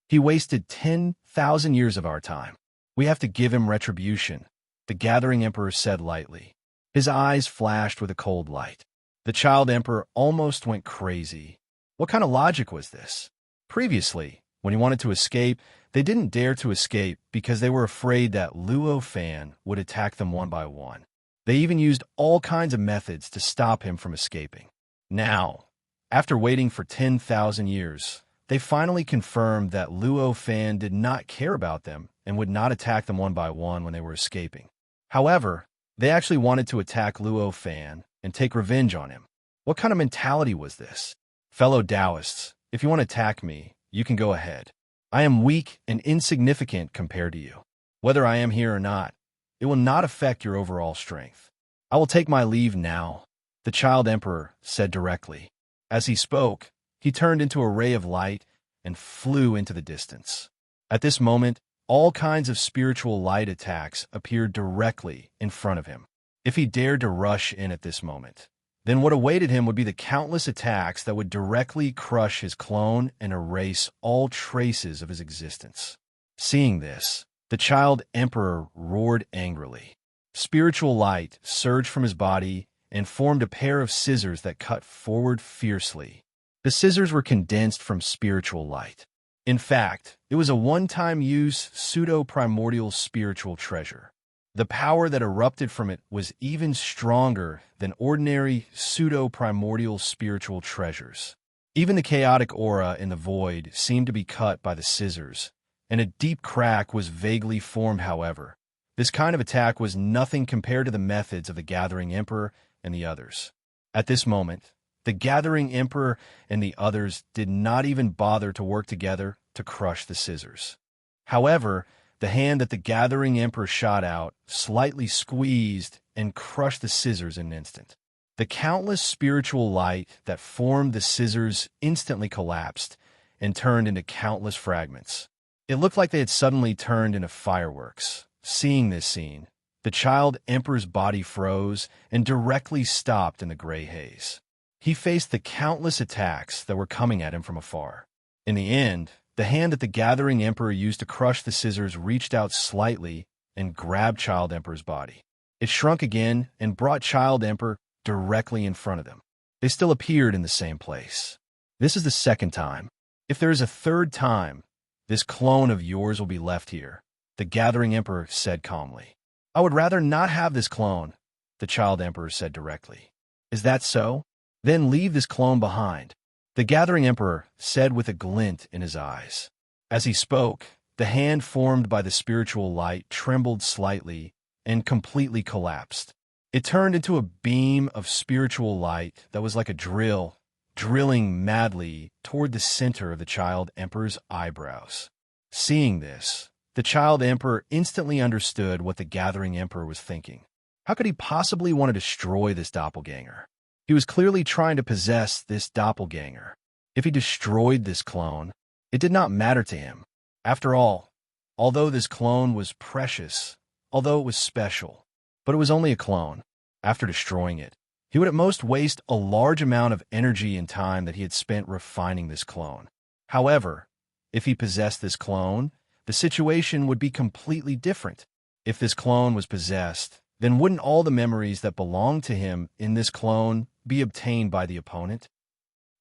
He wasted 10,000 years of our time. We have to give him retribution, the Gathering Emperor said lightly. His eyes flashed with a cold light. The child emperor almost went crazy. What kind of logic was this? Previously, when he wanted to escape, they didn't dare to escape because they were afraid that Luo Fan would attack them one by one. They even used all kinds of methods to stop him from escaping. Now, after waiting for 10,000 years, they finally confirmed that Luo Fan did not care about them and would not attack them one by one when they were escaping. However, they actually wanted to attack Luo Fan and take revenge on him. What kind of mentality was this? Fellow Taoists, if you want to attack me, you can go ahead. I am weak and insignificant compared to you. Whether I am here or not, it will not affect your overall strength. I will take my leave now, the child emperor said directly. As he spoke, he turned into a ray of light and flew into the distance. At this moment, all kinds of spiritual light attacks appeared directly in front of him. If he dared to rush in at this moment, then what awaited him would be the countless attacks that would directly crush his clone and erase all traces of his existence. Seeing this, the child emperor roared angrily. Spiritual light surged from his body and formed a pair of scissors that cut forward fiercely. The scissors were condensed from spiritual light. In fact, it was a one-time use pseudo-primordial spiritual treasure. The power that erupted from it was even stronger than ordinary pseudo-primordial spiritual treasures. Even the chaotic aura in the void seemed to be cut by the scissors, and a deep crack was vaguely formed. However, this kind of attack was nothing compared to the methods of the Gathering Emperor and the others. At this moment, the gathering emperor and the others did not even bother to work together to crush the scissors. However, the hand that the gathering emperor shot out slightly squeezed and crushed the scissors in an instant. The countless spiritual light that formed the scissors instantly collapsed and turned into countless fragments. It looked like they had suddenly turned into fireworks. Seeing this scene, the child emperor's body froze and directly stopped in the gray haze. He faced the countless attacks that were coming at him from afar. In the end, the hand that the gathering emperor used to crush the scissors reached out slightly and grabbed child emperor's body. It shrunk again and brought child emperor directly in front of them. They still appeared in the same place. This is the second time. If there is a third time, this clone of yours will be left here, the gathering emperor said calmly. I would rather not have this clone, the child emperor said directly. Is that so? Then leave this clone behind, the gathering emperor said with a glint in his eyes. As he spoke, the hand formed by the spiritual light trembled slightly and completely collapsed. It turned into a beam of spiritual light that was like a drill, drilling madly toward the center of the child emperor's eyebrows. Seeing this, the child emperor instantly understood what the gathering emperor was thinking. How could he possibly want to destroy this doppelganger? He was clearly trying to possess this doppelganger. If he destroyed this clone, it did not matter to him. After all, although this clone was precious, although it was special, but it was only a clone. After destroying it, he would at most waste a large amount of energy and time that he had spent refining this clone. However, if he possessed this clone, the situation would be completely different. If this clone was possessed, then wouldn't all the memories that belonged to him in this clone be obtained by the opponent?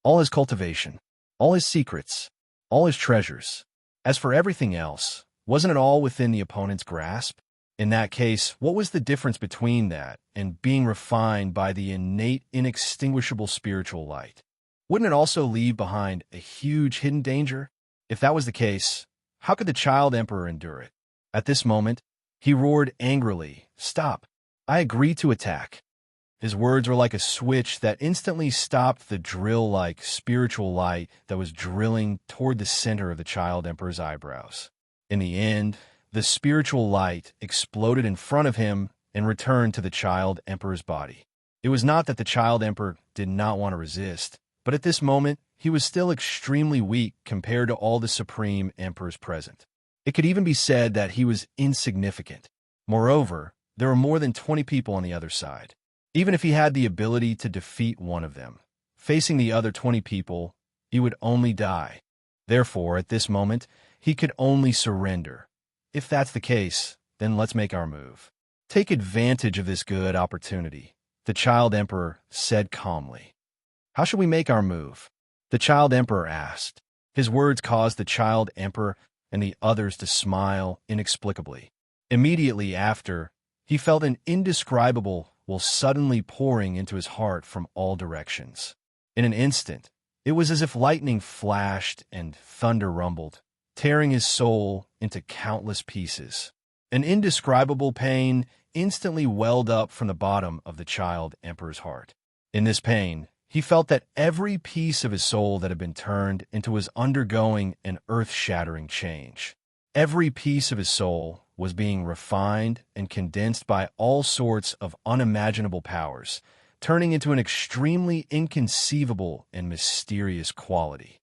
All his cultivation, all his secrets, all his treasures. As for everything else, wasn't it all within the opponent's grasp? In that case, what was the difference between that and being refined by the innate, inextinguishable spiritual light? Wouldn't it also leave behind a huge hidden danger? If that was the case, how could the child emperor endure it? At this moment, he roared angrily, "Stop! I agree to attack." His words were like a switch that instantly stopped the drill-like spiritual light that was drilling toward the center of the child emperor's eyebrows. In the end, the spiritual light exploded in front of him and returned to the child emperor's body. It was not that the child emperor did not want to resist, but at this moment, he was still extremely weak compared to all the supreme emperors present. It could even be said that he was insignificant. Moreover, there were more than 20 people on the other side. Even if he had the ability to defeat one of them, facing the other 20 people, he would only die. Therefore, at this moment, he could only surrender. If that's the case, then let's make our move. Take advantage of this good opportunity, the child emperor said calmly. How should we make our move? The child emperor asked. His words caused the child emperor and the others to smile inexplicably. Immediately after, he felt an indescribable will suddenly pouring into his heart from all directions. In an instant, it was as if lightning flashed and thunder rumbled, tearing his soul into countless pieces. An indescribable pain instantly welled up from the bottom of the child emperor's heart. In this pain, he felt that every piece of his soul that had been turned into was undergoing an earth-shattering change. Every piece of his soul was being refined and condensed by all sorts of unimaginable powers, turning into an extremely inconceivable and mysterious quality.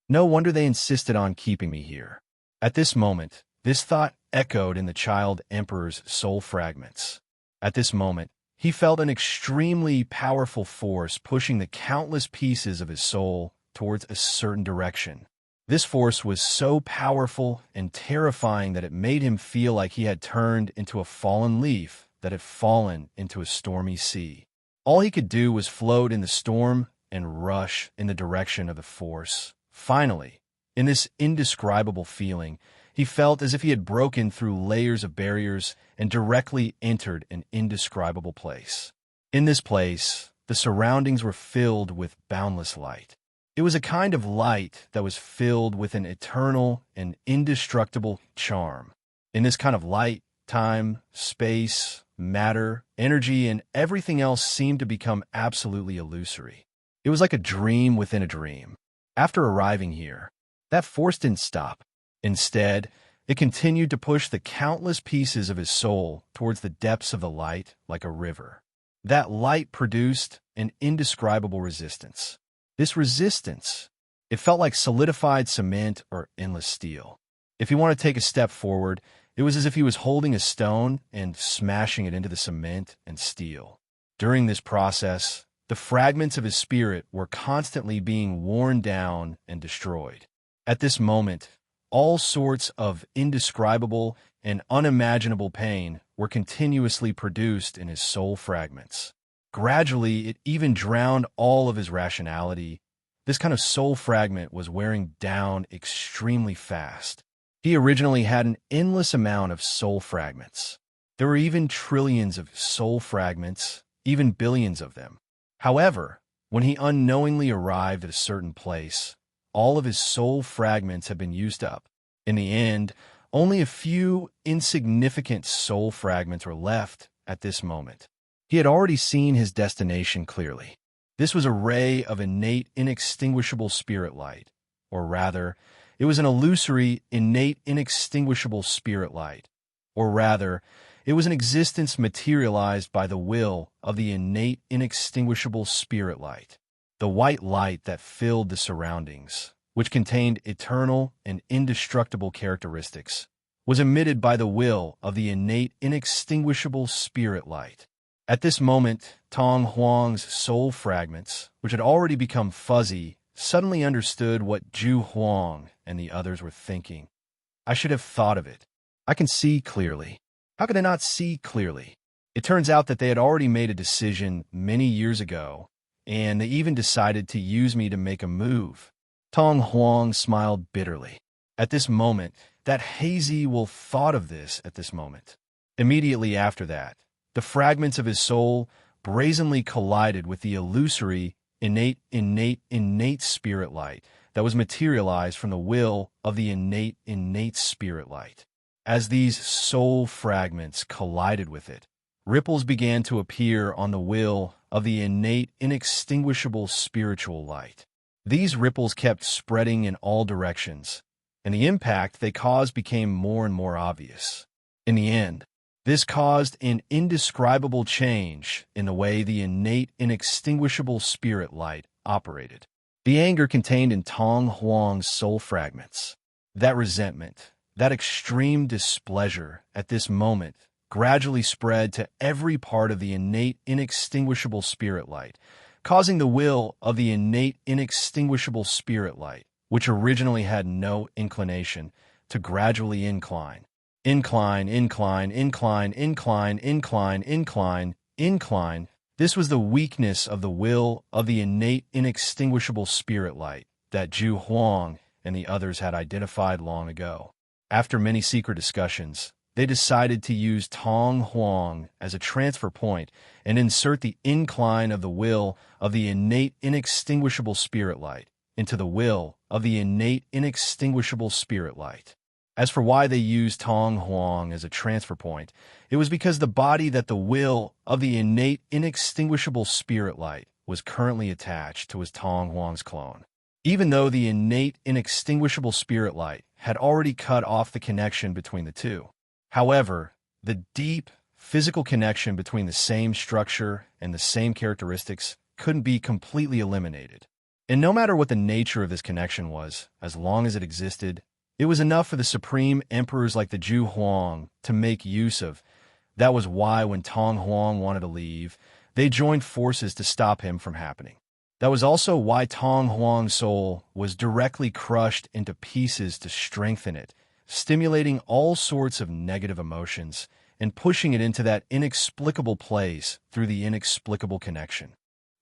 No wonder they insisted on keeping me here. At this moment, this thought echoed in the child emperor's soul fragments. At this moment, he felt an extremely powerful force pushing the countless pieces of his soul towards a certain direction. This force was so powerful and terrifying that it made him feel like he had turned into a fallen leaf that had fallen into a stormy sea. All he could do was float in the storm and rush in the direction of the force. Finally, in this indescribable feeling, he felt as if he had broken through layers of barriers and directly entered an indescribable place. In this place, the surroundings were filled with boundless light. It was a kind of light that was filled with an eternal and indestructible charm. In this kind of light, time, space, matter, energy, and everything else seemed to become absolutely illusory. It was like a dream within a dream. After arriving here, that force didn't stop. Instead, it continued to push the countless pieces of his soul towards the depths of the light like a river. That light produced an indescribable resistance. This resistance, it felt like solidified cement or endless steel. If he wanted to take a step forward, it was as if he was holding a stone and smashing it into the cement and steel. During this process, the fragments of his spirit were constantly being worn down and destroyed. At this moment, all sorts of indescribable and unimaginable pain were continuously produced in his soul fragments. Gradually, it even drowned all of his rationality. This kind of soul fragment was wearing down extremely fast. He originally had an endless amount of soul fragments. There were even trillions of soul fragments, even billions of them. However, when he unknowingly arrived at a certain place, all of his soul fragments had been used up. In the end, only a few insignificant soul fragments were left at this moment. He had already seen his destination clearly. This was a ray of innate, inextinguishable spirit light, or rather, it was an illusory, innate, inextinguishable spirit light, or rather, it was an existence materialized by the will of the innate, inextinguishable spirit light. The white light that filled the surroundings, which contained eternal and indestructible characteristics, was emitted by the will of the innate, inextinguishable spirit light. At this moment, Tong Huang's soul fragments, which had already become fuzzy, suddenly understood what Zhu Huang and the others were thinking. I should have thought of it. I can see clearly. How could I not see clearly? It turns out that they had already made a decision many years ago, and they even decided to use me to make a move. Tong Huang smiled bitterly. At this moment, that hazy wolf thought of this at this moment. Immediately after that, the fragments of his soul brazenly collided with the illusory, innate spirit light that was materialized from the will of the innate spirit light. As these soul fragments collided with it, ripples began to appear on the will of the innate, inextinguishable spiritual light. These ripples kept spreading in all directions, and the impact they caused became more and more obvious. In the end, this caused an indescribable change in the way the innate, inextinguishable spirit light operated. The anger contained in Tong Huang's soul fragments, that resentment, that extreme displeasure at this moment gradually spread to every part of the innate, inextinguishable spirit light, causing the will of the innate, inextinguishable spirit light, which originally had no inclination, to gradually incline. Incline. This was the weakness of the will of the innate, inextinguishable spirit light that Zhu Huang and the others had identified long ago. After many secret discussions, they decided to use Tong Huang as a transfer point and insert the incline of the will of the innate, inextinguishable spirit light into the will of the innate, inextinguishable spirit light. As for why they used Tong Huang as a transfer point, it was because the body that the will of the innate, inextinguishable spirit light was currently attached to was Tong Huang's clone. Even though the innate, inextinguishable spirit light had already cut off the connection between the two. However, the deep, physical connection between the same structure and the same characteristics couldn't be completely eliminated. And no matter what the nature of this connection was, as long as it existed, it was enough for the supreme emperors like the Zhu Huang to make use of. That was why when Tong Huang wanted to leave, they joined forces to stop him from happening. That was also why Tong Huang's soul was directly crushed into pieces to strengthen it, stimulating all sorts of negative emotions and pushing it into that inexplicable place through the inexplicable connection.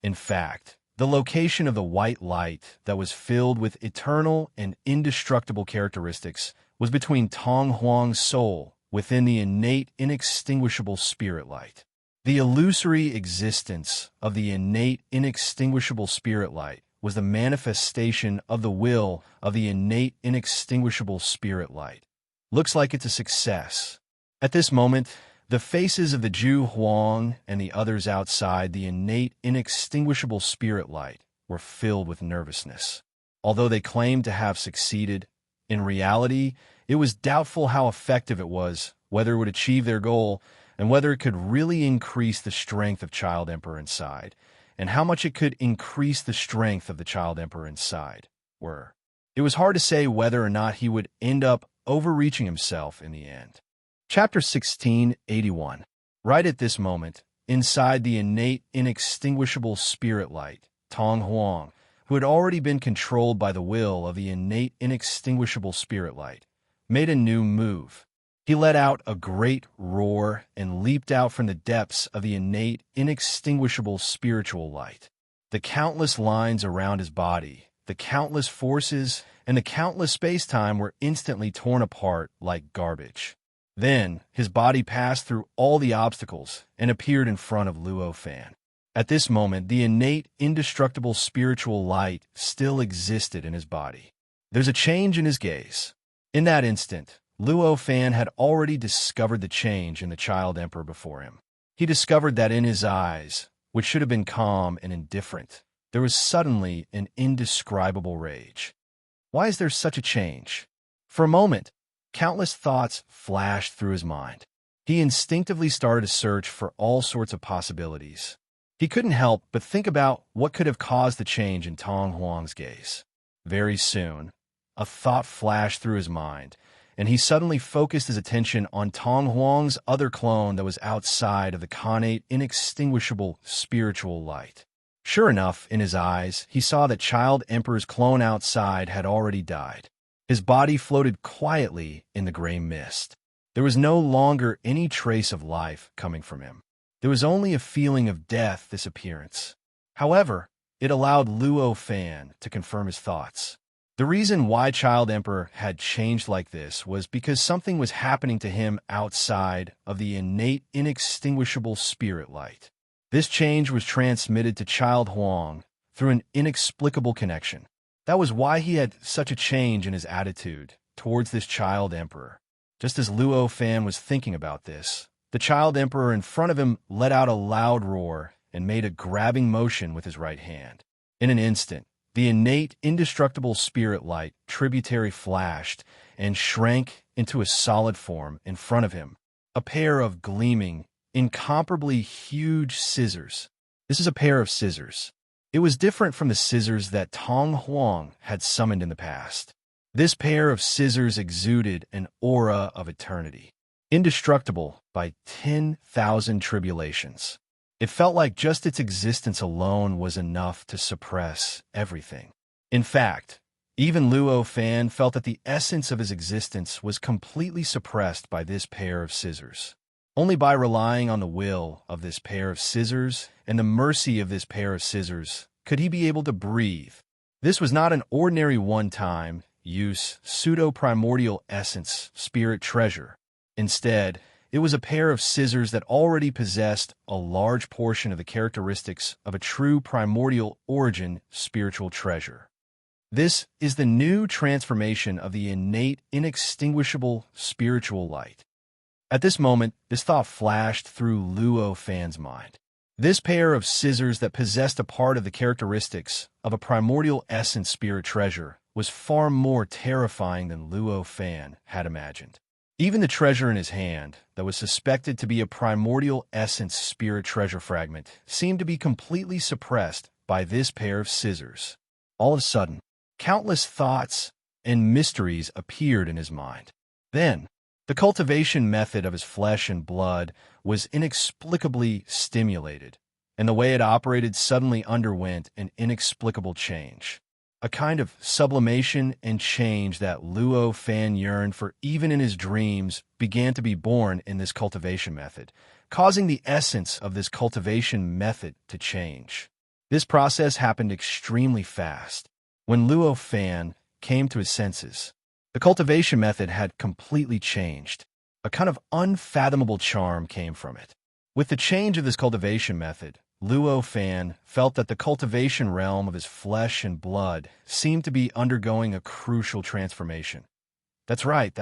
In fact, the location of the white light that was filled with eternal and indestructible characteristics was between Tong Huang's soul within the innate, inextinguishable spirit light. The illusory existence of the innate, inextinguishable spirit light was the manifestation of the will of the innate, inextinguishable spirit light. Looks like it's a success. At this moment, the faces of the Jew Huang and the others outside the innate, inextinguishable spirit light were filled with nervousness. Although they claimed to have succeeded, in reality, it was doubtful how effective it was, whether it would achieve their goal, and whether it could really increase the strength of Child Emperor inside, and how much it could increase the strength of the Child Emperor inside. It was hard to say whether or not he would end up overreaching himself in the end. Chapter 1681. Right at this moment, inside the innate, inextinguishable spirit light, Tong Huang, who had already been controlled by the will of the innate, inextinguishable spirit light, made a new move. He let out a great roar and leaped out from the depths of the innate, inextinguishable spiritual light. The countless lines around his body, the countless forces, and the countless space-time were instantly torn apart like garbage. Then, his body passed through all the obstacles and appeared in front of Luo Fan. At this moment, the innate, indestructible spiritual light still existed in his body. There's a change in his gaze. In that instant, Luo Fan had already discovered the change in the Child Emperor before him. He discovered that in his eyes, which should have been calm and indifferent, there was suddenly an indescribable rage. Why is there such a change? For a moment, countless thoughts flashed through his mind. He instinctively started to search for all sorts of possibilities. He couldn't help but think about what could have caused the change in Tong Huang's gaze. Very soon, a thought flashed through his mind, and he suddenly focused his attention on Tong Huang's other clone that was outside of the connate, inextinguishable spiritual light. Sure enough, in his eyes, he saw that Child Emperor's clone outside had already died. His body floated quietly in the gray mist. There was no longer any trace of life coming from him. There was only a feeling of death, this appearance. However, it allowed Luo Fan to confirm his thoughts. The reason why Child Emperor had changed like this was because something was happening to him outside of the innate, inextinguishable spirit light. This change was transmitted to Child Huang through an inexplicable connection. That was why he had such a change in his attitude towards this Child Emperor. Just as Luo Fan was thinking about this, the Child Emperor in front of him let out a loud roar and made a grabbing motion with his right hand. In an instant, the innate, indestructible spirit light tributary flashed and shrank into a solid form in front of him, a pair of gleaming, incomparably huge scissors. This is a pair of scissors. It was different from the scissors that Tong Huang had summoned in the past. This pair of scissors exuded an aura of eternity, indestructible by 10,000 tribulations. It felt like just its existence alone was enough to suppress everything. In fact, even Luo Fan felt that the essence of his existence was completely suppressed by this pair of scissors. Only by relying on the will of this pair of scissors and the mercy of this pair of scissors could he be able to breathe. This was not an ordinary one-time use pseudo-primordial essence spirit treasure. Instead, it was a pair of scissors that already possessed a large portion of the characteristics of a true primordial origin spiritual treasure. This is the new transformation of the innate, inextinguishable spiritual light. At this moment, this thought flashed through Luo Fan's mind. This pair of scissors that possessed a part of the characteristics of a primordial essence spirit treasure was far more terrifying than Luo Fan had imagined. Even the treasure in his hand, that was suspected to be a primordial essence spirit treasure fragment, seemed to be completely suppressed by this pair of scissors. All of a sudden, countless thoughts and mysteries appeared in his mind. Then, the cultivation method of his flesh and blood was inexplicably stimulated, and the way it operated suddenly underwent an inexplicable change. A kind of sublimation and change that Luo Fan yearned for even in his dreams began to be born in this cultivation method, causing the essence of this cultivation method to change. This process happened extremely fast. When Luo Fan came to his senses, the cultivation method had completely changed. A kind of unfathomable charm came from it. With the change of this cultivation method, Luo Fan felt that the cultivation realm of his flesh and blood seemed to be undergoing a crucial transformation. That's right.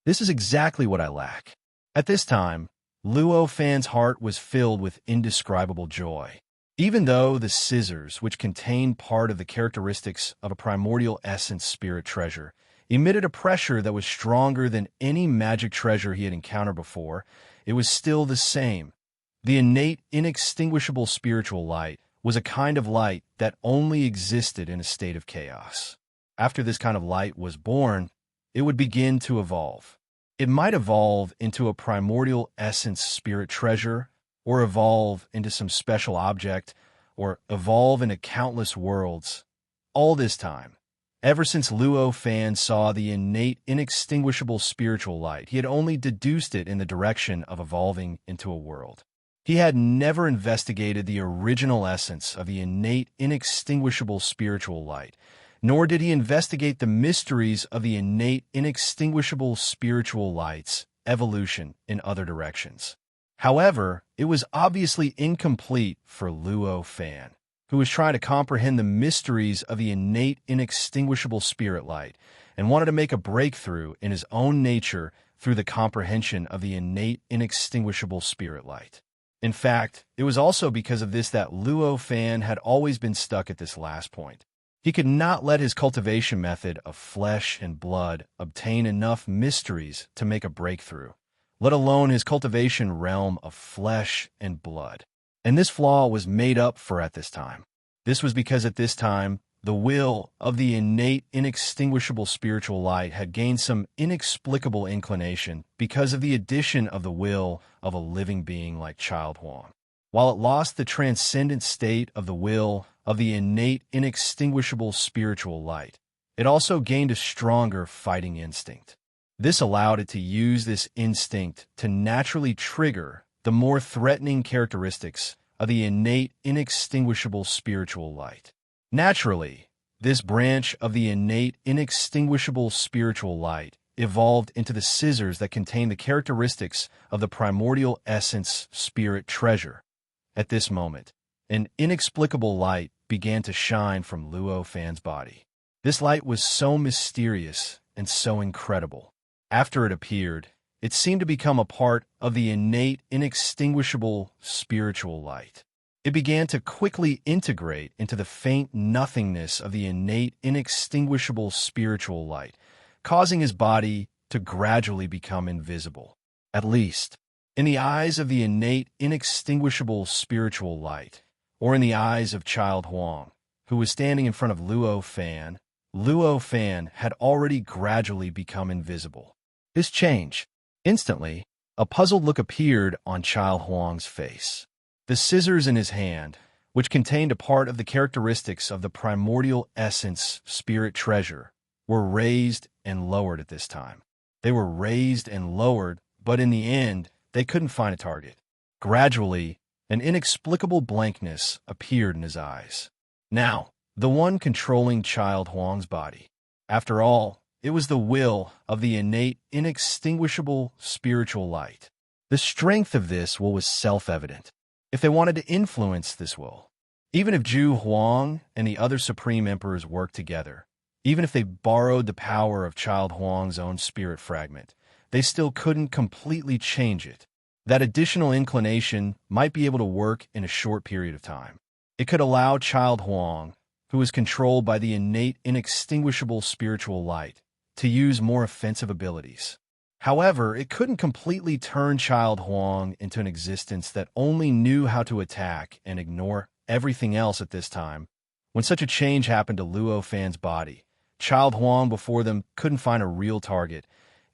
This is exactly what I lack. At this time, Luo Fan's heart was filled with indescribable joy. Even though the scissors, which contained part of the characteristics of a primordial essence spirit treasure, emitted a pressure that was stronger than any magic treasure he had encountered before, it was still the same. The innate, inextinguishable spiritual light was a kind of light that only existed in a state of chaos. After this kind of light was born, it would begin to evolve. It might evolve into a primordial essence spirit treasure, or evolve into some special object, or evolve into countless worlds. All this time, ever since Luo Fan saw the innate, inextinguishable spiritual light, he had only deduced it in the direction of evolving into a world. He had never investigated the original essence of the innate, inextinguishable spiritual light, nor did he investigate the mysteries of the innate, inextinguishable spiritual light's evolution in other directions. However, it was obviously incomplete for Luo Fan, who was trying to comprehend the mysteries of the innate, inextinguishable spirit light and wanted to make a breakthrough in his own nature through the comprehension of the innate, inextinguishable spirit light. In fact, it was also because of this that Luo Fan had always been stuck at this last point. He could not let his cultivation method of flesh and blood obtain enough mysteries to make a breakthrough, let alone his cultivation realm of flesh and blood. And this flaw was made up for at this time. This was because at this time, the will of the innate, inextinguishable spiritual light had gained some inexplicable inclination because of the addition of the will of a living being like Child Huang. While it lost the transcendent state of the will of the innate, inextinguishable spiritual light, it also gained a stronger fighting instinct. This allowed it to use this instinct to naturally trigger the more threatening characteristics of the innate, inextinguishable spiritual light. Naturally, this branch of the innate, inextinguishable spiritual light evolved into the scissors that contain the characteristics of the primordial essence spirit treasure. At this moment, an inexplicable light began to shine from Luo Fan's body. This light was so mysterious and so incredible. After it appeared, it seemed to become a part of the innate, inextinguishable spiritual light. It began to quickly integrate into the faint nothingness of the innate, inextinguishable spiritual light, causing his body to gradually become invisible. At least, in the eyes of the innate, inextinguishable spiritual light, or in the eyes of Child Huang, who was standing in front of Luo Fan had already gradually become invisible. This change, instantly, a puzzled look appeared on Child Huang's face. The scissors in his hand, which contained a part of the characteristics of the primordial essence spirit treasure, were raised and lowered at this time. They were raised and lowered, but in the end, they couldn't find a target. Gradually, an inexplicable blankness appeared in his eyes. Now, the one controlling Child Huang's body. After all, it was the will of the innate, inextinguishable spiritual light. The strength of this will was self-evident. If they wanted to influence this will, even if Zhu Huang and the other supreme emperors worked together, even if they borrowed the power of Child Huang's own spirit fragment, they still couldn't completely change it. That additional inclination might be able to work in a short period of time. It could allow Child Huang, who is controlled by the innate, inextinguishable spiritual light, to use more offensive abilities. However, it couldn't completely turn Child Huang into an existence that only knew how to attack and ignore everything else at this time. When such a change happened to Luo Fan's body, Child Huang before them couldn't find a real target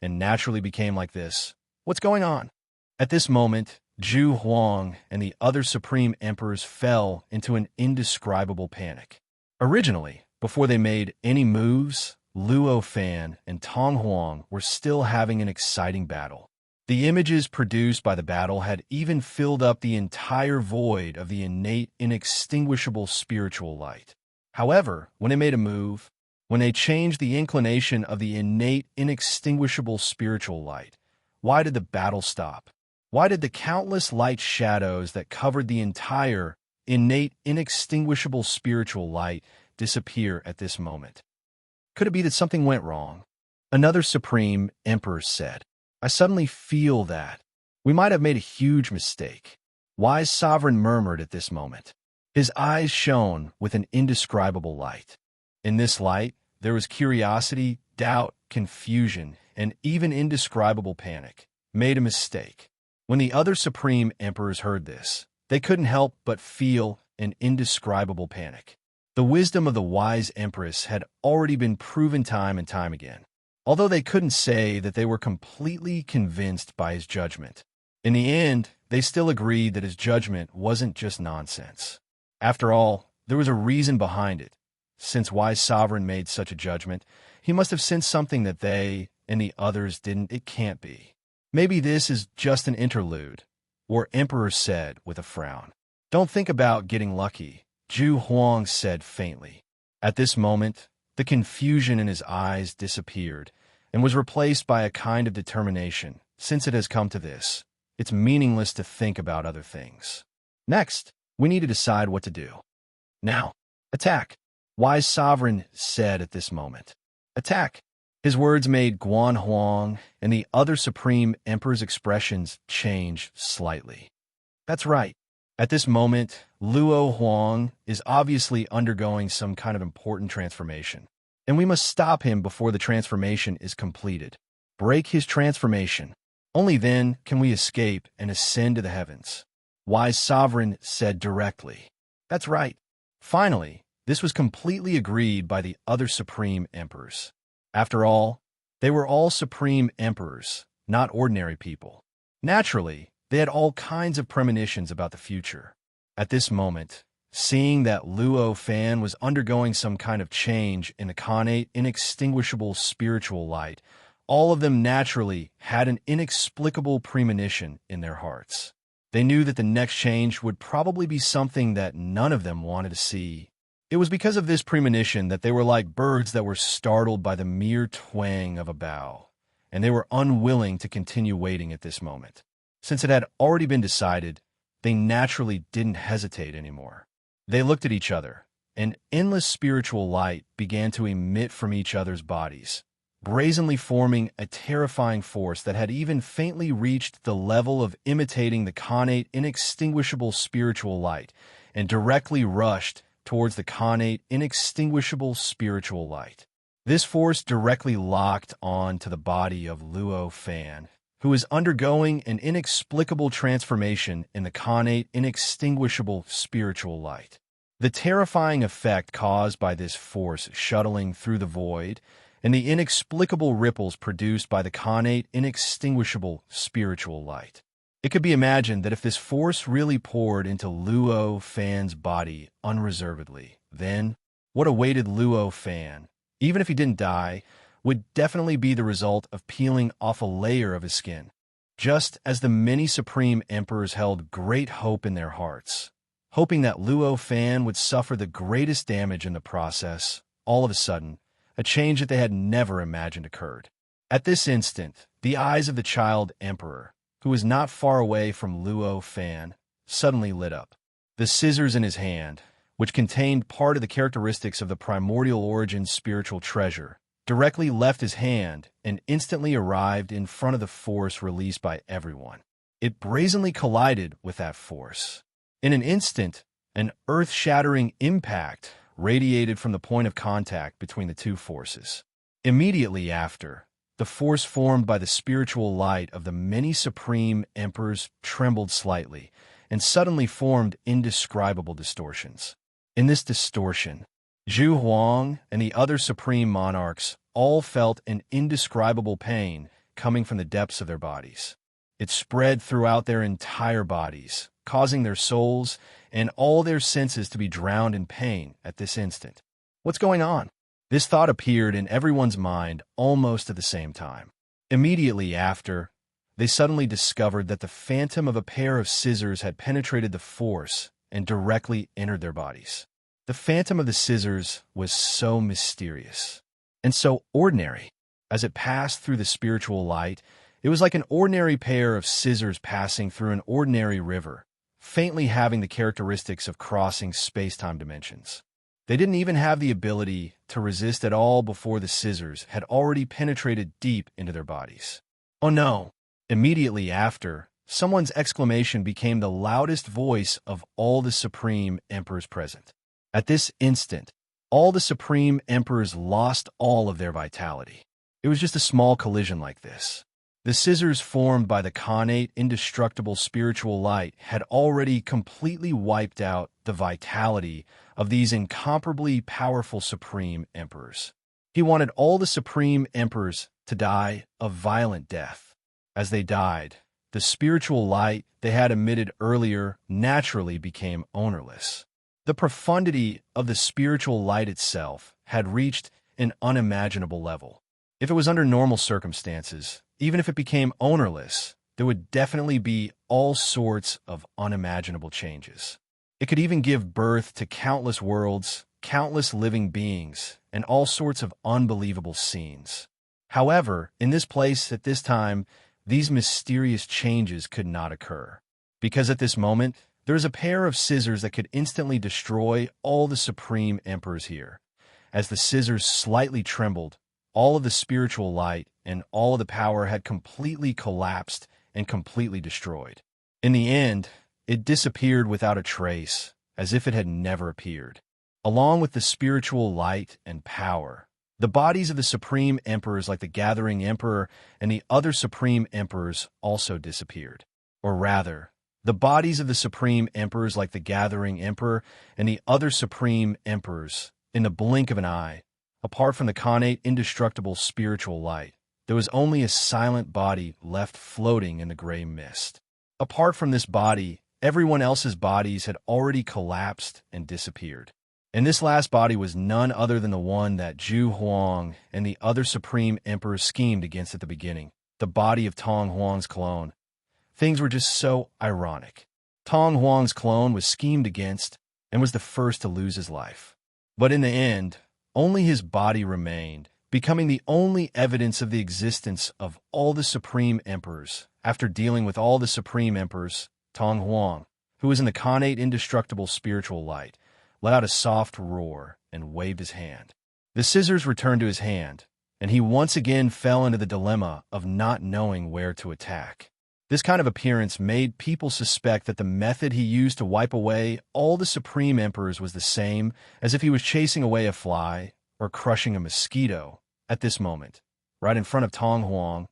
and naturally became like this. What's going on? At this moment, Zhu Huang and the other supreme emperors fell into an indescribable panic. Originally, before they made any moves, Luo Fan and Tong Huang were still having an exciting battle. The images produced by the battle had even filled up the entire void of the innate, inextinguishable spiritual light. However, when they made a move, when they changed the inclination of the innate, inextinguishable spiritual light, why did the battle stop? Why did the countless light shadows that covered the entire innate, inextinguishable spiritual light disappear at this moment? Could it be that something went wrong? Another supreme emperor said, I suddenly feel that We might have made a huge mistake. Wise Sovereign murmured at this moment. His eyes shone with an indescribable light. In this light, there was curiosity, doubt, confusion, and even indescribable panic. Made a mistake. When the other supreme emperors heard this, they couldn't help but feel an indescribable panic. The wisdom of the wise empress had already been proven time and time again, although they couldn't say that they were completely convinced by his judgment. In the end, they still agreed that his judgment wasn't just nonsense. After all, there was a reason behind it. Since Wise Sovereign made such a judgment, he must have sensed something that they and the others didn't. It can't be. Maybe this is just an interlude, or Emperor said with a frown. Don't think about getting lucky, Zhu Huang said faintly. At this moment, the confusion in his eyes disappeared and was replaced by a kind of determination. Since it has come to this, it's meaningless to think about other things. Next, we need to decide what to do. Now, attack, Wise Sovereign said at this moment. Attack. His words made Guan Huang and the other Supreme Emperor's expressions change slightly. That's right. At this moment, Luo Huang is obviously undergoing some kind of important transformation, and we must stop him before the transformation is completed. Break his transformation. Only then can we escape and ascend to the heavens. Wise Sovereign said directly. That's right. Finally, this was completely agreed by the other Supreme Emperors. After all, they were all Supreme Emperors, not ordinary people. Naturally, they had all kinds of premonitions about the future. At this moment, seeing that Luo Fan was undergoing some kind of change in the connate, inextinguishable spiritual light, all of them naturally had an inexplicable premonition in their hearts. They knew that the next change would probably be something that none of them wanted to see. It was because of this premonition that they were like birds that were startled by the mere twang of a bough, and they were unwilling to continue waiting at this moment. Since it had already been decided, they naturally didn't hesitate anymore. They looked at each other. An endless spiritual light began to emit from each other's bodies, brazenly forming a terrifying force that had even faintly reached the level of imitating the connate, inextinguishable spiritual light, and directly rushed towards the connate, inextinguishable spiritual light. This force directly locked on to the body of Luo Fan, who is undergoing an inexplicable transformation in the connate, inextinguishable spiritual light. The terrifying effect caused by this force shuttling through the void, and the inexplicable ripples produced by the connate, inextinguishable spiritual light. It could be imagined that if this force really poured into Luo Fan's body unreservedly, then what awaited Luo Fan, even if he didn't die, would definitely be the result of peeling off a layer of his skin. Just as the many Supreme Emperors held great hope in their hearts, hoping that Luo Fan would suffer the greatest damage in the process, all of a sudden, a change that they had never imagined occurred. At this instant, the eyes of the child emperor, who was not far away from Luo Fan, suddenly lit up. The scissors in his hand, which contained part of the characteristics of the primordial origin spiritual treasure, directly left his hand and instantly arrived in front of the force released by everyone. It brazenly collided with that force. In an instant, an earth-shattering impact radiated from the point of contact between the two forces. Immediately after, the force formed by the spiritual light of the many Supreme Emperors trembled slightly and suddenly formed indescribable distortions. In this distortion, Zhu Huang and the other Supreme Monarchs all felt an indescribable pain coming from the depths of their bodies. It spread throughout their entire bodies, causing their souls and all their senses to be drowned in pain at this instant. What's going on? This thought appeared in everyone's mind almost at the same time. Immediately after, they suddenly discovered that the phantom of a pair of scissors had penetrated the force and directly entered their bodies. The phantom of the scissors was so mysterious and so ordinary. As it passed through the spiritual light, it was like an ordinary pair of scissors passing through an ordinary river, faintly having the characteristics of crossing space-time dimensions. They didn't even have the ability to resist at all before the scissors had already penetrated deep into their bodies. Oh no! Immediately after, someone's exclamation became the loudest voice of all the Supreme Emperors present. At this instant, all the Supreme Emperors lost all of their vitality. It was just a small collision like this. The scissors formed by the connate indestructible spiritual light had already completely wiped out the vitality of these incomparably powerful Supreme Emperors. He wanted all the Supreme Emperors to die a violent death. As they died, the spiritual light they had emitted earlier naturally became ownerless. The profundity of the spiritual light itself had reached an unimaginable level. If it was under normal circumstances, even if it became ownerless, there would definitely be all sorts of unimaginable changes. It could even give birth to countless worlds, countless living beings, and all sorts of unbelievable scenes. However, in this place at this time, these mysterious changes could not occur. Because at this moment, there is a pair of scissors that could instantly destroy all the Supreme Emperors here. As the scissors slightly trembled, all of the spiritual light and all of the power had completely collapsed and completely destroyed. In the end, it disappeared without a trace, as if it had never appeared. Along with the spiritual light and power, the bodies of the Supreme Emperors like the Gathering Emperor and the other Supreme Emperors also disappeared. Or rather, the bodies of the Supreme Emperors like the Gathering Emperor and the other Supreme Emperors, in the blink of an eye, apart from the connate indestructible spiritual light, there was only a silent body left floating in the gray mist. Apart from this body, everyone else's bodies had already collapsed and disappeared. And this last body was none other than the one that Zhu Huang and the other Supreme Emperors schemed against at the beginning, the body of Tong Huang's clone. Things were just so ironic. Tong Huang's clone was schemed against and was the first to lose his life. But in the end, only his body remained, becoming the only evidence of the existence of all the Supreme Emperors. After dealing with all the Supreme Emperors, Tong Huang, who was in the connate indestructible spiritual light, let out a soft roar and waved his hand. The scissors returned to his hand, and he once again fell into the dilemma of not knowing where to attack. This kind of appearance made people suspect that the method he used to wipe away all the Supreme Emperors was the same as if he was chasing away a fly or crushing a mosquito. At this moment, right in front of Tong Huang,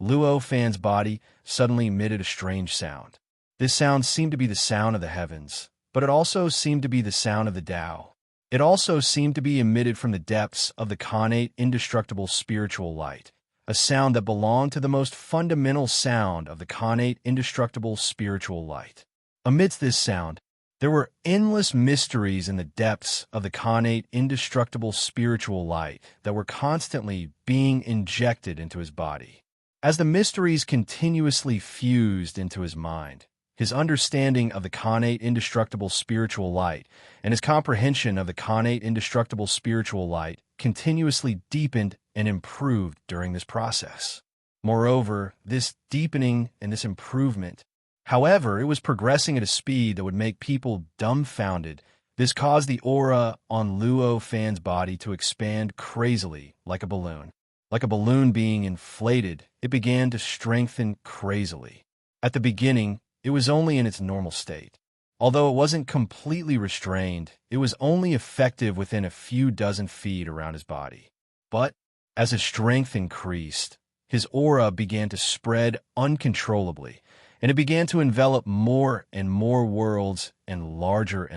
Luo Fan's body suddenly emitted a strange sound. This sound seemed to be the sound of the heavens, but it also seemed to be the sound of the Tao. It also seemed to be emitted from the depths of the connate indestructible spiritual light, a sound that belonged to the most fundamental sound of the connate indestructible spiritual light. Amidst this sound, there were endless mysteries in the depths of the connate indestructible spiritual light that were constantly being injected into his body. As the mysteries continuously fused into his mind, his understanding of the connate indestructible spiritual light and his comprehension of the connate indestructible spiritual light continuously deepened and improved during this process. Moreover, this deepening and this improvement, however, it was progressing at a speed that would make people dumbfounded. This caused the aura on Luo Fan's body to expand crazily like a balloon. Like a balloon being inflated, it began to strengthen crazily. At the beginning, it was only in its normal state. Although it wasn't completely restrained, it was only effective within a few dozen feet around his body. But as his strength increased, his aura began to spread uncontrollably, and it began to envelop more and more worlds and larger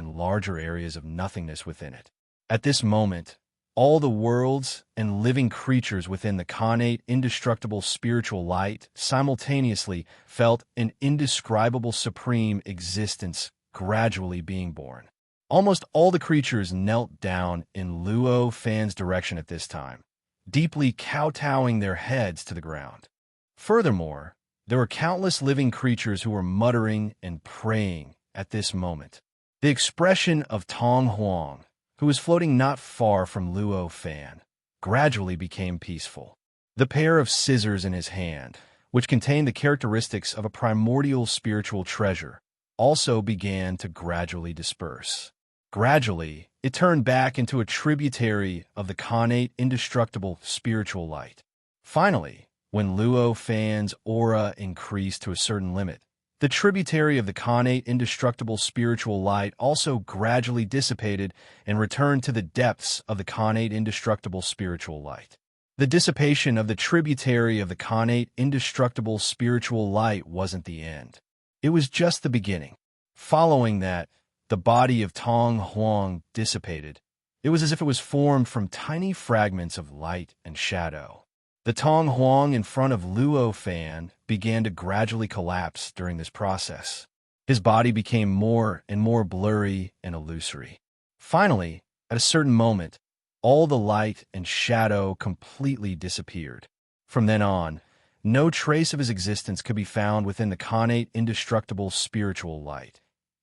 areas of nothingness within it. At this moment, all the worlds and living creatures within the connate indestructible spiritual light simultaneously felt an indescribable supreme existence gradually being born. Almost all the creatures knelt down in Luo Fan's direction at this time, deeply kowtowing their heads to the ground. Furthermore, there were countless living creatures who were muttering and praying at this moment. The expression of Tong Huang, who was floating not far from Luo Fan, gradually became peaceful. The pair of scissors in his hand, which contained the characteristics of a primordial spiritual treasure, also began to gradually disperse. Gradually, it turned back into a tributary of the connate indestructible spiritual light. Finally, when Luo Fan's aura increased to a certain limit, The tributary of the connate indestructible spiritual light also gradually dissipated and returned to the depths of the connate indestructible spiritual light. The dissipation of the tributary of the connate indestructible spiritual light wasn't the end. It was just the beginning. Following that, the body of Tong Huang dissipated. It was as if it was formed from tiny fragments of light and shadow. The Tong Huang in front of Luo Fan began to gradually collapse during this process. His body became more and more blurry and illusory. Finally, at a certain moment, all the light and shadow completely disappeared. From then on, no trace of his existence could be found within the connate indestructible spiritual light.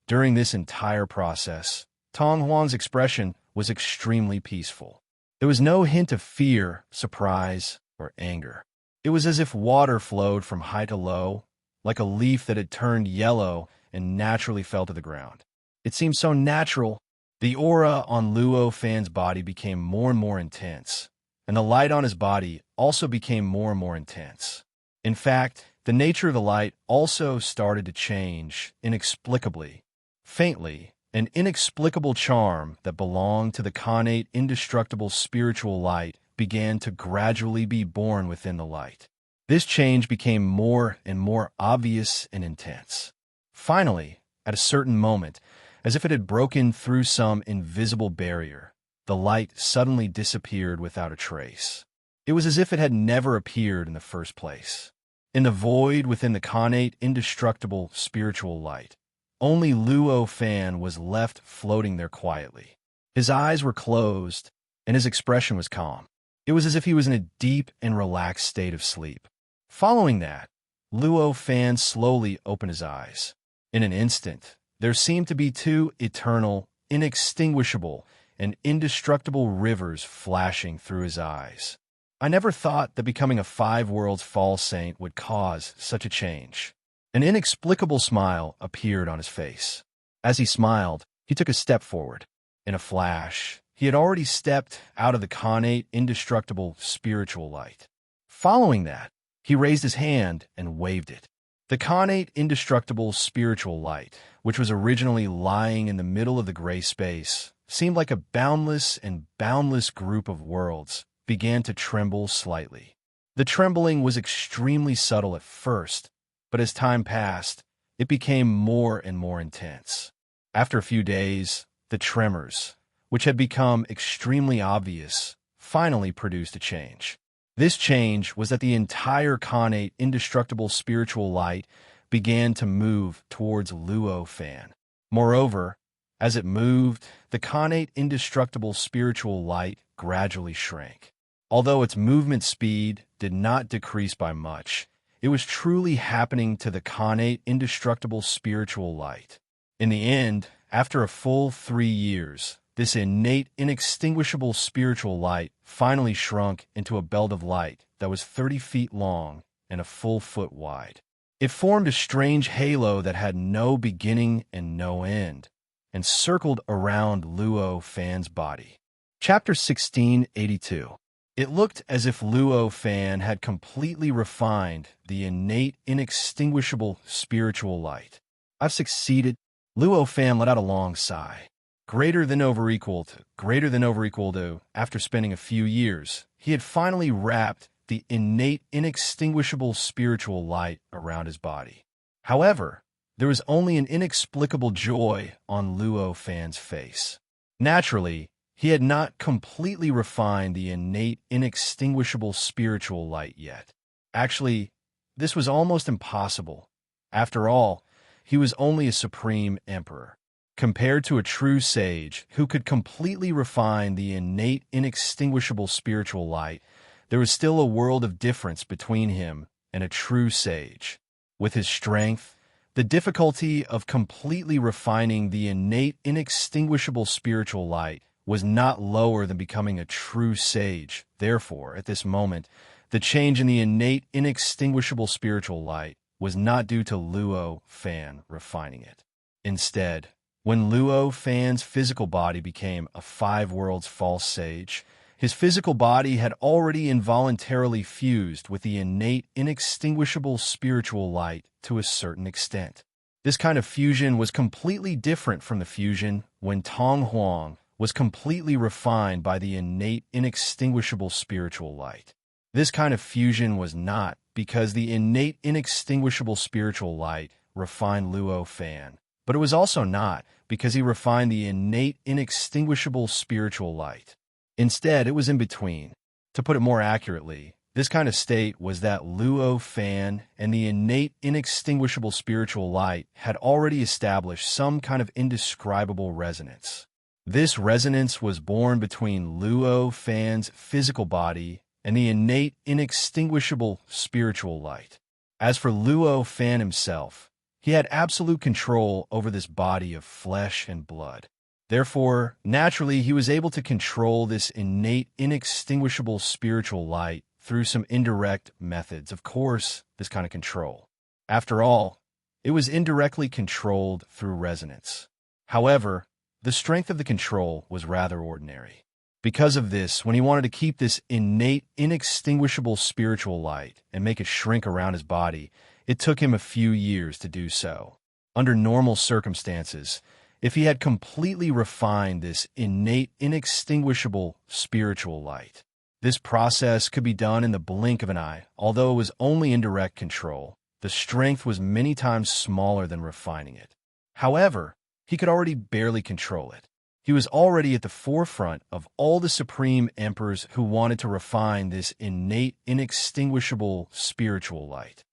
During this entire process, Tong Huang's expression was extremely peaceful. There was no hint of fear, surprise, or anger. It was as if water flowed from high to low, like a leaf that had turned yellow and naturally fell to the ground. It seemed so natural. The aura on Luo Fan's body became more and more intense, and the light on his body also became more and more intense. In fact, the nature of the light also started to change inexplicably. Faintly, an inexplicable charm that belonged to the connate indestructible spiritual light began to gradually be born within the light. This change became more and more obvious and intense. Finally, at a certain moment, as if it had broken through some invisible barrier, the light suddenly disappeared without a trace. It was as if it had never appeared in the first place. In the void within the connate indestructible spiritual light, only Luo Fan was left floating there quietly. His eyes were closed, and his expression was calm. It was as if he was in a deep and relaxed state of sleep. Following that, Luo Fan slowly opened his eyes. In an instant, there seemed to be two eternal, inextinguishable, and indestructible rivers flashing through his eyes. I never thought that becoming a 5 Worlds Fall Saint would cause such a change. An inexplicable smile appeared on his face. As he smiled, he took a step forward. In a flash, he had already stepped out of the connate indestructible spiritual light. Following that, he raised his hand and waved it. The connate indestructible spiritual light, which was originally lying in the middle of the gray space, seemed like a boundless and boundless group of worlds, began to tremble slightly. The trembling was extremely subtle at first, but as time passed, it became more and more intense. After a few days, the tremors, which had become extremely obvious, finally produced a change. This change was that the entire connate indestructible spiritual light began to move towards Luo Fan. Moreover, as it moved, the connate indestructible spiritual light gradually shrank. Although its movement speed did not decrease by much, it was truly happening to the connate indestructible spiritual light. In the end, after a full 3 years, this innate, inextinguishable spiritual light finally shrunk into a belt of light that was 30 feet long and a full foot wide. It formed a strange halo that had no beginning and no end, and circled around Luo Fan's body. Chapter 1682. It looked as if Luo Fan had completely refined the innate, inextinguishable spiritual light. I've succeeded. Luo Fan let out a long sigh. Greater than over equal to, after spending a few years, he had finally wrapped the innate, inextinguishable spiritual light around his body. However, there was only an inexplicable joy on Luo Fan's face. Naturally, he had not completely refined the innate, inextinguishable spiritual light yet. Actually, this was almost impossible. After all, he was only a supreme emperor. Compared to a true sage who could completely refine the innate, inextinguishable spiritual light, there was still a world of difference between him and a true sage. With his strength, the difficulty of completely refining the innate, inextinguishable spiritual light was not lower than becoming a true sage. Therefore, at this moment, the change in the innate, inextinguishable spiritual light was not due to Luo Fan refining it. Instead, when Luo Fan's physical body became a 5 Worlds False Sage, his physical body had already involuntarily fused with the innate, inextinguishable spiritual light to a certain extent. This kind of fusion was completely different from the fusion when Tong Huang was completely refined by the innate, inextinguishable spiritual light. This kind of fusion was not because the innate, inextinguishable spiritual light refined Luo Fan, but it was also not because he refined the innate, inextinguishable spiritual light. Instead, it was in between. To put it more accurately, this kind of state was that Luo Fan and the innate, inextinguishable spiritual light had already established some kind of indescribable resonance. This resonance was born between Luo Fan's physical body and the innate, inextinguishable spiritual light. As for Luo Fan himself, he had absolute control over this body of flesh and blood. Therefore, naturally, he was able to control this innate, inextinguishable spiritual light through some indirect methods. Of course, this kind of control. After all, it was indirectly controlled through resonance. However, the strength of the control was rather ordinary. Because of this, when he wanted to keep this innate, inextinguishable spiritual light and make it shrink around his body, it took him a few years to do so. Under normal circumstances, if he had completely refined this innate, inextinguishable spiritual light, this process could be done in the blink of an eye. Although it was only indirect control, the strength was many times smaller than refining it. However, he could already barely control it. He was already at the forefront of all the supreme emperors who wanted to refine this innate, inextinguishable spiritual light.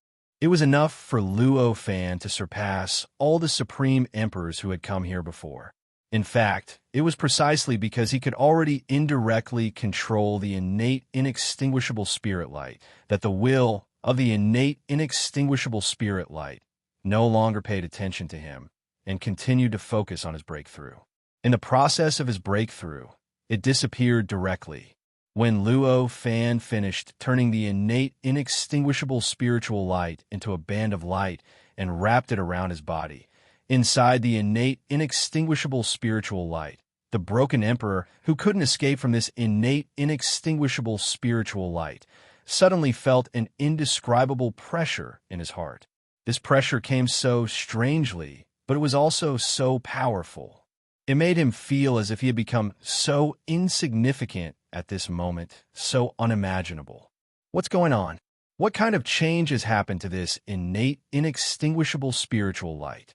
It was enough for Luo Fan to surpass all the supreme emperors who had come here before. In fact, it was precisely because he could already indirectly control the innate, inextinguishable spirit light that the will of the innate, inextinguishable spirit light no longer paid attention to him and continued to focus on his breakthrough. In the process of his breakthrough, it disappeared directly. When Luo Fan finished turning the innate, inextinguishable spiritual light into a band of light and wrapped it around his body, inside the innate, inextinguishable spiritual light, the broken emperor, who couldn't escape from this innate, inextinguishable spiritual light, suddenly felt an indescribable pressure in his heart. This pressure came so strangely, but it was also so powerful. It made him feel as if he had become so insignificant at this moment, so unimaginable. What's going on? What kind of change has happened to this innate, inextinguishable spiritual light?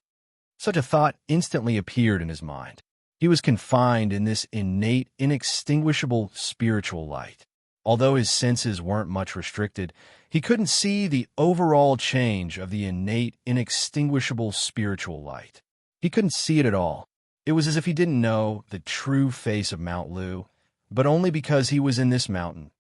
Such a thought instantly appeared in his mind. He was confined in this innate, inextinguishable spiritual light. Although his senses weren't much restricted, he couldn't see the overall change of the innate, inextinguishable spiritual light. He couldn't see it at all. It was as if he didn't know the true face of Mount Lu, but only because he was in this mountain.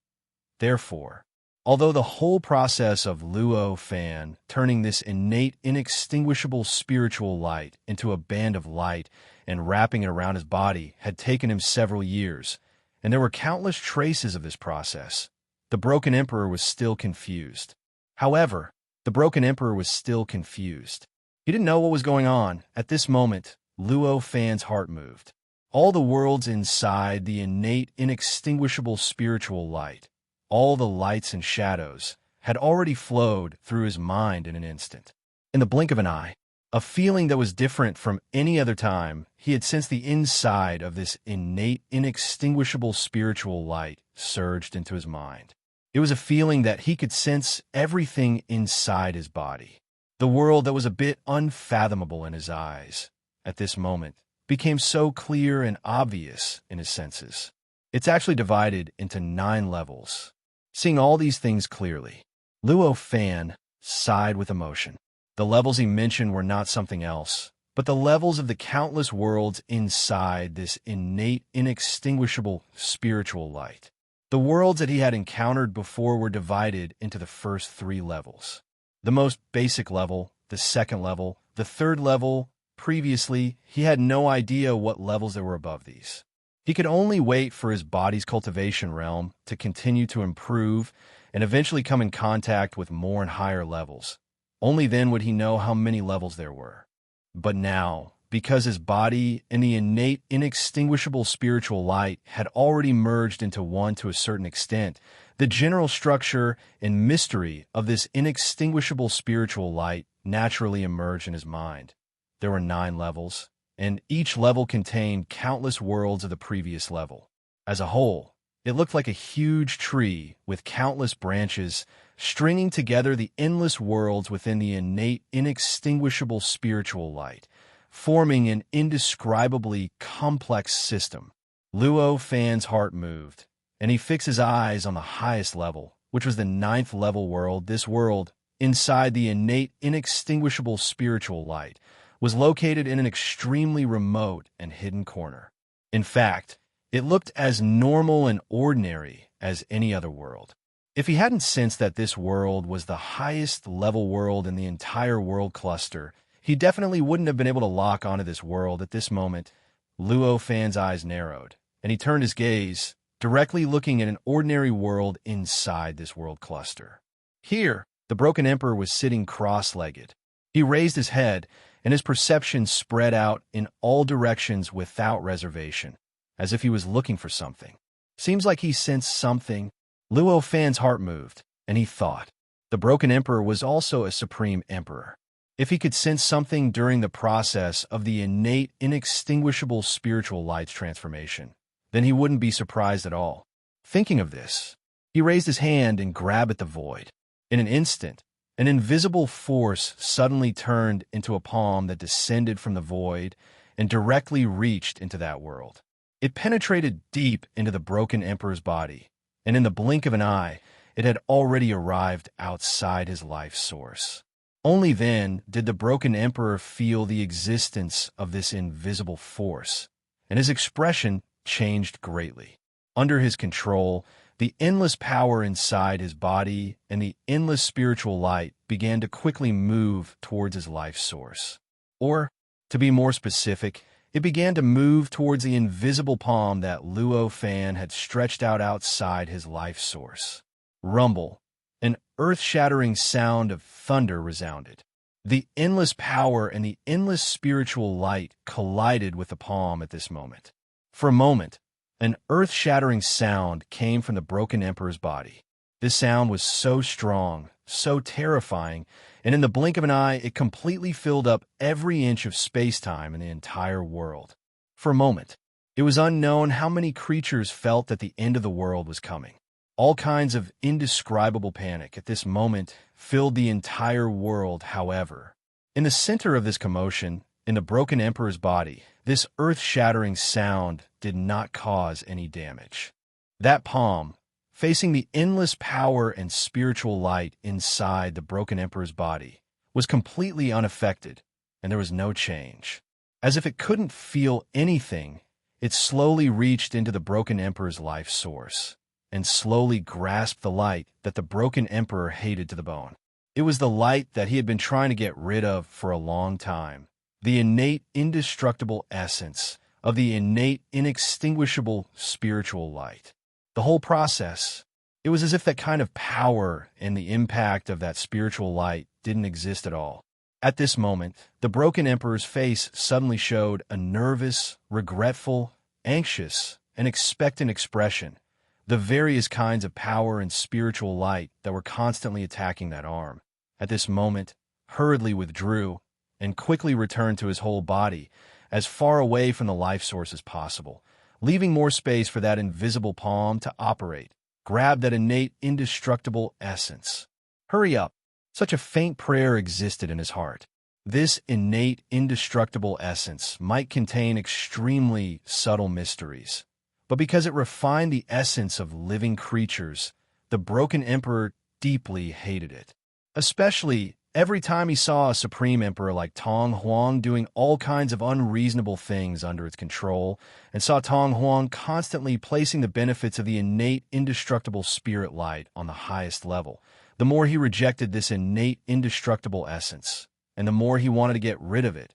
Therefore, although the whole process of Luo Fan turning this innate, inextinguishable spiritual light into a band of light and wrapping it around his body had taken him several years, and there were countless traces of this process, the broken emperor was still confused. However, the broken emperor was still confused. He didn't know what was going on. At this moment, Luo Fan's heart moved. All the worlds inside the innate, inextinguishable spiritual light, all the lights and shadows, had already flowed through his mind in an instant. In the blink of an eye, a feeling that was different from any other time he had sensed the inside of this innate, inextinguishable spiritual light surged into his mind. It was a feeling that he could sense everything inside his body. The world that was a bit unfathomable in his eyes, at this moment, became so clear and obvious in his senses. It's actually divided into 9 levels. Seeing all these things clearly, Luo Fan sighed with emotion. The levels he mentioned were not something else, but the levels of the countless worlds inside this innate, inextinguishable spiritual light. The worlds that he had encountered before were divided into the first 3 levels. The most basic level, the second level, the third level. Previously, he had no idea what levels there were above these. He could only wait for his body's cultivation realm to continue to improve and eventually come in contact with more and higher levels. Only then would he know how many levels there were. But now, because his body and the innate, inextinguishable spiritual light had already merged into one to a certain extent, the general structure and mystery of this inextinguishable spiritual light naturally emerged in his mind. There were 9 levels, and each level contained countless worlds of the previous level. As a whole, it looked like a huge tree with countless branches stringing together the endless worlds within the innate, inextinguishable spiritual light, forming an indescribably complex system. Luo Fan's heart moved, and he fixed his eyes on the highest level, which was the 9th level world. This world, inside the innate, inextinguishable spiritual light, was located in an extremely remote and hidden corner. In fact, it looked as normal and ordinary as any other world. If he hadn't sensed that this world was the highest level world in the entire world cluster, he definitely wouldn't have been able to lock onto this world at this moment. Luo Fan's eyes narrowed, and he turned his gaze, directly looking at an ordinary world inside this world cluster. Here, the Broken Emperor was sitting cross-legged. He raised his head, and his perception spread out in all directions without reservation, as if he was looking for something. Seems like he sensed something. Luo Fan's heart moved, and he thought. The Broken Emperor was also a supreme emperor. If he could sense something during the process of the innate, inextinguishable spiritual light's transformation, then he wouldn't be surprised at all. Thinking of this, he raised his hand and grabbed at the void. In an instant, an invisible force suddenly turned into a palm that descended from the void and directly reached into that world. It penetrated deep into the Broken Emperor's body, and in the blink of an eye, it had already arrived outside his life source. Only then did the Broken Emperor feel the existence of this invisible force, and his expression changed greatly. Under his control, the endless power inside his body and the endless spiritual light began to quickly move towards his life source. Or, to be more specific, it began to move towards the invisible palm that Luo Fan had stretched out outside his life source. Rumble, an earth-shattering sound of thunder resounded. The endless power and the endless spiritual light collided with the palm at this moment. For a moment, an earth-shattering sound came from the Broken Emperor's body. This sound was so strong, so terrifying, and in the blink of an eye, it completely filled up every inch of space-time in the entire world. For a moment, it was unknown how many creatures felt that the end of the world was coming. All kinds of indescribable panic at this moment filled the entire world, however. In the center of this commotion, in the Broken Emperor's body, this earth-shattering sound did not cause any damage. That palm, facing the endless power and spiritual light inside the Broken Emperor's body, was completely unaffected, and there was no change. As if it couldn't feel anything, it slowly reached into the Broken Emperor's life source, and slowly grasped the light that the Broken Emperor hated to the bone. It was the light that he had been trying to get rid of for a long time, the innate, indestructible essence of the innate, inextinguishable spiritual light. The whole process, it was as if that kind of power and the impact of that spiritual light didn't exist at all. At this moment, the Broken Emperor's face suddenly showed a nervous, regretful, anxious, and expectant expression, the various kinds of power and spiritual light that were constantly attacking that arm. At this moment, hurriedly withdrew and quickly returned to his whole body, as far away from the life source as possible, leaving more space for that invisible palm to operate, grab that innate, indestructible essence. Hurry up! Such a faint prayer existed in his heart. This innate, indestructible essence might contain extremely subtle mysteries, but because it refined the essence of living creatures, the Broken Emperor deeply hated it. Especially every time he saw a Supreme Emperor like Tong Huang doing all kinds of unreasonable things under its control, and saw Tong Huang constantly placing the benefits of the innate, indestructible spirit light on the highest level, the more he rejected this innate, indestructible essence, and the more he wanted to get rid of it.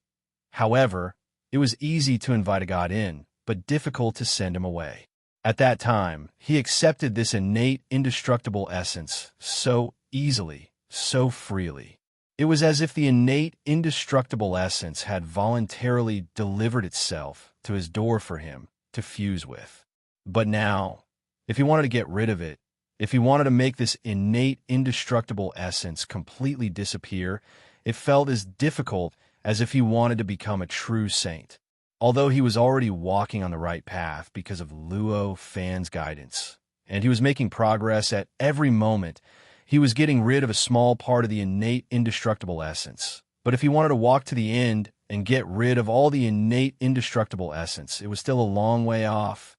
However, it was easy to invite a god in, but difficult to send him away. At that time, he accepted this innate, indestructible essence so easily, so freely. It was as if the innate, indestructible essence had voluntarily delivered itself to his door for him to fuse with. But now, if he wanted to get rid of it, if he wanted to make this innate, indestructible essence completely disappear, it felt as difficult as if he wanted to become a true saint. Although he was already walking on the right path because of Luo Fan's guidance, and he was making progress at every moment, he was getting rid of a small part of the innate indestructible essence. But if he wanted to walk to the end and get rid of all the innate indestructible essence, it was still a long way off.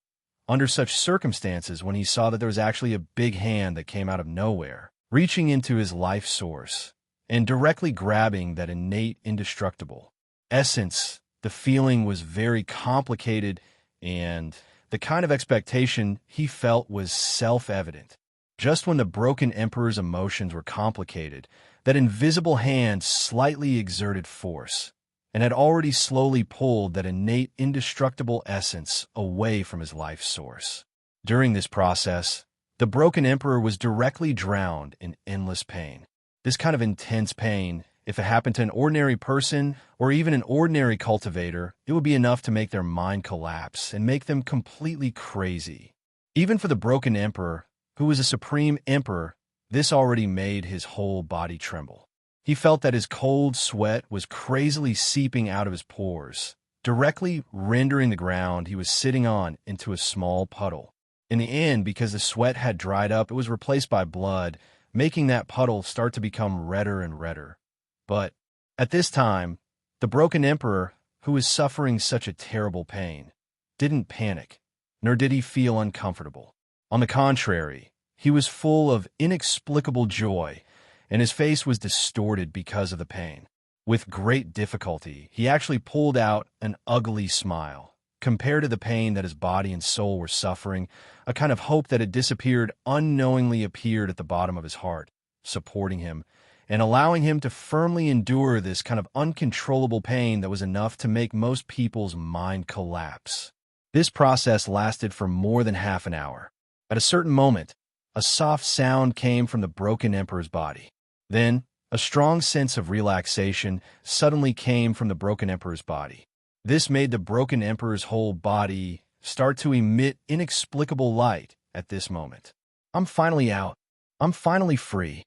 Under such circumstances, when he saw that there was actually a big hand that came out of nowhere, reaching into his life source and directly grabbing that innate indestructible essence, the feeling was very complicated, and the kind of expectation he felt was self-evident. Just when the broken emperor's emotions were complicated, that invisible hand slightly exerted force, and had already slowly pulled that innate indestructible essence away from his life source. During this process, the broken emperor was directly drowned in endless pain. This kind of intense pain, if it happened to an ordinary person or even an ordinary cultivator, it would be enough to make their mind collapse and make them completely crazy. Even for the broken emperor, who was a supreme emperor, this already made his whole body tremble. He felt that his cold sweat was crazily seeping out of his pores, directly rendering the ground he was sitting on into a small puddle. In the end, because the sweat had dried up, it was replaced by blood, making that puddle start to become redder and redder. But at this time, the broken emperor, who was suffering such a terrible pain, didn't panic, nor did he feel uncomfortable. On the contrary, he was full of inexplicable joy, and his face was distorted because of the pain. With great difficulty, he actually pulled out an ugly smile. Compared to the pain that his body and soul were suffering, a kind of hope that had disappeared unknowingly appeared at the bottom of his heart, supporting him and allowing him to firmly endure this kind of uncontrollable pain that was enough to make most people's mind collapse. This process lasted for more than half an hour. At a certain moment, a soft sound came from the broken emperor's body. Then, a strong sense of relaxation suddenly came from the broken emperor's body. This made the broken emperor's whole body start to emit inexplicable light at this moment. I'm finally out. I'm finally free.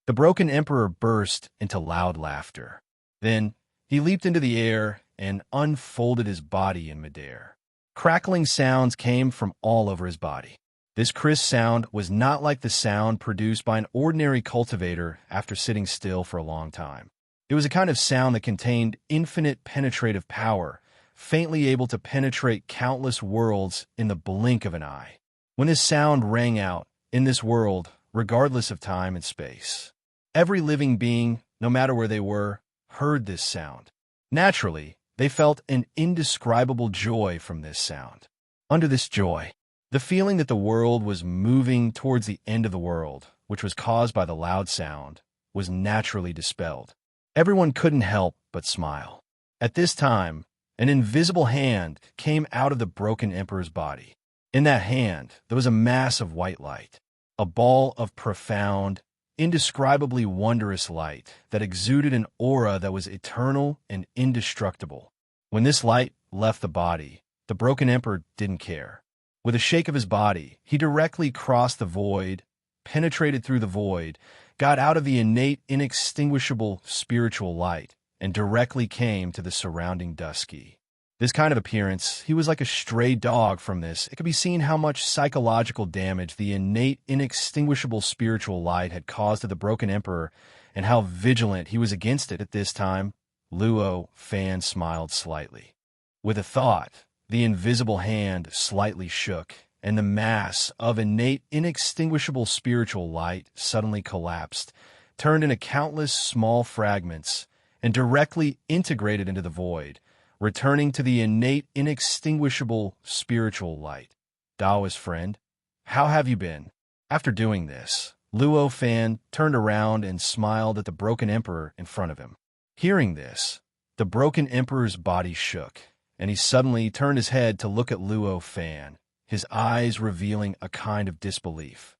The broken emperor burst into loud laughter. Then, he leaped into the air and unfolded his body in midair. Crackling sounds came from all over his body. This crisp sound was not like the sound produced by an ordinary cultivator after sitting still for a long time. It was a kind of sound that contained infinite penetrative power, faintly able to penetrate countless worlds in the blink of an eye. When this sound rang out in this world, regardless of time and space, every living being, no matter where they were, heard this sound. Naturally, they felt an indescribable joy from this sound. Under this joy, the feeling that the world was moving towards the end of the world, which was caused by the loud sound, was naturally dispelled. Everyone couldn't help but smile. At this time, an invisible hand came out of the broken emperor's body. In that hand, there was a mass of white light, a ball of profound, indescribably wondrous light that exuded an aura that was eternal and indestructible. When this light left the body, the broken emperor didn't care. With a shake of his body, he directly crossed the void, penetrated through the void, got out of the innate, inextinguishable spiritual light, and directly came to the surrounding dusky. This kind of appearance, he was like a stray dog from this. It could be seen how much psychological damage the innate, inextinguishable spiritual light had caused to the broken emperor, and how vigilant he was against it at this time. Luo Fan smiled slightly. With a thought, the invisible hand slightly shook, and the mass of innate, inextinguishable spiritual light suddenly collapsed, turned into countless small fragments, and directly integrated into the void, returning to the innate, inextinguishable spiritual light. Daoist friend, how have you been? After doing this, Luo Fan turned around and smiled at the broken emperor in front of him. Hearing this, the broken emperor's body shook, and he suddenly turned his head to look at Luo Fan, his eyes revealing a kind of disbelief.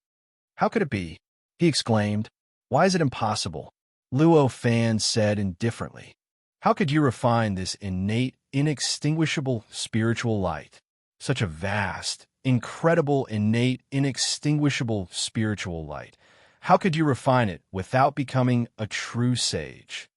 How could it be? He exclaimed. Why is it impossible? Luo Fan said indifferently. How could you refine this innate, inextinguishable spiritual light? Such a vast, incredible, innate, inextinguishable spiritual light. How could you refine it without becoming a true sage?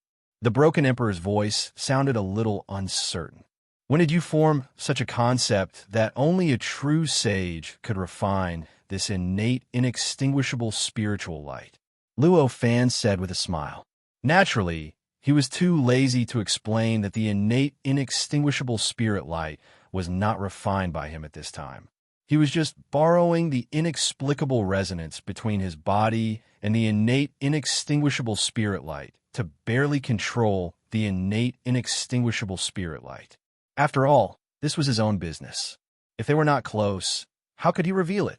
The broken emperor's voice sounded a little uncertain. When did you form such a concept that only a true sage could refine this innate, inextinguishable spiritual light? Luo Fan said with a smile. Naturally, he was too lazy to explain that the innate, inextinguishable spirit light was not refined by him at this time. He was just borrowing the inexplicable resonance between his body and the innate, inextinguishable spirit light to barely control the innate, inextinguishable spirit light. After all, this was his own business. If they were not close, how could he reveal it?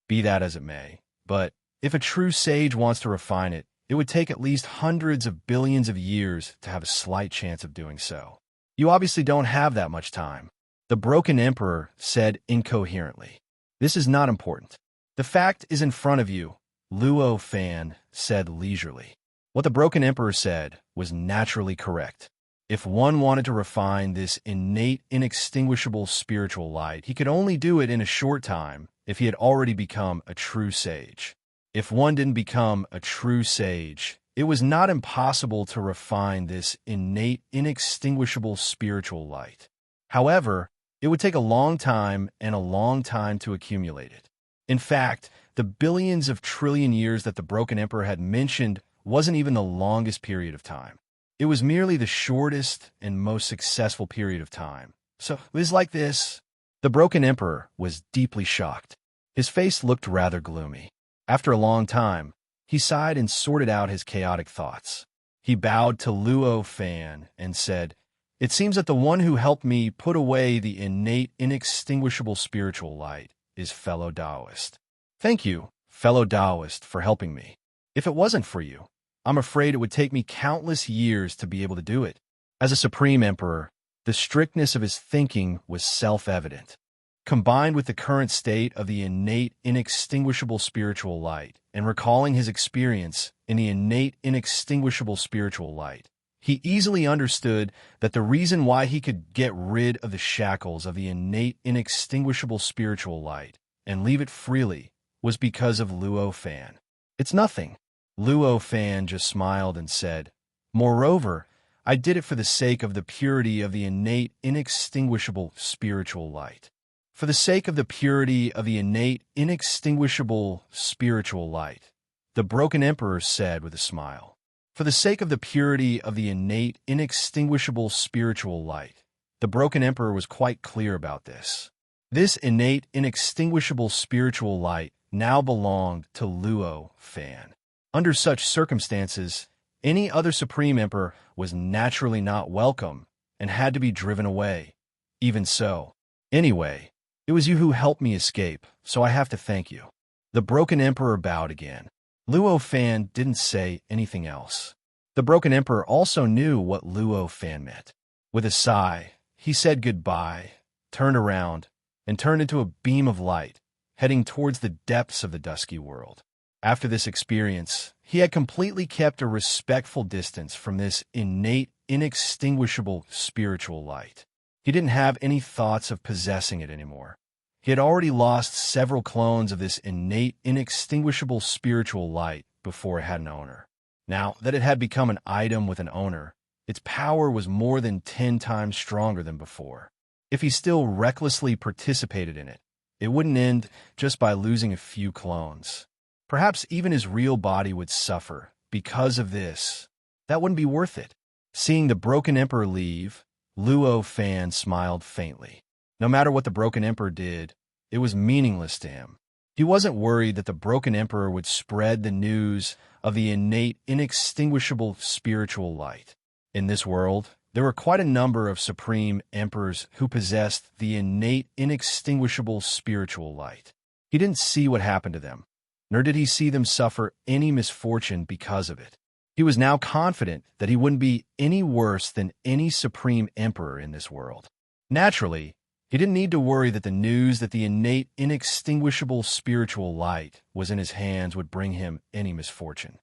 Be that as it may, but if a true sage wants to refine it, it would take at least hundreds of billions of years to have a slight chance of doing so. You obviously don't have that much time. The broken emperor said incoherently. This is not important. The fact is in front of you, Luo Fan said leisurely. What the broken emperor said was naturally correct. If one wanted to refine this innate, inextinguishable spiritual light, he could only do it in a short time if he had already become a true sage. If one didn't become a true sage, it was not impossible to refine this innate, inextinguishable spiritual light. However, it would take a long time and a long time to accumulate it. In fact, the billions of trillion years that the broken emperor had mentioned wasn't even the longest period of time. It was merely the shortest and most successful period of time. So it was like this. The broken emperor was deeply shocked. His face looked rather gloomy. After a long time, he sighed and sorted out his chaotic thoughts. He bowed to Luo Fan and said, "It seems that the one who helped me put away the innate, inextinguishable spiritual light is fellow Taoist. Thank you, fellow Taoist, for helping me. If it wasn't for you, I'm afraid it would take me countless years to be able to do it." As a supreme emperor, the strictness of his thinking was self-evident. Combined with the current state of the innate, inextinguishable spiritual light and recalling his experience in the innate, inextinguishable spiritual light, he easily understood that the reason why he could get rid of the shackles of the innate, inextinguishable spiritual light and leave it freely was because of Luo Fan. "It's nothing." Luo Fan just smiled and said, "Moreover, I did it for the sake of the purity of the innate, inextinguishable spiritual light. For the sake of the purity of the innate, inextinguishable spiritual light," the broken emperor said with a smile. For the sake of the purity of the innate, inextinguishable spiritual light, the broken emperor was quite clear about this. This innate, inextinguishable spiritual light now belonged to Luo Fan. Under such circumstances, any other supreme emperor was naturally not welcome and had to be driven away. Even so, anyway, it was you who helped me escape, so I have to thank you. The broken emperor bowed again. Luo Fan didn't say anything else. The broken emperor also knew what Luo Fan meant. With a sigh, he said goodbye, turned around, and turned into a beam of light, heading towards the depths of the dusky world. After this experience, he had completely kept a respectful distance from this innate, inextinguishable spiritual light. He didn't have any thoughts of possessing it anymore. He had already lost several clones of this innate, inextinguishable spiritual light before it had an owner. Now that it had become an item with an owner, its power was more than 10 times stronger than before. If he still recklessly participated in it, it wouldn't end just by losing a few clones. Perhaps even his real body would suffer because of this. That wouldn't be worth it. Seeing the broken emperor leave, Luo Fan smiled faintly. No matter what the broken emperor did, it was meaningless to him. He wasn't worried that the broken emperor would spread the news of the innate, inextinguishable spiritual light. In this world, there were quite a number of supreme emperors who possessed the innate, inextinguishable spiritual light. He didn't see what happened to them, nor did he see them suffer any misfortune because of it. He was now confident that he wouldn't be any worse than any supreme emperor in this world. Naturally, he didn't need to worry that the news that the innate, inextinguishable spiritual light was in his hands would bring him any misfortune.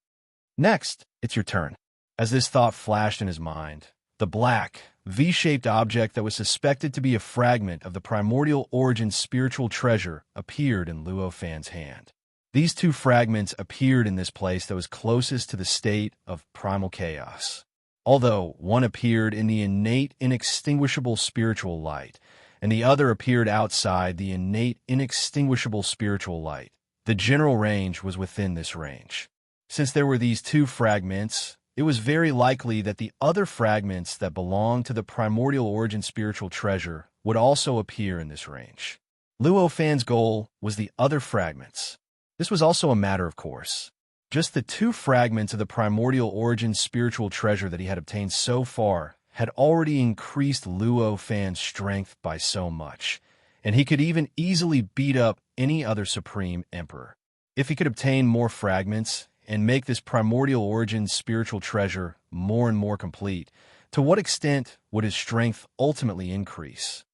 Next, it's your turn. As this thought flashed in his mind, the black, V-shaped object that was suspected to be a fragment of the primordial origin spiritual treasure appeared in Luo Fan's hand. These two fragments appeared in this place that was closest to the state of primal chaos. although one appeared in the innate, inextinguishable spiritual light, and the other appeared outside the innate, inextinguishable spiritual light. The general range was within this range. Since there were these two fragments, it was very likely that the other fragments that belonged to the primordial origin spiritual treasure would also appear in this range. Luo Fan's goal was the other fragments. This was also a matter of course. Just the two fragments of the primordial origin spiritual treasure that he had obtained so far had already increased Luo Fan's strength by so much, and he could even easily beat up any other supreme emperor. If he could obtain more fragments and make this primordial origin spiritual treasure more and more complete, to what extent would his strength ultimately increase?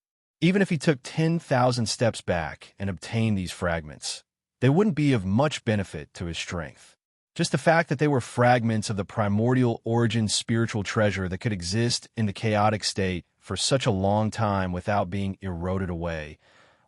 Even if he took 10,000 steps back and obtained these fragments, they wouldn't be of much benefit to his strength. Just the fact that they were fragments of the primordial origin spiritual treasure that could exist in the chaotic state for such a long time without being eroded away,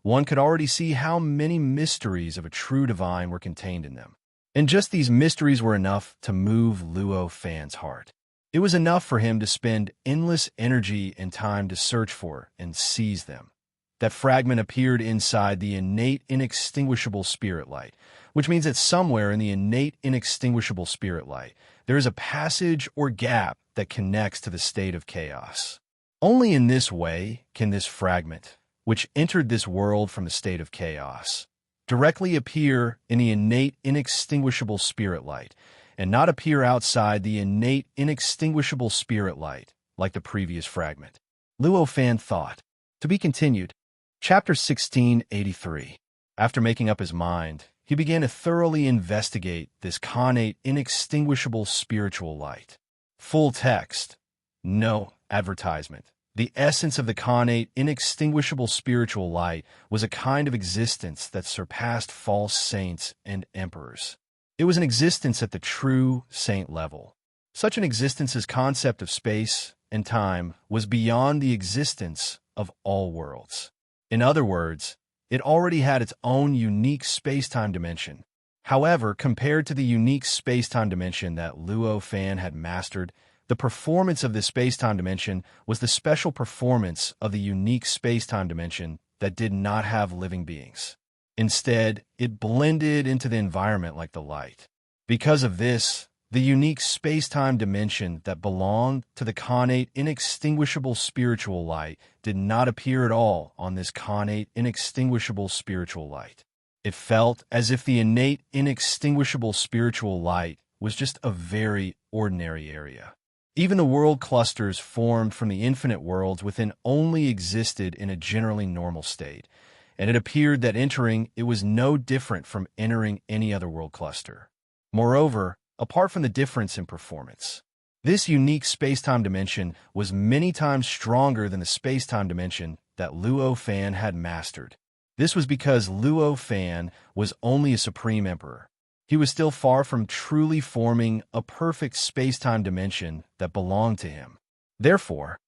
one could already see how many mysteries of a true divine were contained in them. And just these mysteries were enough to move Luo Fan's heart. It was enough for him to spend endless energy and time to search for and seize them. That fragment appeared inside the innate, inextinguishable spirit light, which means that somewhere in the innate, inextinguishable spirit light, there is a passage or gap that connects to the state of chaos. Only in this way can this fragment, which entered this world from the state of chaos, directly appear in the innate, inextinguishable spirit light, and not appear outside the innate, inextinguishable spirit light, like the previous fragment. Luo Fan thought. To be continued. Chapter 1683. After making up his mind, he began to thoroughly investigate this connate, inextinguishable spiritual light. Full text. No advertisement. The essence of the connate, inextinguishable spiritual light was a kind of existence that surpassed false saints and emperors. It was an existence at the true saint level. Such an existence's concept of space and time was beyond the existence of all worlds. In other words, it already had its own unique space-time dimension. However, compared to the unique space-time dimension that Luo Fan had mastered, the performance of this space-time dimension was the special performance of the unique space-time dimension that did not have living beings. Instead, it blended into the environment like the light. Because of this, the unique space-time dimension that belonged to the connate, inextinguishable spiritual light did not appear at all on this connate, inextinguishable spiritual light. It felt as if the innate, inextinguishable spiritual light was just a very ordinary area. Even the world clusters formed from the infinite worlds within only existed in a generally normal state, and it appeared that entering it was no different from entering any other world cluster. Moreover, apart from the difference in performance, this unique space-time dimension was many times stronger than the space-time dimension that Luo Fan had mastered. This was because Luo Fan was only a supreme emperor. He was still far from truly forming a perfect space-time dimension that belonged to him. Therefore,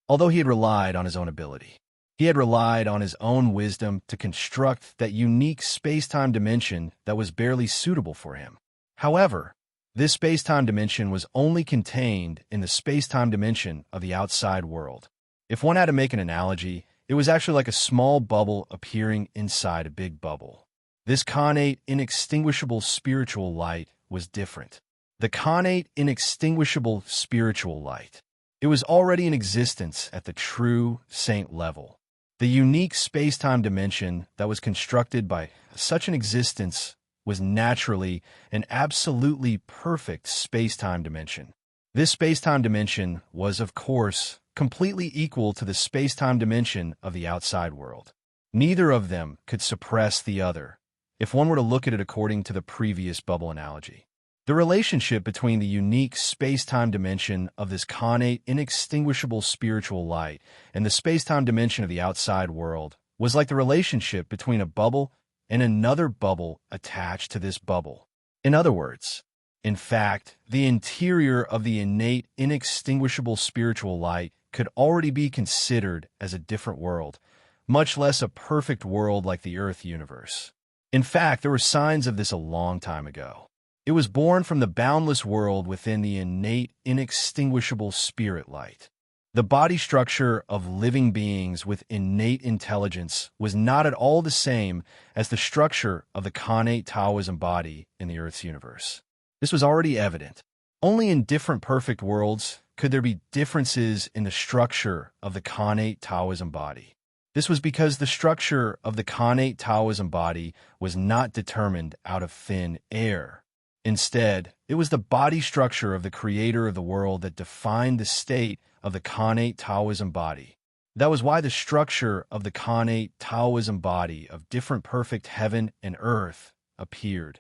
although he had relied on his own ability, he had relied on his own wisdom to construct that unique space-time dimension that was barely suitable for him. However, this space-time dimension was only contained in the space-time dimension of the outside world. If one had to make an analogy, it was actually like a small bubble appearing inside a big bubble. This connate, inextinguishable spiritual light was different. The connate, inextinguishable spiritual light. It was already in existence at the true saint level. The unique space-time dimension that was constructed by such an existence was naturally an absolutely perfect space-time dimension. This space-time dimension was, of course, completely equal to the space-time dimension of the outside world. Neither of them could suppress the other, if one were to look at it according to the previous bubble analogy. The relationship between the unique space-time dimension of this connate, inextinguishable spiritual light and the space-time dimension of the outside world was like the relationship between a bubble and another bubble attached to this bubble. In other words, in fact, the interior of the innate, inextinguishable spiritual light could already be considered as a different world, much less a perfect world like the Earth universe. In fact, there were signs of this a long time ago. It was born from the boundless world within the innate, inextinguishable spirit light. The body structure of living beings with innate intelligence was not at all the same as the structure of the connate Taoism body in the Earth's universe. This was already evident. Only in different perfect worlds could there be differences in the structure of the connate Taoism body. This was because the structure of the connate Taoism body was not determined out of thin air. Instead, it was the body structure of the creator of the world that defined the state of the connate Taoism body. That was why the structure of the connate Taoism body of different perfect heaven and earth appeared.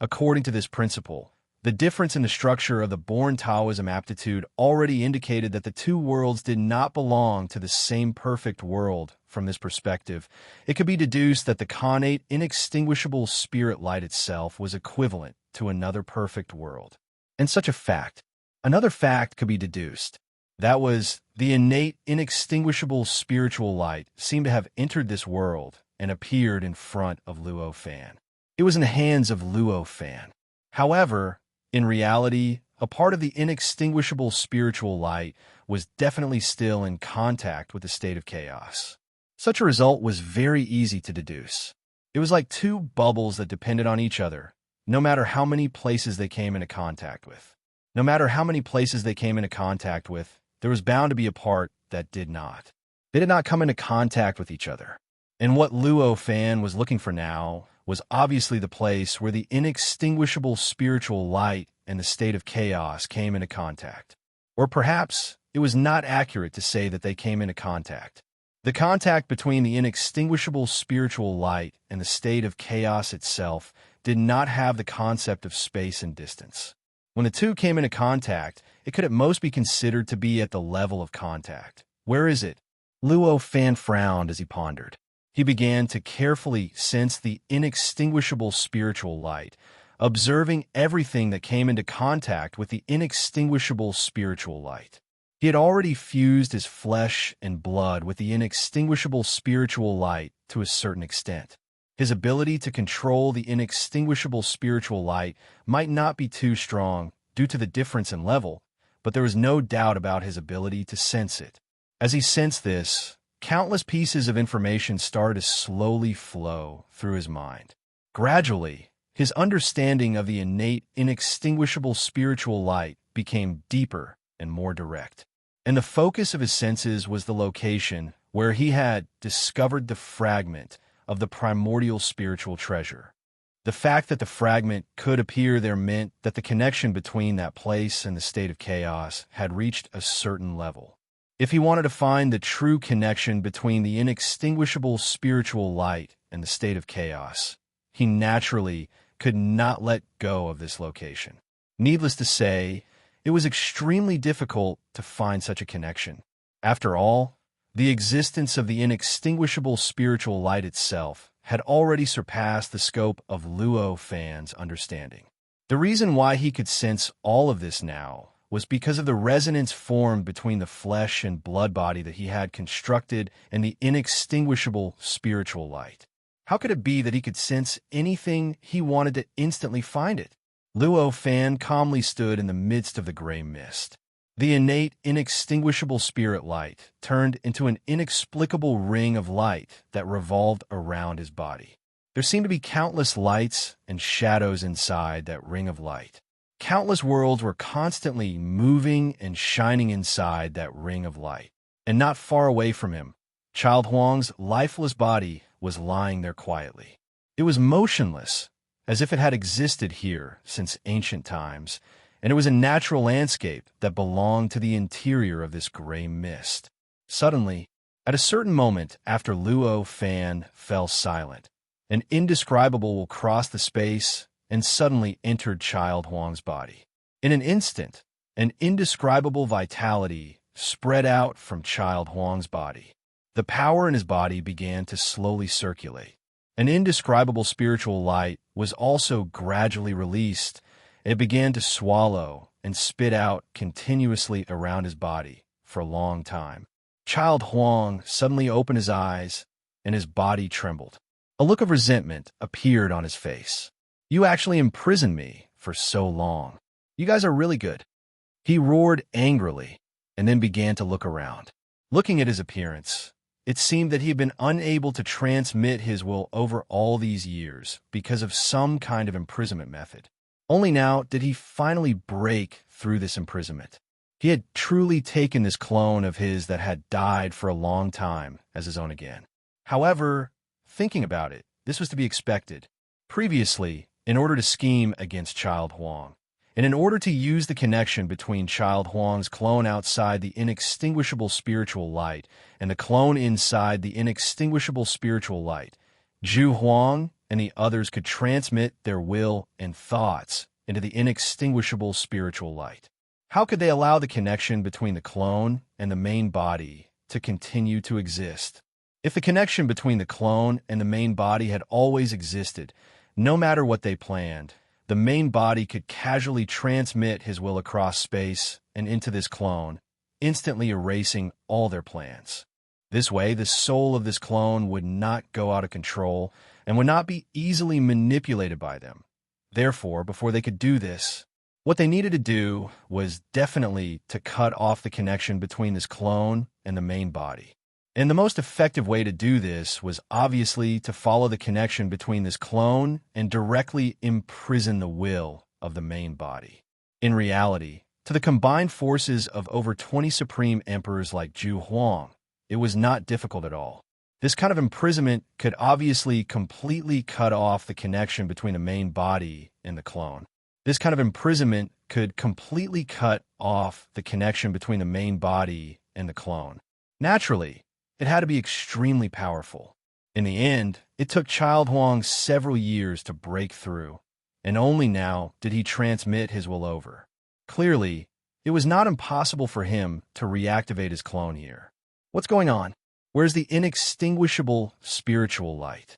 According to this principle, the difference in the structure of the born Taoism aptitude already indicated that the two worlds did not belong to the same perfect world. From this perspective, it could be deduced that the connate inextinguishable spirit light itself was equivalent to another perfect world. And another fact could be deduced. That was, the innate inextinguishable spiritual light seemed to have entered this world and appeared in front of Luo Fan. It was in the hands of Luo Fan. However, in reality, a part of the inextinguishable spiritual light was definitely still in contact with the state of chaos. Such a result was very easy to deduce. It was like two bubbles that depended on each other, no matter how many places they came into contact with. No matter how many places they came into contact with, there was bound to be a part that did not. They did not come into contact with each other. And what Luo Fan was looking for now was obviously the place where the inextinguishable spiritual light and the state of chaos came into contact. Or perhaps it was not accurate to say that they came into contact. The contact between the inextinguishable spiritual light and the state of chaos itself did not have the concept of space and distance. When the two came into contact, it could at most be considered to be at the level of contact. Where is it? Luo Fan frowned as he pondered. He began to carefully sense the inextinguishable spiritual light, observing everything that came into contact with the inextinguishable spiritual light. He had already fused his flesh and blood with the inextinguishable spiritual light to a certain extent. His ability to control the inextinguishable spiritual light might not be too strong due to the difference in level, but there was no doubt about his ability to sense it. As he sensed this, countless pieces of information started to slowly flow through his mind. Gradually, his understanding of the innate, inextinguishable spiritual light became deeper and more direct. And the focus of his senses was the location where he had discovered the fragment of the primordial spiritual treasure. The fact that the fragment could appear there meant that the connection between that place and the state of chaos had reached a certain level. If he wanted to find the true connection between the inextinguishable spiritual light and the state of chaos, he naturally could not let go of this location. Needless to say, it was extremely difficult to find such a connection. After all, the existence of the inextinguishable spiritual light itself had already surpassed the scope of Luo Fan's understanding. The reason why he could sense all of this now was because of the resonance formed between the flesh and blood body that he had constructed and the inextinguishable spiritual light. How could it be that he could sense anything he wanted to instantly find it? Luo Fan calmly stood in the midst of the gray mist. The innate, inextinguishable spirit light turned into an inexplicable ring of light that revolved around his body. There seemed to be countless lights and shadows inside that ring of light. Countless worlds were constantly moving and shining inside that ring of light. And not far away from him, Child Huang's lifeless body was lying there quietly. It was motionless, as if it had existed here since ancient times, and it was a natural landscape that belonged to the interior of this gray mist. Suddenly, at a certain moment after Luo Fan fell silent, an indescribable will crossed the space and suddenly entered Child Huang's body. In an instant, an indescribable vitality spread out from Child Huang's body. The power in his body began to slowly circulate. An indescribable spiritual light was also gradually released. It began to swallow and spit out continuously around his body for a long time. Child Huang suddenly opened his eyes, and his body trembled. A look of resentment appeared on his face. "You actually imprisoned me for so long. You guys are really good. He roared angrily and then began to look around. Looking at his appearance, it seemed that he had been unable to transmit his will over all these years because of some kind of imprisonment method. Only now did he finally break through this imprisonment. He had truly taken this clone of his that had died for a long time as his own again. However, thinking about it, this was to be expected. Previously, in order to scheme against Child Huang, and in order to use the connection between Child Huang's clone outside the inextinguishable spiritual light and the clone inside the inextinguishable spiritual light, Zhu Huang and the others could transmit their will and thoughts into the inextinguishable spiritual light. How could they allow the connection between the clone and the main body to continue to exist? If the connection between the clone and the main body had always existed, no matter what they planned, the main body could casually transmit his will across space and into this clone, instantly erasing all their plans. This way, the soul of this clone would not go out of control and would not be easily manipulated by them. Therefore, before they could do this, what they needed to do was definitely to cut off the connection between this clone and the main body. And the most effective way to do this was obviously to follow the connection between this clone and directly imprison the will of the main body. In reality, to the combined forces of over 20 supreme emperors like Zhu Huang, it was not difficult at all. This kind of imprisonment could obviously completely cut off the connection between the main body and the clone. This kind of imprisonment could completely cut off the connection between the main body and the clone. Naturally, it had to be extremely powerful. In the end, it took Child Huang several years to break through, and only now did he transmit his will over. Clearly, it was not impossible for him to reactivate his clone here. What's going on? Where's the inextinguishable spiritual light?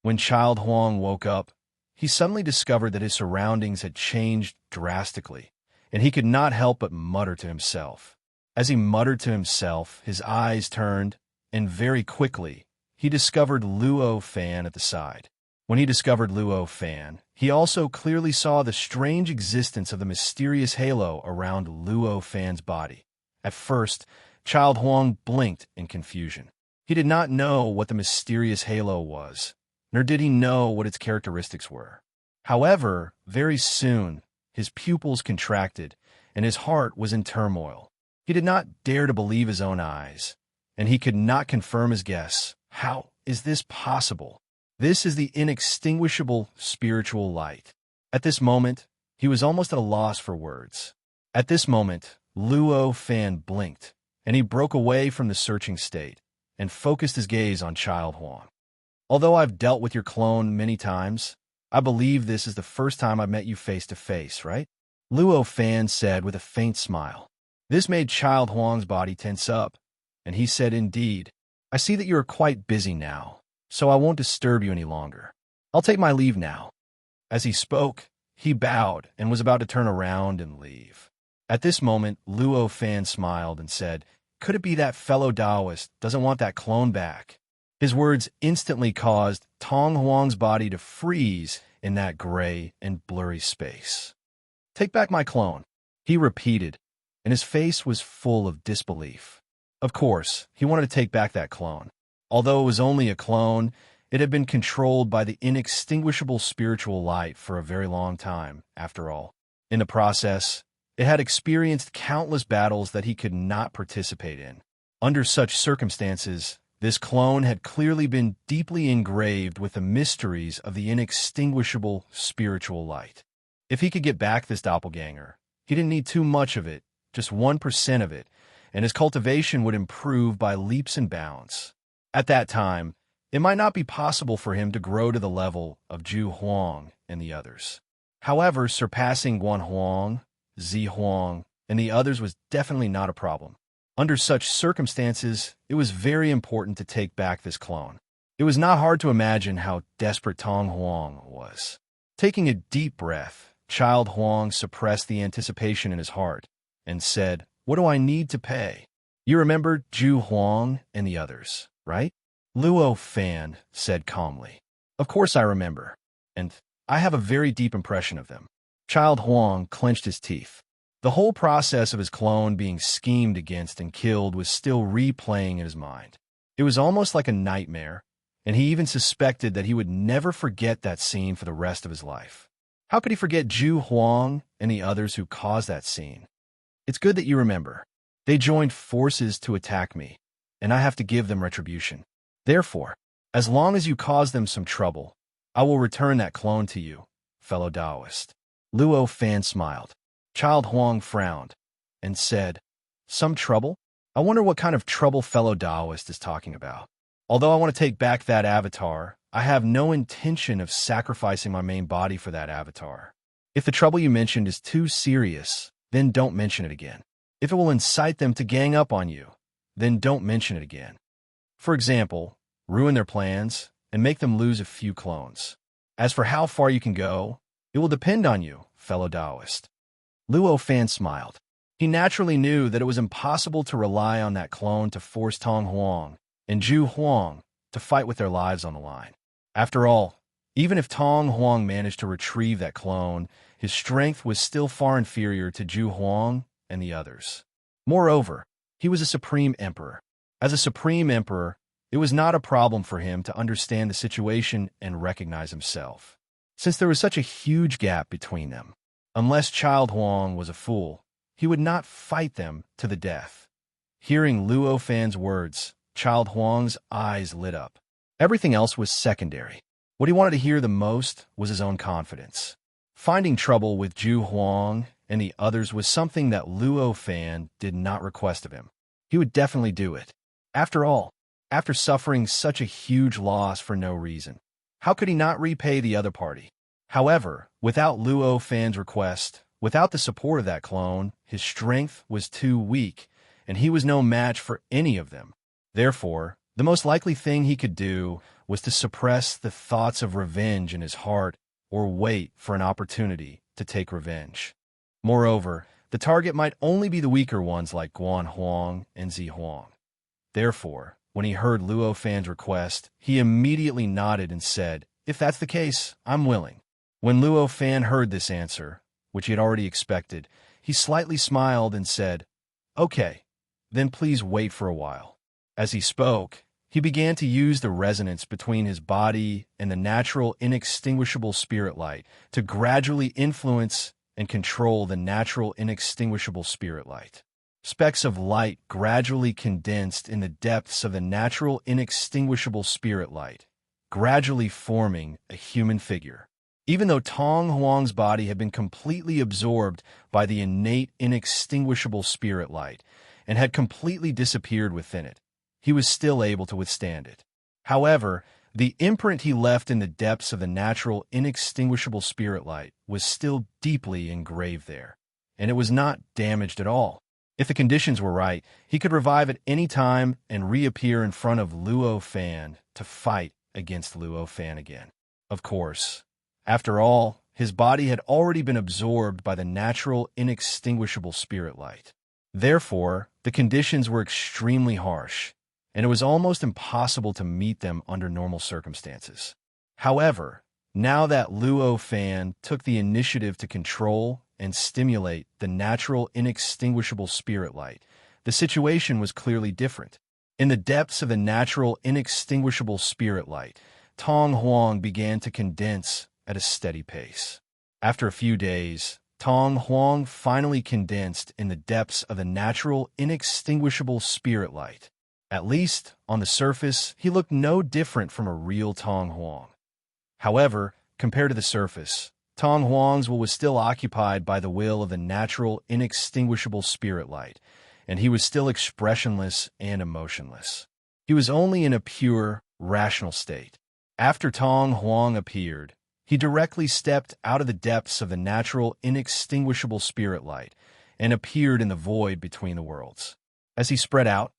When Child Huang woke up, he suddenly discovered that his surroundings had changed drastically, and he could not help but mutter to himself. As he muttered to himself, his eyes turned, and very quickly, he discovered Luo Fan at the side. When he discovered Luo Fan, he also clearly saw the strange existence of the mysterious halo around Luo Fan's body. At first, Child Huang blinked in confusion. He did not know what the mysterious halo was, nor did he know what its characteristics were. However, very soon, his pupils contracted, and his heart was in turmoil. He did not dare to believe his own eyes, and he could not confirm his guess. How is this possible? This is the inextinguishable spiritual light. At this moment, he was almost at a loss for words. At this moment, Luo Fan blinked, and he broke away from the searching state and focused his gaze on Child Huang. Although I've dealt with your clone many times, I believe this is the first time I've met you face to face, right? Luo Fan said with a faint smile. This made Child Huang's body tense up, and he said, "Indeed, I see that you are quite busy now, so I won't disturb you any longer. I'll take my leave now." As he spoke, he bowed and was about to turn around and leave. At this moment, Luo Fan smiled and said, "Could it be that fellow Taoist doesn't want that clone back?" His words instantly caused Tong Huang's body to freeze in that gray and blurry space. "Take back my clone," he repeated, and his face was full of disbelief. Of course, he wanted to take back that clone. Although it was only a clone, it had been controlled by the inextinguishable spiritual light for a very long time, after all. In the process, it had experienced countless battles that he could not participate in. Under such circumstances, this clone had clearly been deeply engraved with the mysteries of the inextinguishable spiritual light. If he could get back this doppelganger, he didn't need too much of it, just 1% of it, and his cultivation would improve by leaps and bounds. At that time, it might not be possible for him to grow to the level of Zhu Huang and the others. However, surpassing Guan Huang, Zi Huang, and the others was definitely not a problem. Under such circumstances, it was very important to take back this clone. It was not hard to imagine how desperate Tong Huang was. Taking a deep breath, Child Huang suppressed the anticipation in his heart and said, "What do I need to pay?" "You remember Zhu Huang and the others, right?" Luo Fan said calmly. "Of course I remember, and I have a very deep impression of them. Child Huang clenched his teeth. The whole process of his clone being schemed against and killed was still replaying in his mind. It was almost like a nightmare, and he even suspected that he would never forget that scene for the rest of his life. How could he forget Zhu Huang and the others who caused that scene? It's good that you remember. They joined forces to attack me, and I have to give them retribution. Therefore, as long as you cause them some trouble, I will return that clone to you, fellow Taoist. Luo Fan smiled. Child Huang frowned and said, Some trouble? I wonder what kind of trouble fellow Taoist is talking about. Although I want to take back that avatar, I have no intention of sacrificing my main body for that avatar. If the trouble you mentioned is too serious, then don't mention it again. If it will incite them to gang up on you, then don't mention it again. For example, ruin their plans and make them lose a few clones. As for how far you can go, it will depend on you, fellow Taoist. Luo Fan smiled. He naturally knew that it was impossible to rely on that clone to force Tong Huang and Zhu Huang to fight with their lives on the line. After all, even if Tong Huang managed to retrieve that clone, his strength was still far inferior to Zhu Huang and the others. Moreover, he was a supreme emperor. As a supreme emperor, it was not a problem for him to understand the situation and recognize himself, since there was such a huge gap between them. Unless Child Huang was a fool, he would not fight them to the death. Hearing Luo Fan's words, Child Huang's eyes lit up. Everything else was secondary. What he wanted to hear the most was his own confidence. Finding trouble with Zhu Huang and the others was something that Luo Fan did not request of him. He would definitely do it. After all, after suffering such a huge loss for no reason, how could he not repay the other party? However, without Luo Fan's request, without the support of that clone, his strength was too weak, and he was no match for any of them. Therefore, the most likely thing he could do was to suppress the thoughts of revenge in his heart or wait for an opportunity to take revenge. Moreover, the target might only be the weaker ones like Guan Huang and Zi Huang. Therefore, when he heard Luo Fan's request, he immediately nodded and said, If that's the case, I'm willing. When Luo Fan heard this answer, which he had already expected, he slightly smiled and said, Okay, then please wait for a while. As he spoke, he began to use the resonance between his body and the natural inextinguishable spirit light to gradually influence and control the natural inextinguishable spirit light. Specks of light gradually condensed in the depths of the natural inextinguishable spirit light, gradually forming a human figure. Even though Tong Huang's body had been completely absorbed by the innate inextinguishable spirit light and had completely disappeared within it, he was still able to withstand it. However, the imprint he left in the depths of the natural inextinguishable spirit light was still deeply engraved there, and it was not damaged at all. If the conditions were right, he could revive at any time and reappear in front of Luo Fan to fight against Luo Fan again. Of course, after all, his body had already been absorbed by the natural inextinguishable spirit light. Therefore, the conditions were extremely harsh, and it was almost impossible to meet them under normal circumstances. However, now that Luo Fan took the initiative to control and stimulate the natural inextinguishable spirit light, the situation was clearly different. In the depths of the natural inextinguishable spirit light, Tong Huang began to condense at a steady pace. After a few days, Tong Huang finally condensed in the depths of the natural inextinguishable spirit light. At least, on the surface, he looked no different from a real Tong Huang. However, compared to the surface, Tong Huang's will was still occupied by the will of the natural inextinguishable spirit light, and he was still expressionless and emotionless. He was only in a pure, rational state. After Tong Huang appeared, he directly stepped out of the depths of the natural inextinguishable spirit light and appeared in the void between the worlds. As he spread out,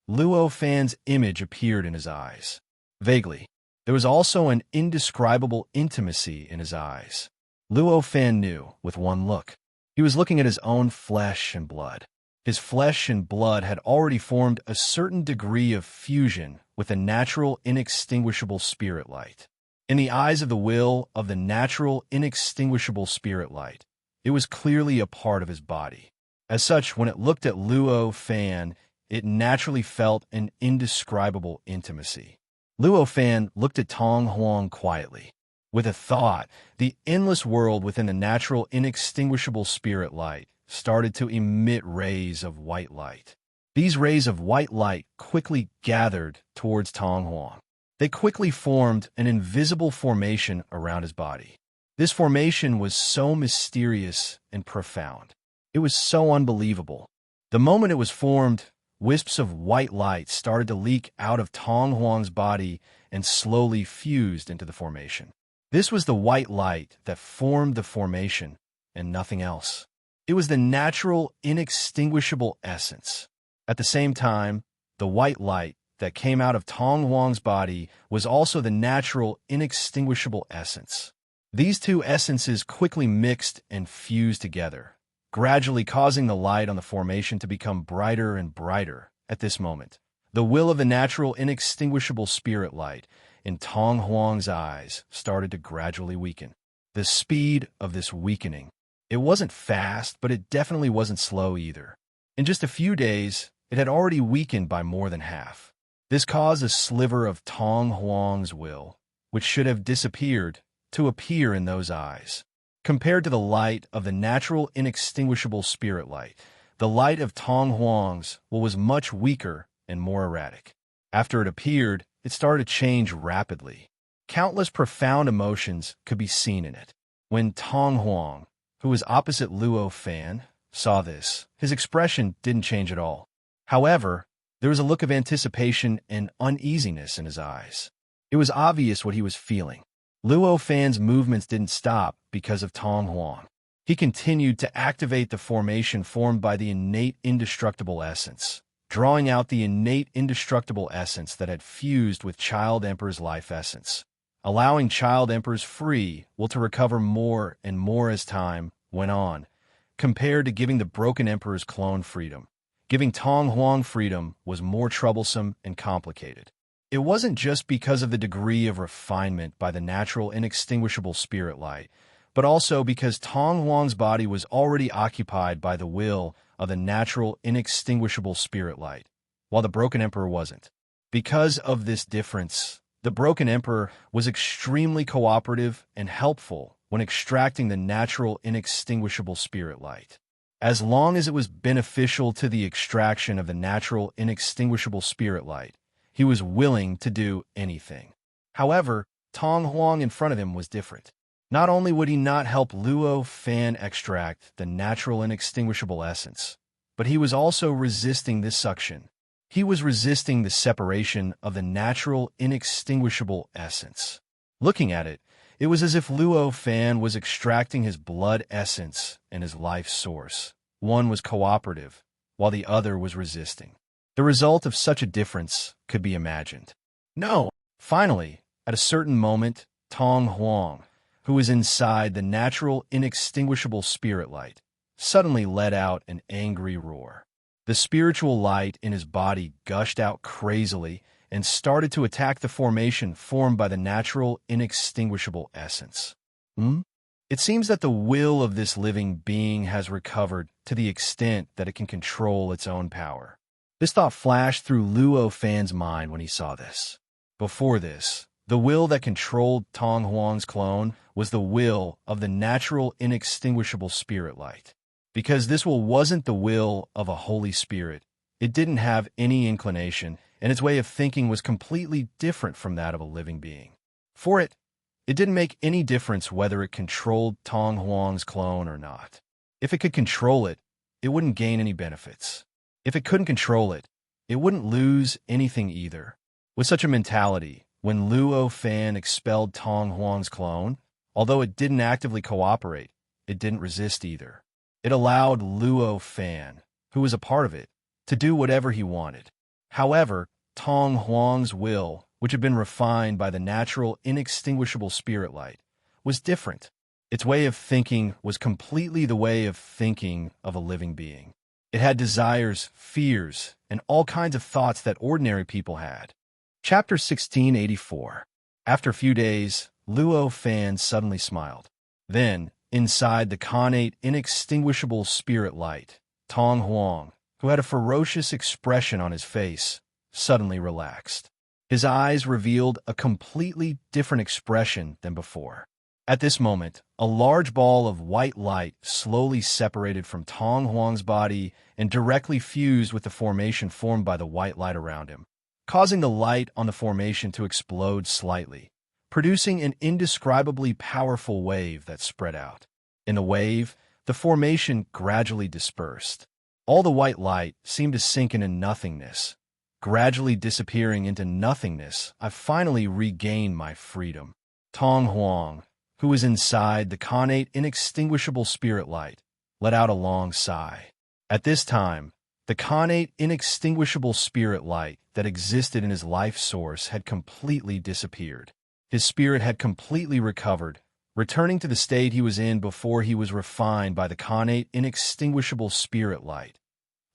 Luo Fan's image appeared in his eyes. Vaguely, there was also an indescribable intimacy in his eyes. Luo Fan knew with one look. He was looking at his own flesh and blood. His flesh and blood had already formed a certain degree of fusion with the natural inextinguishable spirit light. In the eyes of the will of the natural inextinguishable spirit light, It was clearly a part of his body. As such, when it looked at Luo Fan, it naturally felt an indescribable intimacy. Luo Fan looked at Tong Huang quietly. With a thought, the endless world within the natural, inextinguishable spirit light started to emit rays of white light. These rays of white light quickly gathered towards Tong Huang. They quickly formed an invisible formation around his body. This formation was so mysterious and profound. It was so unbelievable. The moment it was formed, wisps of white light started to leak out of Tong Huang's body and slowly fused into the formation. This was the white light that formed the formation and nothing else. It was the natural, inextinguishable essence. At the same time, the white light that came out of Tong Huang's body was also the natural, inextinguishable essence. These two essences quickly mixed and fused together, gradually causing the light on the formation to become brighter and brighter. At this moment, the will of the natural, inextinguishable spirit light in Tong Huang's eyes started to gradually weaken. The speed of this weakening, it wasn't fast, but it definitely wasn't slow either. In just a few days, it had already weakened by more than half. This caused a sliver of Tong Huang's will, which should have disappeared, to appear in those eyes. Compared to the light of the natural, inextinguishable spirit light, the light of Tong Huang's will was much weaker and more erratic. After it appeared, it started to change rapidly. Countless profound emotions could be seen in it. When Tong Huang, who was opposite Luo Fan, saw this, his expression didn't change at all. However, there was a look of anticipation and uneasiness in his eyes. It was obvious what he was feeling. Luo Fan's movements didn't stop because of Tong Huang. He continued to activate the formation formed by the innate indestructible essence, drawing out the innate indestructible essence that had fused with Child Emperor's life essence, allowing Child Emperor's free will to recover more and more as time went on, compared to giving the broken Emperor's clone freedom. Giving Tong Huang freedom was more troublesome and complicated. It wasn't just because of the degree of refinement by the natural inextinguishable spirit light, but also because Tong Huang's body was already occupied by the will of the natural inextinguishable spirit light, while the broken emperor wasn't. Because of this difference, the broken emperor was extremely cooperative and helpful when extracting the natural inextinguishable spirit light. As long as it was beneficial to the extraction of the natural inextinguishable spirit light, he was willing to do anything. However, Tong Huang in front of him was different. Not only would he not help Luo Fan extract the natural inextinguishable essence, but he was also resisting this suction. He was resisting the separation of the natural inextinguishable essence. Looking at it, it was as if Luo Fan was extracting his blood essence and his life source. One was cooperative, while the other was resisting. The result of such a difference could be imagined. No! Finally, at a certain moment, Tong Huang, who was inside the natural inextinguishable spirit light, suddenly let out an angry roar. The spiritual light in his body gushed out crazily and started to attack the formation formed by the natural inextinguishable essence. It seems that the will of this living being has recovered to the extent that it can control its own power. This thought flashed through Luo Fan's mind when he saw this. Before this, the will that controlled Tong Huang's clone was the will of the natural inextinguishable spirit light. Because this will wasn't the will of a Holy Spirit, it didn't have any inclination, and its way of thinking was completely different from that of a living being. For it didn't make any difference whether it controlled Tong Huang's clone or not. If it could control it, it wouldn't gain any benefits. If it couldn't control it, it wouldn't lose anything either. With such a mentality, when Luo Fan expelled Tong Huang's clone, although it didn't actively cooperate, it didn't resist either. It allowed Luo Fan, who was a part of it, to do whatever he wanted. However, Tong Huang's will, which had been refined by the natural inextinguishable spirit light, was different. Its way of thinking was completely the way of thinking of a living being. It had desires, fears, and all kinds of thoughts that ordinary people had. Chapter 1684. After a few days, Luo Fan suddenly smiled. Then, Inside the connate, inextinguishable spirit light, Tong Huang, who had a ferocious expression on his face, suddenly relaxed. His eyes revealed a completely different expression than before. At this moment, a large ball of white light slowly separated from Tong Huang's body and directly fused with the formation formed by the white light around him, causing the light on the formation to explode slightly, producing an indescribably powerful wave that spread out. In the wave, the formation gradually dispersed. All the white light seemed to sink into nothingness. Gradually disappearing into nothingness, I finally regained my freedom. Tong Huang, who was inside the connate inextinguishable spirit light, let out a long sigh. At this time, the connate inextinguishable spirit light that existed in his life source had completely disappeared. His spirit had completely recovered, returning to the state he was in before he was refined by the connate inextinguishable spirit light.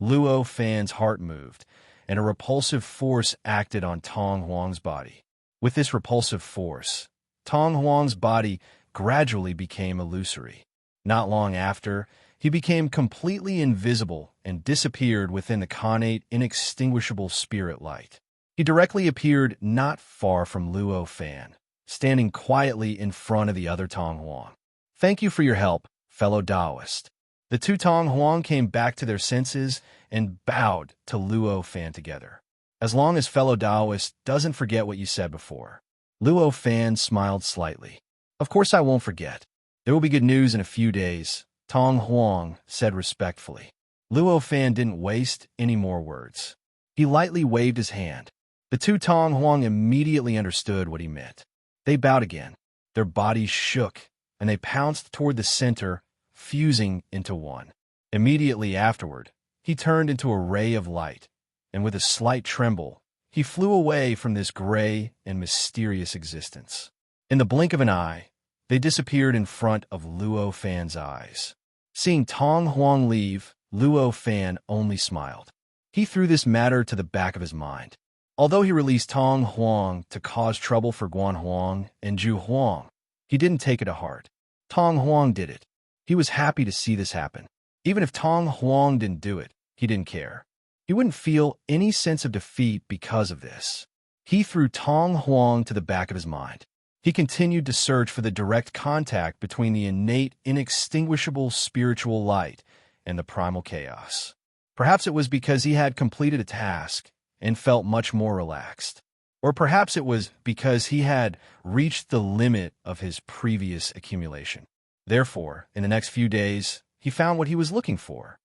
Luo Fan's heart moved, and a repulsive force acted on Tong Huang's body. With this repulsive force, Tong Huang's body gradually became illusory. Not long after, he became completely invisible and disappeared within the connate inextinguishable spirit light. He directly appeared not far from Luo Fan, standing quietly in front of the other Tong Huang. "Thank you for your help, fellow Taoist." The two Tong Huang came back to their senses and bowed to Luo Fan together. "As long as fellow Taoist doesn't forget what you said before." Luo Fan smiled slightly. "Of course I won't forget. There will be good news in a few days," Tong Huang said respectfully. Luo Fan didn't waste any more words. He lightly waved his hand. The two Tong Huang immediately understood what he meant. They bowed again. Their bodies shook, and they pounced toward the center, fusing into one. Immediately afterward, he turned into a ray of light, and with a slight tremble, he flew away from this gray and mysterious existence. In the blink of an eye, they disappeared in front of Luo Fan's eyes. Seeing Tong Huang leave, Luo Fan only smiled. He threw this matter to the back of his mind. Although he released Tong Huang to cause trouble for Guan Huang and Zhu Huang, he didn't take it to heart. Tong Huang did it. He was happy to see this happen. Even if Tong Huang didn't do it, he didn't care. He wouldn't feel any sense of defeat because of this. He threw Tong Huang to the back of his mind. He continued to search for the direct contact between the innate, inextinguishable spiritual light and the primal chaos. Perhaps it was because he had completed a task and felt much more relaxed. Or perhaps it was because he had reached the limit of his previous accumulation. Therefore, in the next few days, he found what he was looking for.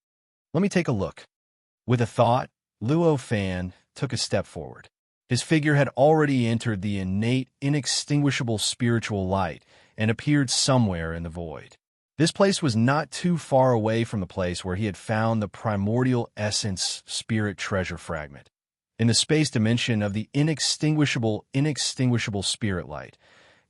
Let me take a look. With a thought, Luo Fan took a step forward. His figure had already entered the innate, inextinguishable spiritual light and appeared somewhere in the void. This place was not too far away from the place where he had found the primordial essence spirit treasure fragment. In the space dimension of the inextinguishable spirit light,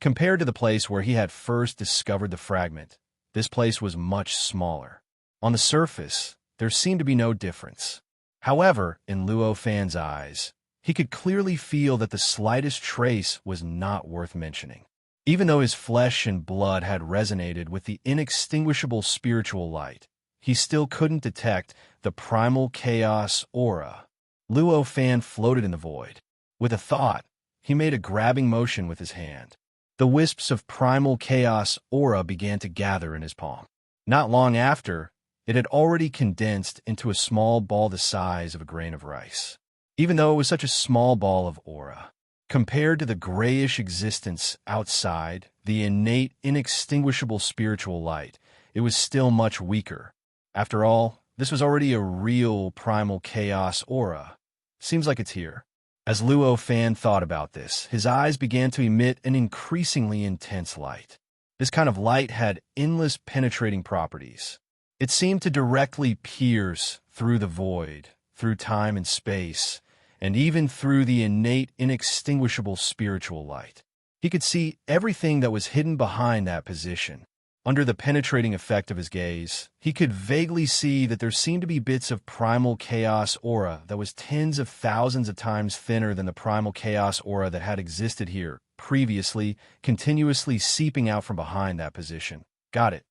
compared to the place where he had first discovered the fragment, this place was much smaller. On the surface, there seemed to be no difference. However, in Luo Fan's eyes, he could clearly feel that the slightest trace was not worth mentioning. Even though his flesh and blood had resonated with the inextinguishable spiritual light, he still couldn't detect the primal chaos aura. Luo Fan floated in the void. With a thought, he made a grabbing motion with his hand. The wisps of primal chaos aura began to gather in his palm. Not long after, it had already condensed into a small ball the size of a grain of rice. Even though it was such a small ball of aura, compared to the grayish existence outside, the innate, inextinguishable spiritual light, it was still much weaker. After all, this was already a real primal chaos aura. Seems like it's here. As Luo Fan thought about this, his eyes began to emit an increasingly intense light. This kind of light had endless penetrating properties. It seemed to directly pierce through the void, through time and space, and even through the innate, inextinguishable spiritual light. He could see everything that was hidden behind that position. Under the penetrating effect of his gaze, he could vaguely see that there seemed to be bits of primal chaos aura that was tens of thousands of times thinner than the primal chaos aura that had existed here previously, continuously seeping out from behind that position. Got it.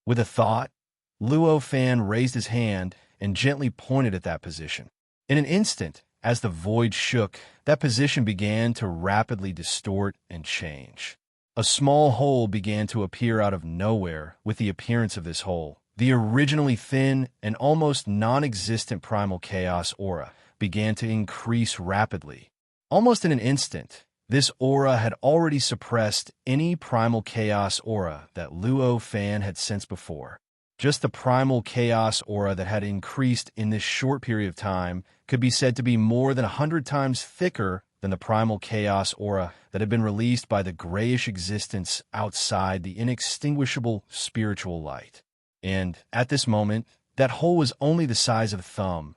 With a thought, Luo Fan raised his hand and gently pointed at that position. In an instant, as the void shook, that position began to rapidly distort and change. A small hole began to appear out of nowhere. With the appearance of this hole, the originally thin and almost non-existent primal chaos aura began to increase rapidly. Almost in an instant, this aura had already suppressed any primal chaos aura that Luo Fan had sensed before. Just the primal chaos aura that had increased in this short period of time could be said to be more than 100 times thicker than the primal chaos aura that had been released by the grayish existence outside the inextinguishable spiritual light. And at this moment, that hole was only the size of a thumb.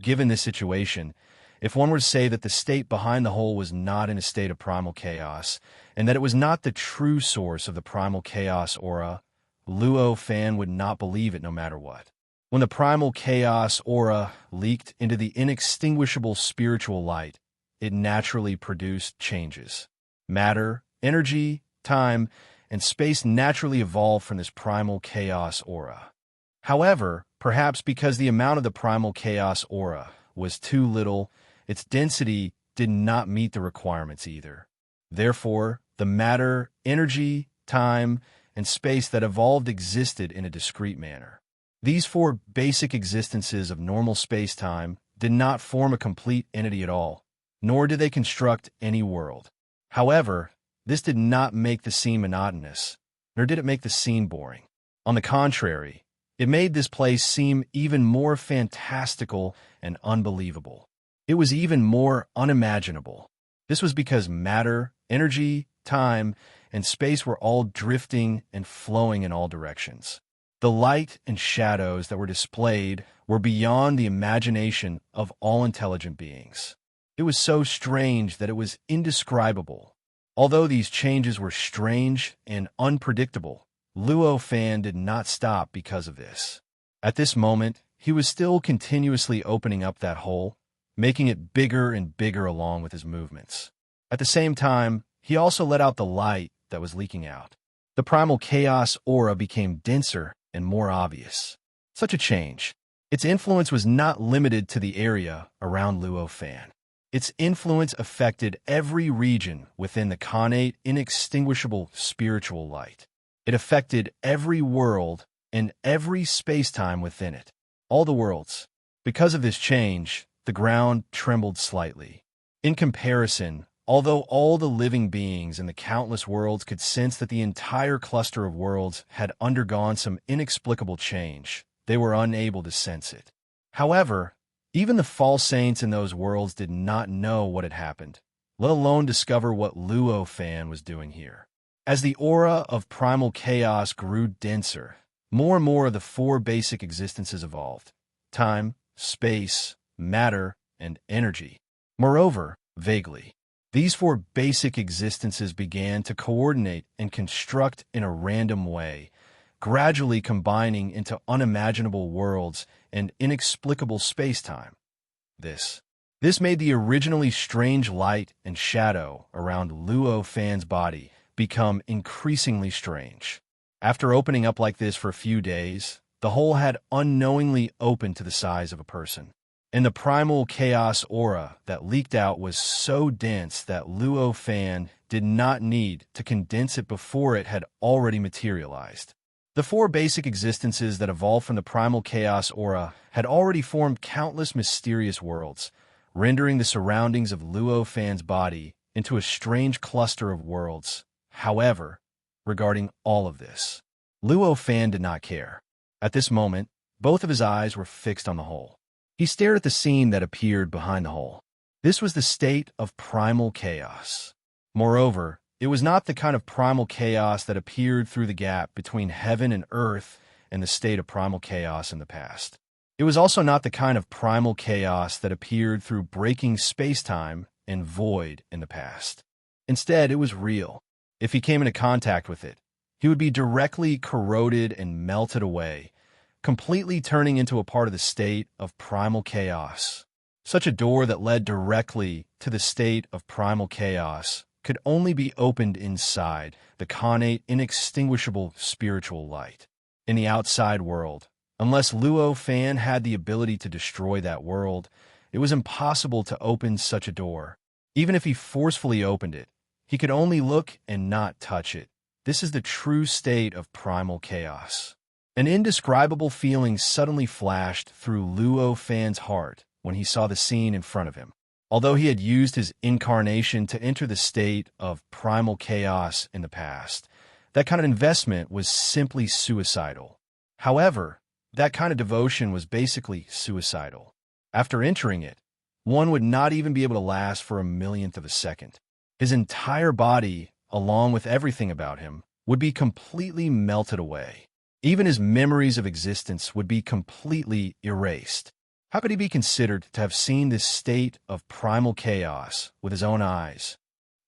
Given this situation, if one were to say that the state behind the hole was not in a state of primal chaos, and that it was not the true source of the primal chaos aura, Luo Fan would not believe it no matter what. When the primal chaos aura leaked into the inextinguishable spiritual light, it naturally produced changes. Matter, energy, time, and space naturally evolved from this primal chaos aura. However, perhaps because the amount of the primal chaos aura was too little, its density did not meet the requirements either. Therefore, the matter, energy, time, and space that evolved existed in a discrete manner. These four basic existences of normal space-time did not form a complete entity at all, nor did they construct any world. However, this did not make the scene monotonous, nor did it make the scene boring. On the contrary, it made this place seem even more fantastical and unbelievable. It was even more unimaginable. This was because matter, energy, time, and space were all drifting and flowing in all directions. The light and shadows that were displayed were beyond the imagination of all intelligent beings. It was so strange that it was indescribable. Although these changes were strange and unpredictable, Luo Fan did not stop because of this. At this moment, he was still continuously opening up that hole, making it bigger and bigger along with his movements. At the same time, he also let out the light that was leaking out. The primal chaos aura became denser and more obvious. Such a change. Its influence was not limited to the area around Luo Fan. Its influence affected every region within the connate, inextinguishable spiritual light. It affected every world and every space-time within it. All the worlds. Because of this change, the ground trembled slightly. In comparison, although all the living beings in the countless worlds could sense that the entire cluster of worlds had undergone some inexplicable change, they were unable to sense it. However, even the false saints in those worlds did not know what had happened, let alone discover what Luo Fan was doing here. As the aura of primal chaos grew denser, more and more of the four basic existences evolved: time, space, matter, and energy. Moreover, vaguely, these four basic existences began to coordinate and construct in a random way, gradually combining into unimaginable worlds and inexplicable space-time. This made the originally strange light and shadow around Luo Fan's body become increasingly strange. After opening up like this for a few days, the hole had unknowingly opened to the size of a person. And the primal chaos aura that leaked out was so dense that Luo Fan did not need to condense it before it had already materialized. The four basic existences that evolved from the primal chaos aura had already formed countless mysterious worlds, rendering the surroundings of Luo Fan's body into a strange cluster of worlds. However, regarding all of this, Luo Fan did not care. At this moment, both of his eyes were fixed on the hole. He stared at the scene that appeared behind the hole. This was the state of primal chaos. Moreover, it was not the kind of primal chaos that appeared through the gap between heaven and earth and the state of primal chaos in the past. It was also not the kind of primal chaos that appeared through breaking space-time and void in the past. Instead, it was real. If he came into contact with it, he would be directly corroded and melted away, completely turning into a part of the state of primal chaos. Such a door that led directly to the state of primal chaos could only be opened inside the connate, inextinguishable spiritual light. in the outside world. Unless Luo Fan had the ability to destroy that world, it was impossible to open such a door. Even if he forcefully opened it, he could only look and not touch it. This is the true state of primal chaos. An indescribable feeling suddenly flashed through Luo Fan's heart when he saw the scene in front of him. Although he had used his incarnation to enter the state of primal chaos in the past, that kind of investment was simply suicidal. However, that kind of devotion was basically suicidal. After entering it, one would not even be able to last for a millionth of a second. His entire body, along with everything about him, would be completely melted away. Even his memories of existence would be completely erased. How could he be considered to have seen this state of primal chaos with his own eyes?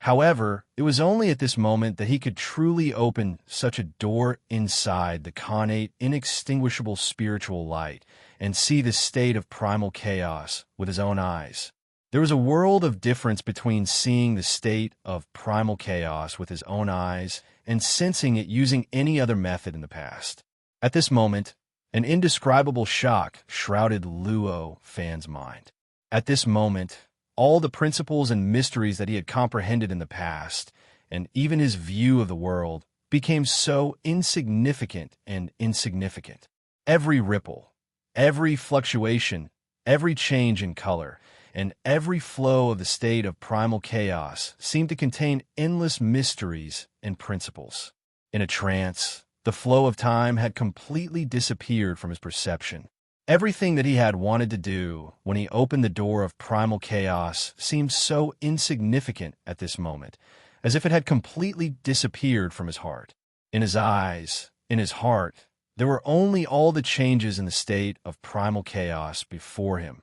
However, it was only at this moment that he could truly open such a door inside the connate, inextinguishable spiritual light and see this state of primal chaos with his own eyes. There was a world of difference between seeing the state of primal chaos with his own eyes and sensing it using any other method in the past. At this moment, an indescribable shock shrouded Luo Fan's mind. At this moment, all the principles and mysteries that he had comprehended in the past, and even his view of the world, became so insignificant and insignificant. Every ripple, every fluctuation, every change in color, and every flow of the state of primal chaos seemed to contain endless mysteries and principles. In a trance, the flow of time had completely disappeared from his perception. Everything that he had wanted to do when he opened the door of primal chaos seemed so insignificant at this moment, as if it had completely disappeared from his heart. In his eyes, in his heart, there were only all the changes in the state of primal chaos before him.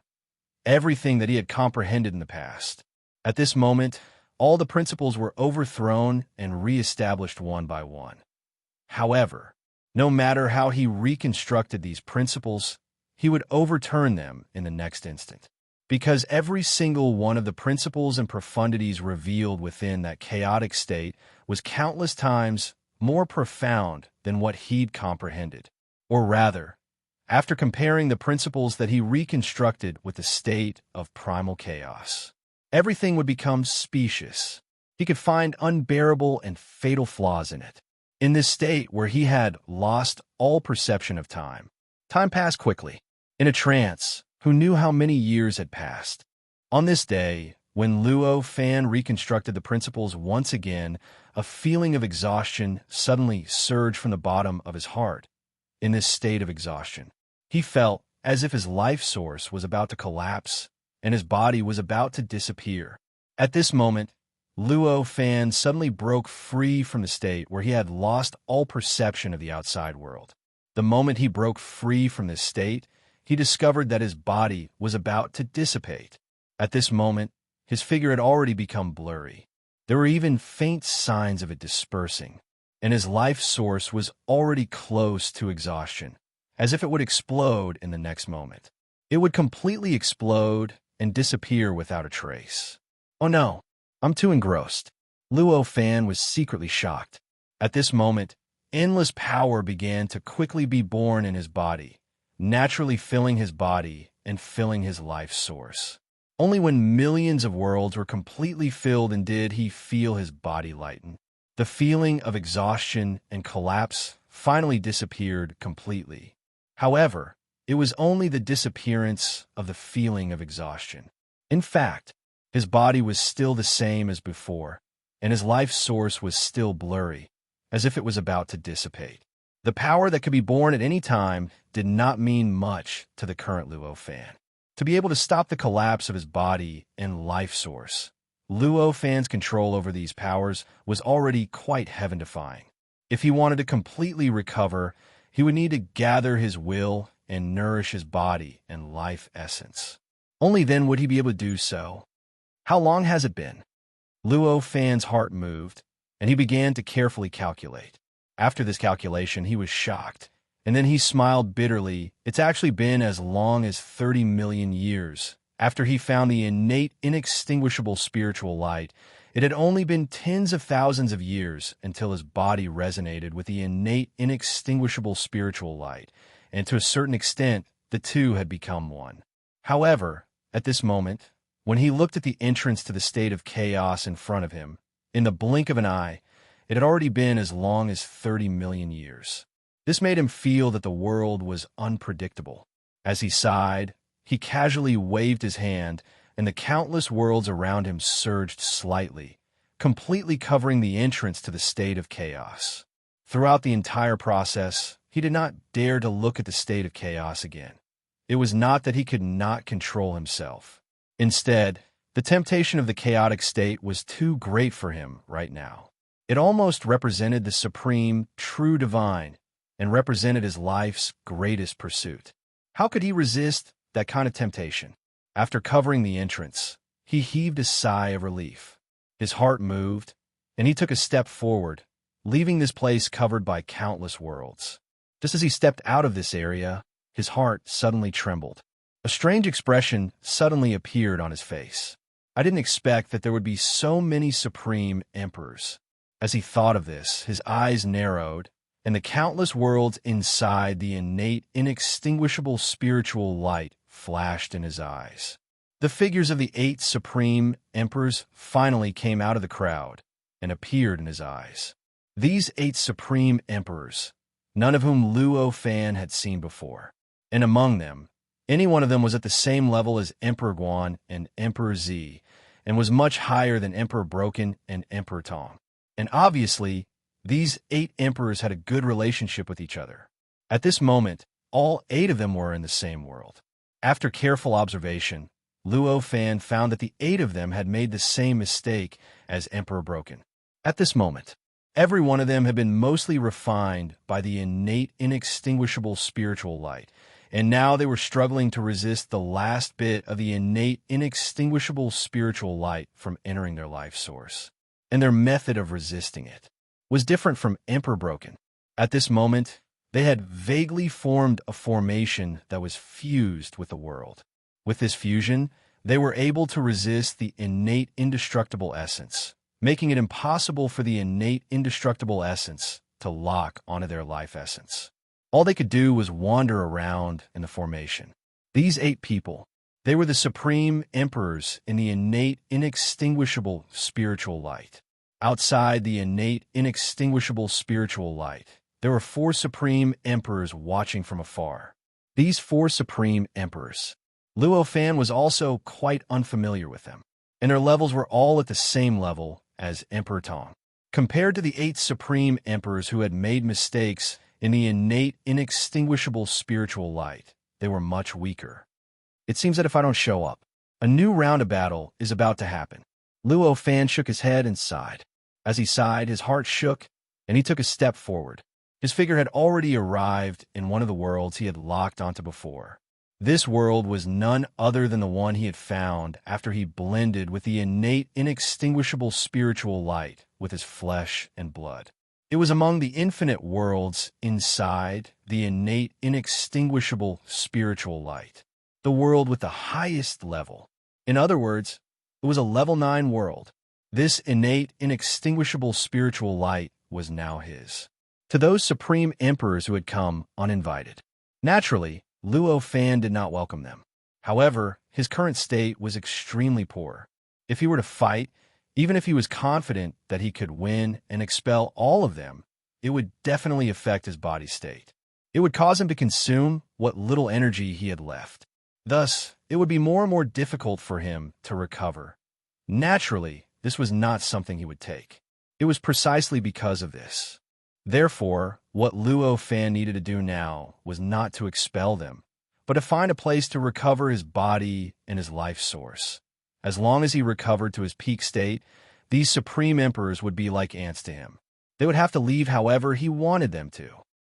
Everything that he had comprehended in the past. At this moment, all the principles were overthrown and re-established one by one. However, no matter how he reconstructed these principles, he would overturn them in the next instant. Because every single one of the principles and profundities revealed within that chaotic state was countless times more profound than what he'd comprehended. Or rather, after comparing the principles that he reconstructed with the state of primal chaos, everything would become specious. He could find unbearable and fatal flaws in it. In this state where he had lost all perception of time, time passed quickly. In a trance, who knew how many years had passed? On this day, when Luo Fan reconstructed the principles once again, a feeling of exhaustion suddenly surged from the bottom of his heart. In this state of exhaustion, he felt as if his life source was about to collapse and his body was about to disappear. At this moment, Luo Fan suddenly broke free from the state where he had lost all perception of the outside world. The moment he broke free from this state, he discovered that his body was about to dissipate. At this moment, his figure had already become blurry. There were even faint signs of it dispersing, and his life source was already close to exhaustion, as if it would explode in the next moment. It would completely explode and disappear without a trace. Oh no, I'm too engrossed. Luo Fan was secretly shocked. At this moment, endless power began to quickly be born in his body, naturally filling his body and filling his life source. Only when millions of worlds were completely filled and did he feel his body lighten. The feeling of exhaustion and collapse finally disappeared completely. However, it was only the disappearance of the feeling of exhaustion. In fact, his body was still the same as before, and his life source was still blurry, as if it was about to dissipate. The power that could be born at any time did not mean much to the current Luo Fan. To be able to stop the collapse of his body and life source, Luo Fan's control over these powers was already quite heaven-defying. If he wanted to completely recover, he would need to gather his will and nourish his body and life essence. Only then would he be able to do so. How long has it been? Luo Fan's heart moved, and he began to carefully calculate. After this calculation, he was shocked, and then he smiled bitterly. It's actually been as long as 30 million years. After he found the innate, inextinguishable spiritual light, it had only been tens of thousands of years until his body resonated with the innate, inextinguishable spiritual light, and to a certain extent, the two had become one. However, at this moment, when he looked at the entrance to the state of chaos in front of him, in the blink of an eye, it had already been as long as 30 million years. This made him feel that the world was unpredictable. As he sighed, he casually waved his hand, and the countless worlds around him surged slightly, completely covering the entrance to the state of chaos. Throughout the entire process, he did not dare to look at the state of chaos again. It was not that he could not control himself. Instead, the temptation of the chaotic state was too great for him right now. It almost represented the supreme, true divine, and represented his life's greatest pursuit. How could he resist that kind of temptation? After covering the entrance, he heaved a sigh of relief. His heart moved, and he took a step forward, leaving this place covered by countless worlds. Just as he stepped out of this area, his heart suddenly trembled. A strange expression suddenly appeared on his face. I didn't expect that there would be so many supreme emperors. As he thought of this, his eyes narrowed, and the countless worlds inside the innate, inextinguishable spiritual light flashed in his eyes. The figures of the 8 supreme emperors finally came out of the crowd and appeared in his eyes. These 8 supreme emperors, none of whom Luo Fan had seen before. And among them, any one of them was at the same level as Emperor Guan and Emperor Z, and was much higher than Emperor Broken and Emperor Tong. And obviously, these 8 emperors had a good relationship with each other. At this moment, all 8 of them were in the same world. After careful observation, Luo Fan found that the 8 of them had made the same mistake as Emperor Broken. At this moment, every one of them had been mostly refined by the innate, inextinguishable spiritual light, and now they were struggling to resist the last bit of the innate, inextinguishable spiritual light from entering their life source. And their method of resisting it was different from Emperor Broken. At this moment, they had vaguely formed a formation that was fused with the world. With this fusion, they were able to resist the innate, indestructible essence, making it impossible for the innate, indestructible essence to lock onto their life essence. All they could do was wander around in the formation. These 8 people, they were the supreme emperors in the innate, inextinguishable spiritual light. Outside the innate, inextinguishable spiritual light, there were 4 supreme emperors watching from afar. These 4 supreme emperors, Luo Fan was also quite unfamiliar with them, and their levels were all at the same level as Emperor Tong. Compared to the 8 supreme emperors who had made mistakes in the innate, inextinguishable spiritual light, they were much weaker. It seems that if I don't show up, a new round of battle is about to happen. Luo Fan shook his head and sighed. As he sighed, his heart shook, and he took a step forward. His figure had already arrived in one of the worlds he had locked onto before. This world was none other than the one he had found after he blended with the innate, inextinguishable spiritual light with his flesh and blood. It was among the infinite worlds inside the innate, inextinguishable spiritual light, the world with the highest level. In other words, it was a level 9 world. This innate, inextinguishable spiritual light was now his. To those supreme emperors who had come uninvited, naturally, Luo Fan did not welcome them. However, his current state was extremely poor. If he were to fight, even if he was confident that he could win and expel all of them, it would definitely affect his body state. It would cause him to consume what little energy he had left. Thus, it would be more and more difficult for him to recover. Naturally, this was not something he would take. It was precisely because of this. Therefore, what Luo Fan needed to do now was not to expel them, but to find a place to recover his body and his life source. As long as he recovered to his peak state, these supreme emperors would be like ants to him. They would have to leave however he wanted them to.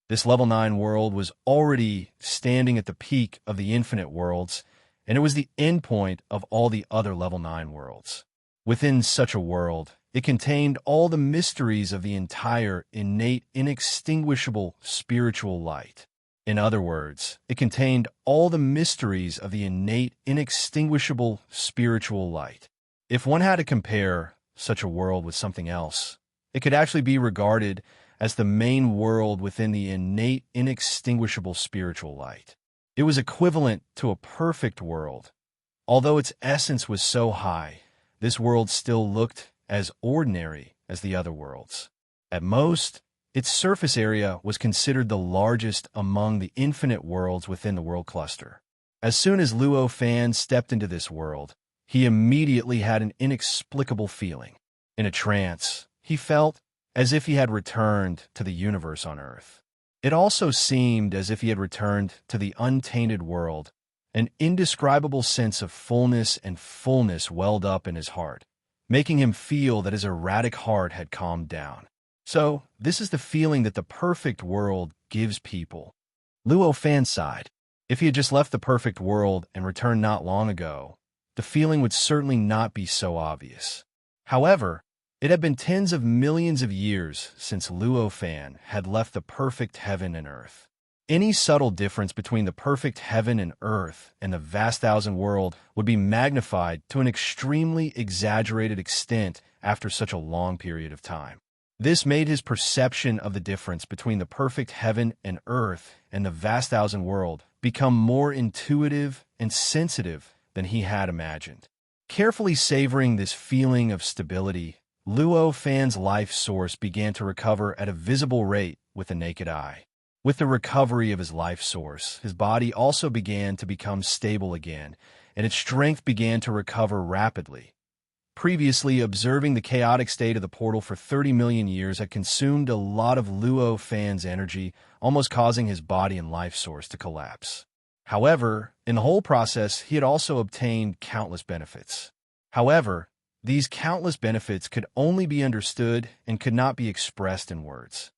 This level 9 world was already standing at the peak of the infinite worlds, and it was the endpoint of all the other level 9 worlds. Within such a world, it contained all the mysteries of the entire innate, inextinguishable spiritual light. In other words, it contained all the mysteries of the innate, inextinguishable spiritual light. If one had to compare such a world with something else, it could actually be regarded as the main world within the innate, inextinguishable spiritual light. It was equivalent to a perfect world. Although its essence was so high, this world still looked as ordinary as the other worlds. At most, its surface area was considered the largest among the infinite worlds within the world cluster. As soon as Luo Fan stepped into this world, he immediately had an inexplicable feeling. In a trance, he felt as if he had returned to the universe on Earth. It also seemed as if he had returned to the untainted world. An indescribable sense of fullness welled up in his heart, making him feel that his erratic heart had calmed down. So, this is the feeling that the perfect world gives people. Luo Fan sighed. If he had just left the perfect world and returned not long ago, the feeling would certainly not be so obvious. However, it had been tens of millions of years since Luo Fan had left the perfect heaven and earth. Any subtle difference between the perfect heaven and earth and the vast thousand world would be magnified to an extremely exaggerated extent after such a long period of time. This made his perception of the difference between the perfect heaven and earth and the vast thousand world become more intuitive and sensitive than he had imagined. Carefully savoring this feeling of stability, Luo Fan's life source began to recover at a visible rate with the naked eye. With the recovery of his life source, his body also began to become stable again, and its strength began to recover rapidly. Previously, observing the chaotic state of the portal for 30 million years had consumed a lot of Luo Fan's energy, almost causing his body and life source to collapse. However, in the whole process, he had also obtained countless benefits. However, these countless benefits could only be understood and could not be expressed in words.